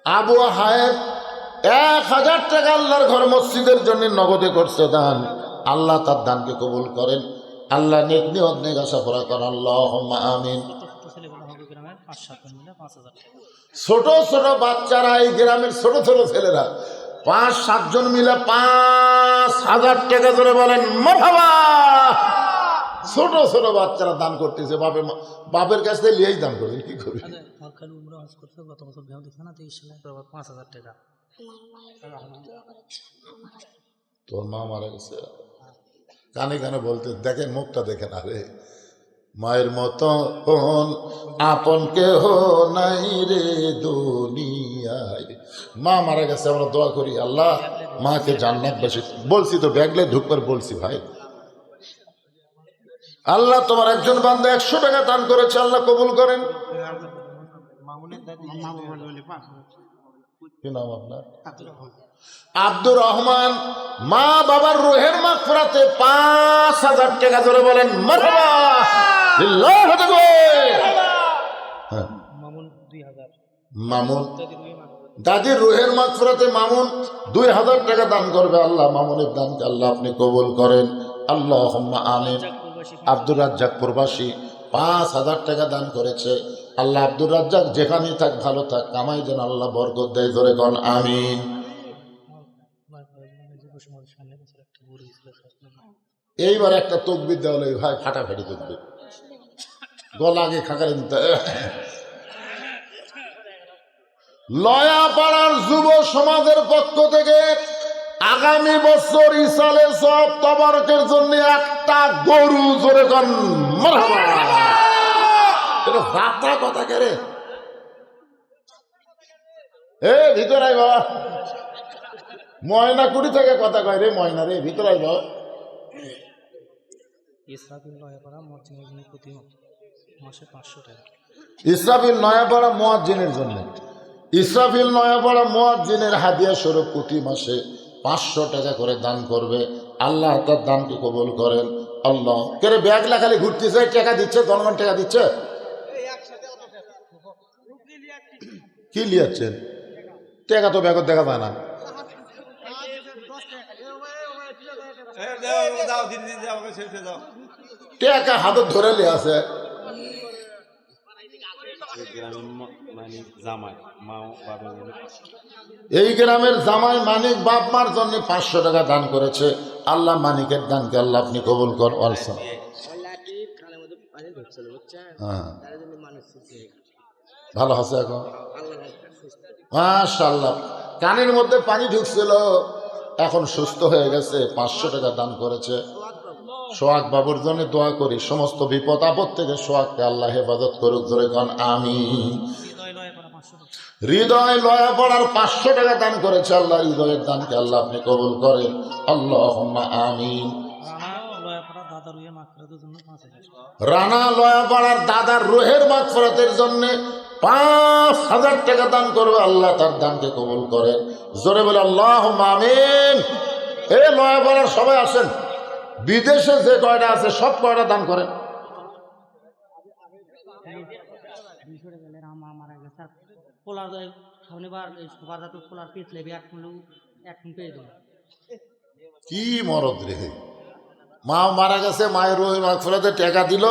আবু হায়ের 1,000 টাকা আল্লাহর ঘর মসজিদের জন্য নগদে করছে দান। আল্লাহ তার দানকে কবুল করেন, আল্লাহ নেক নিয়ত নেক আশা পুরা করেন, আল্লাহুম্মা আমিন। ছোট ছোট বাচ্চারা, এই গ্রামের ছোট ছোট ছেলেরা 5-7 জন মিলে 5,000 টাকা করে বলেন মারহাবা। ছোট ছোট বাচ্চারা দান করতেছে, বাপের কাছ থেকে লিয়েই দান করবেন। কি করবেন? তোর মা মারা গেছে, কানে কানে বলতে দেখেন, মুখটা দেখেন। আরে মায়ের মতো আপন কেহ নাই রে দুনিয়ায়। মা মারা গেছে, আমরা দোয়া করি আল্লাহ মাকে জান্নাত বাসী। বলছি তো ব্যাগলে ঢুকবার বলছি ভাই। আল্লাহ তোমার একজন বান্দা 100 টাকা দান করেছে, আল্লাহ কবুল করেন। কি নাম আপনার? আব্দুর রহমান। মা বাবার রুহের মাগফিরাতে 5,000 টাকা ধরে বলেন মারহাবা। মামুন দাদির রুহের মাগফিরাতে মামুন 2,000 টাকা দান করবে। আল্লাহ মামুনের দানকে আল্লাহ আপনি কবুল করেন, আল্লাহুম্মা আমিন। আব্দুর রাজ্জাক প্রবাসী 5,000 টাকা দান করেছে। আল্লাহ আব্দুর রাজ্জাক যেখানেই থাক ভালো থাক, কামাই যেন আল্লাহ বরকত দেয়, ধরে কোন আমিন। এইবার একটা তকবির দেওয়া হলো ভাই, ফাটাফাটি তকবির, গলা আগে খাকারে নিতে। লয়াপাড়ার যুব সমাজের পক্ষ থেকে আগামী বছর ইসালে সব তবারকের জন্য একটা গরু, জোরে কোন মারহাবা। এটা যাত্রা কথা কে রে? ভিতরে আই বাবা, ময়নাকুড়ি থেকে কথা কয় রে, ময়না রে, ভিতরে আই বাবা। ইসরাফিল নয়াপাড়া মুয়াজ্জিনের জন্য, ইসরাফিল নয়াপাড়া মুয়াজ্জিনের হাদিয়া স্বরূপ প্রতি মাসে 500 টাকা করে দান করবে। আল্লাহ তার দানকে কবুল করেন, আল্লাহ কে ব্যাগ লেখালে ঘুরতেছে, টাকা দিচ্ছে, জনগণ টাকা দিচ্ছে, কি লিয়াচ্ছেন? টাকা তো ব্যাগত দেখা যায় না। টাকা হাতত ধরে লিয়ে আছে। এই গ্রামের জামাই মানিক বাপ মার জন্য 500 টাকা দান করেছে। আল্লাহ মানিকের দানকে আল্লাহ আপনি কবুল কর। হ্যাঁ, ভালো আছে এখন মাশাআল্লাহ। কানের মধ্যে পানি ঢুকছিল, এখন সুস্থ হয়ে গেছে। 500 টাকা দান করেছে। সোহাগ বাবুর জন্য দোয়া করি, সমস্ত বিপদ আপদ থেকে সোহাগকে আল্লাহ হেফাজত করুক। ধরে কন আমিন। হৃদয় লয়া পড়ার 500 টাকা দান করেছে। আল্লাহ হৃদয়ের দানকে আল্লাহ আপনি কবুল করেন। আল্লাহুম্মা আমিন। রানা লয়াপাড়ার দাদার রুহের মাগফিরাতের জন্য 5000 টাকা দান করবে। আল্লাহ তার দানকে কবুল করেন। জোরে বলে আল্লাহুম্মা আমিন। এ লয়াপাড়ার সবাই আসেন, বিদেশে যে কয়টা আছে সব কয়টা দান করেন। কি মরদ রে, মা মারা গেছে, মায়ের রুহের মাগফিরাতে টাকা দিল।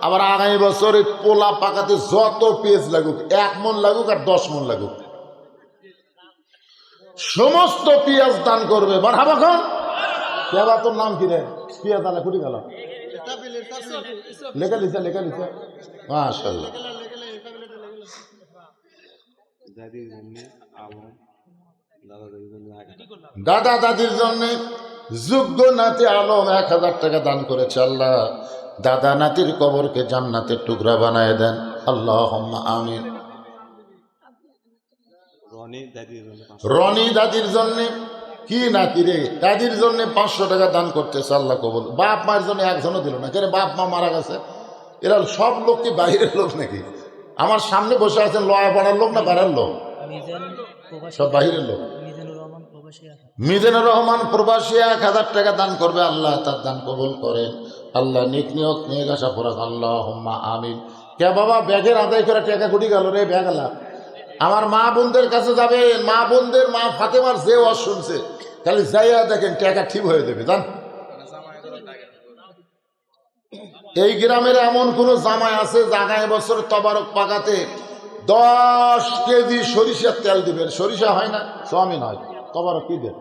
আবার আগামী বছর এই পোলা পাকাতে যত পেজ লাগুক, 1 মণ লাগুক আর 10 মণ লাগুক, সমস্ত পেঁয়াজ দান করবে। মারহাবা খান। কেবা তোর নাম কি রে? পেঁয়াজ আলা কুটি গেল, লেখা লিখা লেখা লিখা। মাশাআল্লাহ। দাদা দাদির জন্য যোগ্য নাতি আলম 1000 টাকা দান করেছে। আল্লাহ দাদা নাতির কবরকে জান্নাতের টুকরা বানায় দেন। আল্লাহুম্মা আমিন। রনি দাদির জন্য কি নাতি রে, দাদির জন্য 500 টাকা দান করতেছে। আল্লাহ কবুল। বাপ মায়ের জন্য একজনও দিল না। কেন? বাপ মা মারা গেছে। এরা সব লোক কি বাইরের লোক নাকি? আমার সামনে বসে আছেন লয়া পাড়ার লোক না বাইরের লোক? সব বাহিরের লোক। মিজানুর রহমান প্রবাসী 1000 টাকা দান করবে। আল্লাহ তার দান কবুল করেন। আল্লাহ নিক নিয়ত নিয়ে আসা পড়াক। আল্লাহুম্মা আমিন। কে বাবা ব্যাগের আদায় করে টাকা কুটি গেল রে? ব্যাগ আলা আমার মা বোনদের কাছে যাবে। মা বোনদের মা ফাতেমার যে ওয়াজ শুনছে, খালি যাইয়া দেখেন টাকা ঠিক হয়ে যাবে। জান, এই গ্রামের এমন কোন জামাই আছে জাগায় বছর তবারক পাকাতে 10 কেজি সরিষার তেল দিবেন। সরিষা হয় না, চাউমিন হয়, তবারক কি দেন?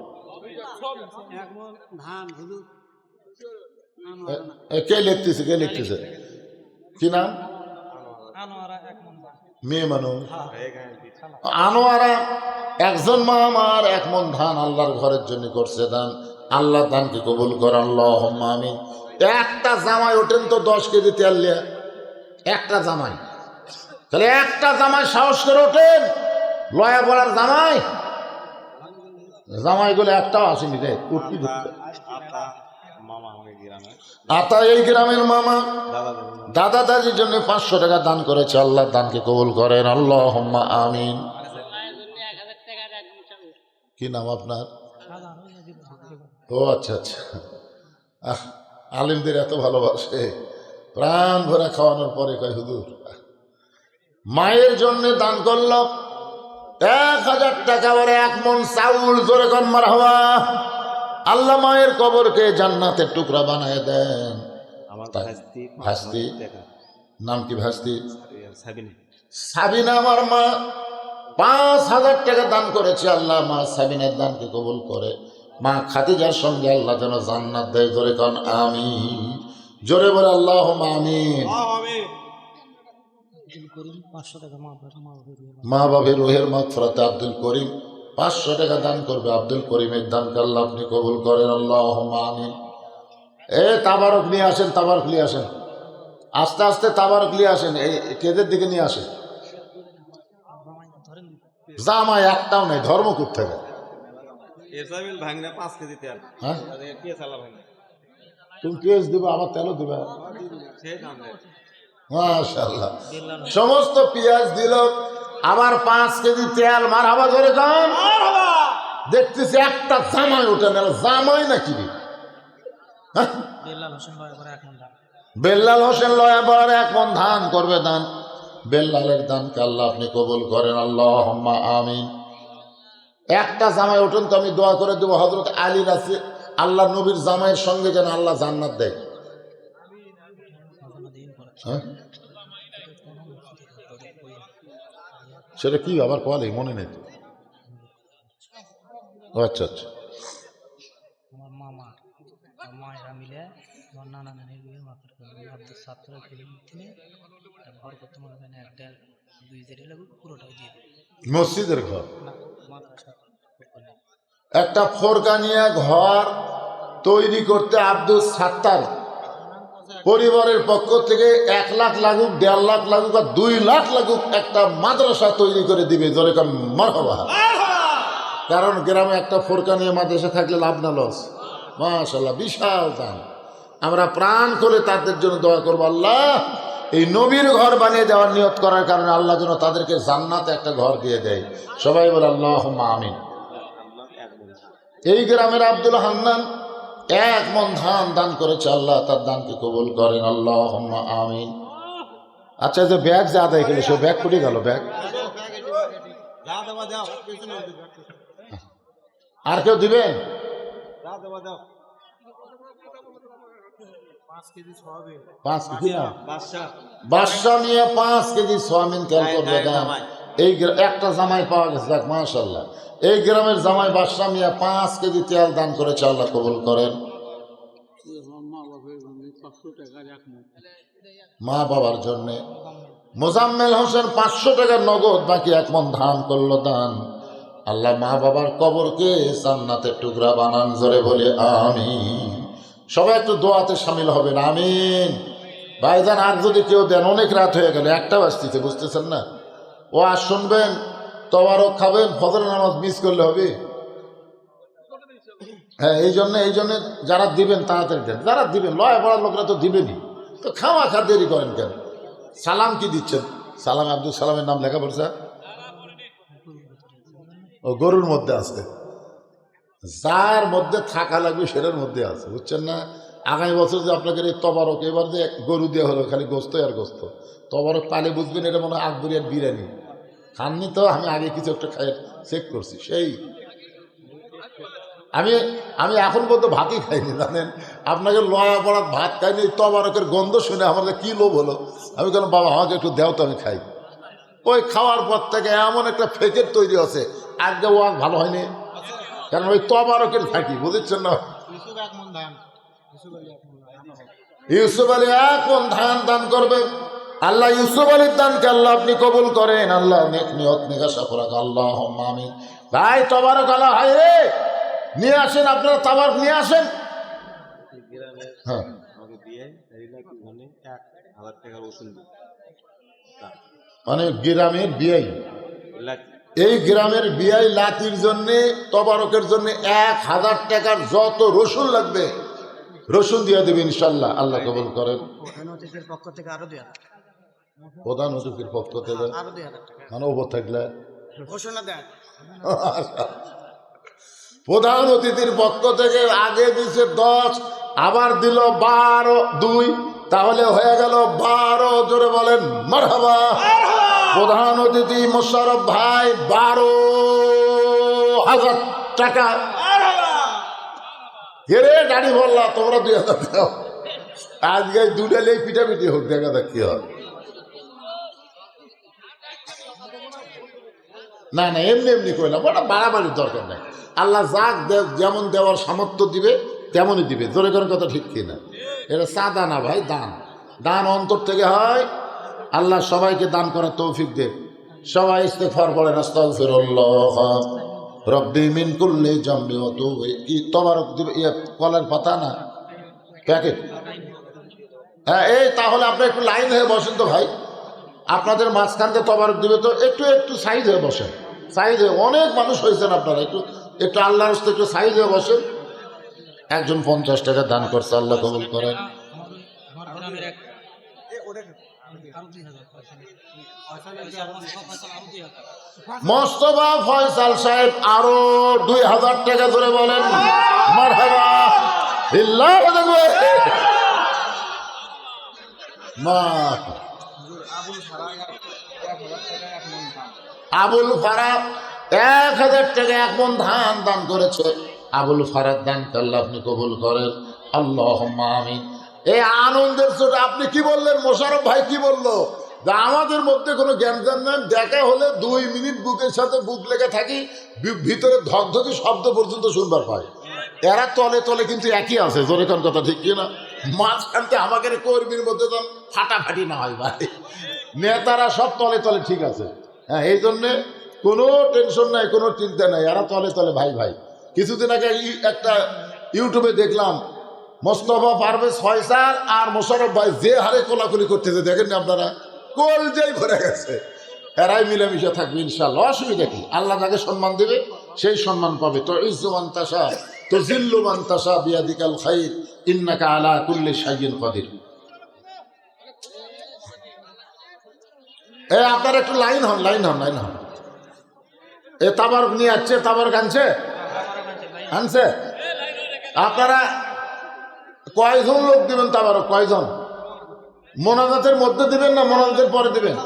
কে লিখতেছে? কে লিখতেছে? কি নাম? মেয়ে মানুষ আনোয়ারা। একজন মা আমার 1 মণ ধান আল্লাহর ঘরের জন্য করছে দান। আল্লাহ দানকে কবুল কর। আল্লাহুম্মা আমিন। একটা জামাই ওঠেন তো 10 কেজি তেল নিয়ে, একটা জামাই। তাহলে একটা জামাই সাহস করে ওঠেন। লয়া পড়ার জামাই, জামাইগুলো একটাও আসেনি রে। উঠতি আতা এই গ্রামের মামা দাদা দাদির জন্য 500 টাকা দান করেছে। আল্লাহ দানকে কবুল করেন। আল্লাহুম্মা আমিন। কি নাম আপনার? ও আচ্ছা আচ্ছা। আলিমদের এত ভালোবাসে, প্রাণ ভরে খাওয়ানোর পরে কয় হুজুর। মায়ের জন্য দান করল 1000 টাকা, ওরে 1 মণ চাউল। জোরে কন মারহাবা। আল্লাহ মায়ের কবরকে জান্নাতের টুকরা বানায় দেন। ভাস্তি নাম কি? ভাস্তি সাবিনা। আমার মা 5000 টাকা দান করেছে। আল্লাহ মা সাবিনার দানকে কবুল করে। মা খাদিজার সঙ্গে আল্লাহ যেন জান্নাত দেয়। জোরে কন আমিন। জোরে বলে আল্লাহুম্মা আমিন। মা বাবের রুহের মাগফিরাতে আব্দুল করিম 500 টাকা দান করবে। আব্দুল করিমের দানকে আল্লাহ আপনি কবুল করেন। আল্লাহুম্মা আমিন। তাবারক নিয়ে আসেন, তাবারক নিয়ে আসেন, আস্তে আস্তে তাবারক নিয়ে আসেন। এই কেদের দিকে নিয়ে আসেন। জামাই একটাও নেই, ধর্ম করতে হবে। হ্যাঁ, তুমি পেঁয়াজ দিবে, আবার তেলও দিবে। মাশাআল্লাহ। সমস্ত পেঁয়াজ দিল, আবার 5 কেজি তেল। মারহাবা। ধরে যান। দেখতেছি একটা জামাই ওঠে না। জামাই নাকি? বেল্লাল হোসেন লয়াবার 1 মণ ধান করবে দান। বেল্লালের দানকে আল্লাহ আপনি কবুল করেন, আল্লাহুম্মা আমিন। একটা জামাই উঠুন তো, আমি দোয়া করে দেবো হযরত আলীর আছে আল্লাহ নবীর জামাইয়ের সঙ্গে যেন আল্লাহ জান্নাত দেয়। হ্যাঁ সেটা কি আবার বলে মনে নেই তো। আচ্ছা আচ্ছা, আমার মামা মায়েরা মিলে আমার নানা নানির বিয়ে মাথার আব্দুল ছাত্র কিনে ঘর করতে মনে করেন 1-2 লাগুক পুরোটাই দিয়ে মসজিদের ঘর না মাদ্রাসা একটা ফোরকানিয়া ঘর তৈরি করতে আব্দুল সাত্তার পরিবারের পক্ষ থেকে 1 লাখ লাগুক, 1.5 লাখ লাগুক আর 2 লাখ লাগুক একটা মাদ্রাসা তৈরি করে দিবে। জোরে কান মারহাবা। কারণ গ্রামে একটা ফোরকানিয়া মাদ্রাসা থাকলে লাভ না লস। মাশাআল্লাহ, বিশাল দান। আমরা প্রাণ করে তাদের জন্য দোয়া করবো, আল্লাহ এই নবীর ঘর বানিয়ে দেওয়ার নিয়ত করার কারণে আল্লাহ যেন তাদেরকে জান্নাতে একটা ঘর দিয়ে দেয়। সবাই বলে আল্লাহুম্মা আমিন। এই গ্রামের আব্দুল হান্নান 1 মণ ধান দান করেছে, আল্লাহ তার দানকে কবুল করেন, আল্লাহুম্মা আমিন। আচ্ছা, যে ব্যাগ যে আদায় করলো সে ব্যাগ ফুটে গেল, ব্যাগ আর কেউ দিবেন? 5 কেজি না বাদশা নিয়ে 5 কেজি সোয়াবিন তেল করবে দাম। এই একটা জামাই পাওয়া গেছে, দেখ মাশাআল্লাহ। এই গ্রামের জামাই বাদশা মিয়া 5 কেজি তেল দান করেছে, আল্লাহ কবুল করেন। মা বাবার জন্য মোজাম্মেল হোসেন 500 টাকার নগদ, বাকি 1 মণ ধান করলো দান। আল্লাহ মা বাবার কবরকে জান্নাতের টুকরা বানান। জোরে বলে আমিন। সবাই একটু দোয়াতে শামিল হবেন, আমিন। ভাইজান আর যদি কেউ দেন, অনেক রাত হয়ে গেল, 1টা বাজতেছে, বুঝতেছেন না? ও আর শুনবেন, তবারক খাবেন, ফজরের নামাজ মিস করলে হবে। হ্যাঁ, এই জন্য যারা দিবেন তাড়াতাড়ি দেন। যারা দিবেন লয় পড়ার লোকরা তো দিবেনই, তো খাওয়া খা দেরি করেন কেন? সালাম কি দিচ্ছেন? সালাম আব্দুল সালামের নাম লেখা পড়ছে, ও গরুর মধ্যে আছে, যার মধ্যে থাকা লাগবে সেটার মধ্যে আছে, বুঝছেন না? আগামী বছর যে আপনাকে এই তবারক, এবার যে গরু দেওয়া হলো, খালি গোস্ত আর গোস্ত। তবারক পালে বুঝবেন এটা মনে হয় আকবরিয়ার বিরিয়ানি। খাননি তো? আমি আগে কিছু একটা খাই চেক করছি, সেই আমি এখন পর্যন্ত ভাতই খাইনি, জানেন? আপনাকে লয়া পড়ার ভাত খাইনি, তবারকের গন্ধ শুনে আমাদের কি লোভ হলো। আমি কেন বাবা আমাকে একটু দেও তো, আমি খাই। ওই খাওয়ার পর থেকে এমন একটা ফেকের তৈরি আছে, আজকে ও আর ভালো হয়নি, কারণ ওই তবারকের থাকি, বুঝেছেন না? ইউসুফ আলী 1 মণ ধান দান করবে। আল্লাহ ইউসুফ আলীর দানকে আল্লাহ আপনি কবুল করেন, আল্লাহ নেক নিয়ত নিগাসা করা, আল্লাহুম্মা আমিন। ভাই তবারক আল্লাহ, হাই রে নিয়ে আসেন, আপনারা তবারক নিয়ে আসেন। হ্যাঁ, মানে গ্রামের বিয়াই, এই গ্রামের বিয়াই লাতির জন্য, তবারকের জন্য 1000 টাকার যত রসুন লাগবে রসুন দিয়ে দেবে ইনশাল্লাহ, আল্লাহ কবুল করেন। প্রধান অতিথির পক্ষ থেকে আরো 2,000 প্রধান অতিথির পক্ষ থেকে আরো 2,000 মানে ওপর থাকলে ঘোষণা দেন। প্রধান অতিথির পক্ষ থেকে আগে দিছে 10, আবার দিল 12, 2, তাহলে হয়ে গেল 12। জোরে বলেন মারহাবা। প্রধান অতিথি মোশাররফ ভাই 12,000 টাকা। রে গাড়ি বললা, তোমরা 2,000 দাও। আজকে দুটালেই পিঠাপিঠি হোক, দেখা যাক কি হয়। না না, এমনি এমনি কইলাম, ওটা বাড়াবাড়ির দরকার নাই। আল্লাহ যাক যেমন দেওয়ার সামর্থ্য দিবে তেমনই দিবে। জোরে করেন কথা, ঠিক কিনা? এটা চাঁদা না ভাই, দান। দান অন্তর থেকে হয়। আল্লাহ সবাইকে দান করার তৌফিক দেন। সবাই ইস্তেগফার পড়েন, আস্তাগফিরুল্লাহ রব্বি মিন কুল্লি জামবি ওয়া তুব। কি তবারক দিবে? কলার পাতা না, প্যাকেট। হ্যাঁ, এই তাহলে আপনি একটু লাইন হয়ে বসেন তো ভাই, আপনাদের মাঝখানকে তবারক দিবে তো একটু সাইজ হয়ে বসেন। সাইজ হয়ে, অনেক মানুষ হয়েছেন আপনারা, একটু আল্লাহর রাস্তায় একটু সাইজ হয়ে বসেন। একজন 50 টাকা দান করছে, আল্লাহ কবুল করেন। মোস্তফা ফয়সাল সাহেব আরো 2,000 টাকা ধরে বলেন মারহাবা। লিল্লাহি দেখবে মা আবুল ফারা 1000 টাকা 1 মণ ধান দান করেছে। আবুল ফারার দানকে আল্লাহ আপনি কবুল করেন, আল্লাহুম্মা আমিন। এই আনন্দের ছোট আপনি কি বললেন? মোশাররফ ভাই কি বললো? যে আমাদের মধ্যে কোনো জ্ঞান নেই, দেখা হলে 2 মিনিট বুকের সাথে বুক লেগে থাকি, ভিতরে ধকধকি শব্দ পর্যন্ত শুনবার পাই। এরা তলে তলে কিন্তু একই আছে, জোরে কোন কথা ঠিক কি না? মাঝখানতে আমাদের কর্মীর মধ্যে তো ফাটাফাটি না হয় ভাই, নেতারা সব তলে তলে ঠিক আছে। হ্যাঁ, এই জন্যে কোনো টেনশন নাই, কোনো চিন্তা নাই, এরা তলে তলে ভাই ভাই। কিছুদিন আগে একটা ইউটিউবে দেখলাম, মোস্তফা পারভেজ ফয়সাল আর মোশাররফ ভাই যে হারে কোলাকুলি করতেছে দেখেন না আপনারা, কলজাই ভরে গেছে। এরাই মিলেমিশে থাকবে ইনশাআল্লাহ, অসুবিধা কি? আল্লাহ যাকে সম্মান দেবে সেই সম্মান পাবে। তো ইজ্জু মান তাশা তো জিল্লু মান তাশা বিয়াদিকাল খাইর ইন্নাকা আলা কুল্লি শাইইন কাদির। আপনারা একটু লাইন হন, লাইন হন, লাইন হন। এ তাবার নিয়ে আসছে, তাবার গানছে আনছে। আপনারা কয়জন লোক দিবেন তাবার? কয়জন? মোনাজাতের মধ্যে দিবেন না মোনাজাতের পরে দিবেন?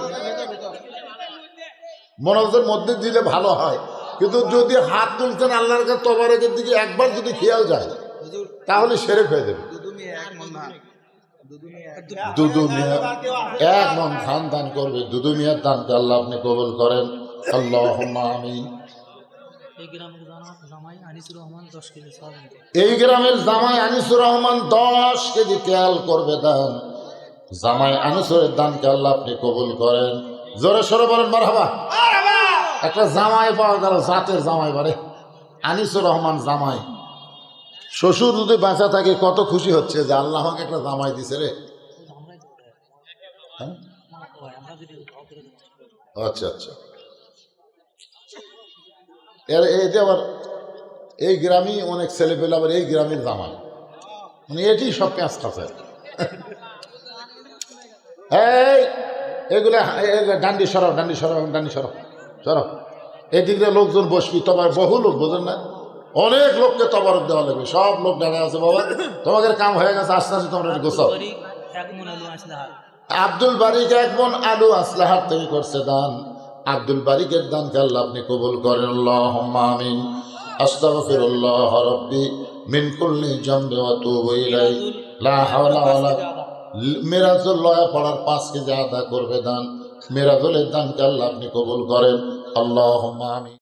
মোনাজাতের মধ্যে দিলে ভালো হয়, কিন্তু যদি হাত তুলছেন আল্লাহর কাছে তবারকের দিকে একবার যদি খেয়াল যায় তাহলে সেরেক হয়ে যাবে। দুদু মিয়া 1 মণ ধান দান করবে। দুদু মিয়ার দানকে আল্লাহ আপনি কবুল করেন, আল্লাহুম্মা আমিন। এই গ্রামের জামাই আনিসুর রহমান 10 কেজি চাল দিতে। এই গ্রামের জামাই আনিসুর রহমান 10 কেজি তেল করবে দান। জামাই আনিসুরের দানকে আল্লাহ আপনি কবুল করেন। জোরে সরে বলেন মারহাবা। একটা জামাই পাওয়া গেল, জাতের জামাই বারে আনিসুর রহমান জামাই। শ্বশুর যদি বাঁচা থাকে কত খুশি হচ্ছে যে আল্লাহ আমাকে একটা জামাই দিছে রে। হ্যাঁ? আচ্ছা আচ্ছা, এতে আবার এই গ্রামে অনেক ছেলে পেলে আবার এই গ্রামের জামাই, মানে এটি সব পেঁচ খাচ্ছে। এই এগুলা ডান্ডি সরাও, ডান্ডি সরাও, ডান্ডি সরাও, সরাও। এদিকে লোকজন বসবি, তোমার বহু লোক বোঝেন না, অনেক লোককে তবরক দেওয়া লাগবে। সব লোক দেখা আছে বাবা, তোমাদের কাম হয়ে গেছে, আস্তে আস্তে তোমরা গোছাও। আব্দুল বারিক 1 মণ আলু আসলাহাট থেকে করছে দান। আব্দুল বারিকের দানকে আল্লাহ আপনি কবুল করেন, আল্লাহুম্মা আমিন। আস্তাগফিরুল্লাহ রাব্বি মিন কুল্লি যামবি ওয়া আতুবু ইলাইহি লা হাওলা ওয়ালা। মিরাজুল লয়া পড়ার 5 কেজি আদা করবে দান। মিরাজুলের দানকে আল্লাহ আপনি কবুল করেন, আল্লাহুম্মা আমিন।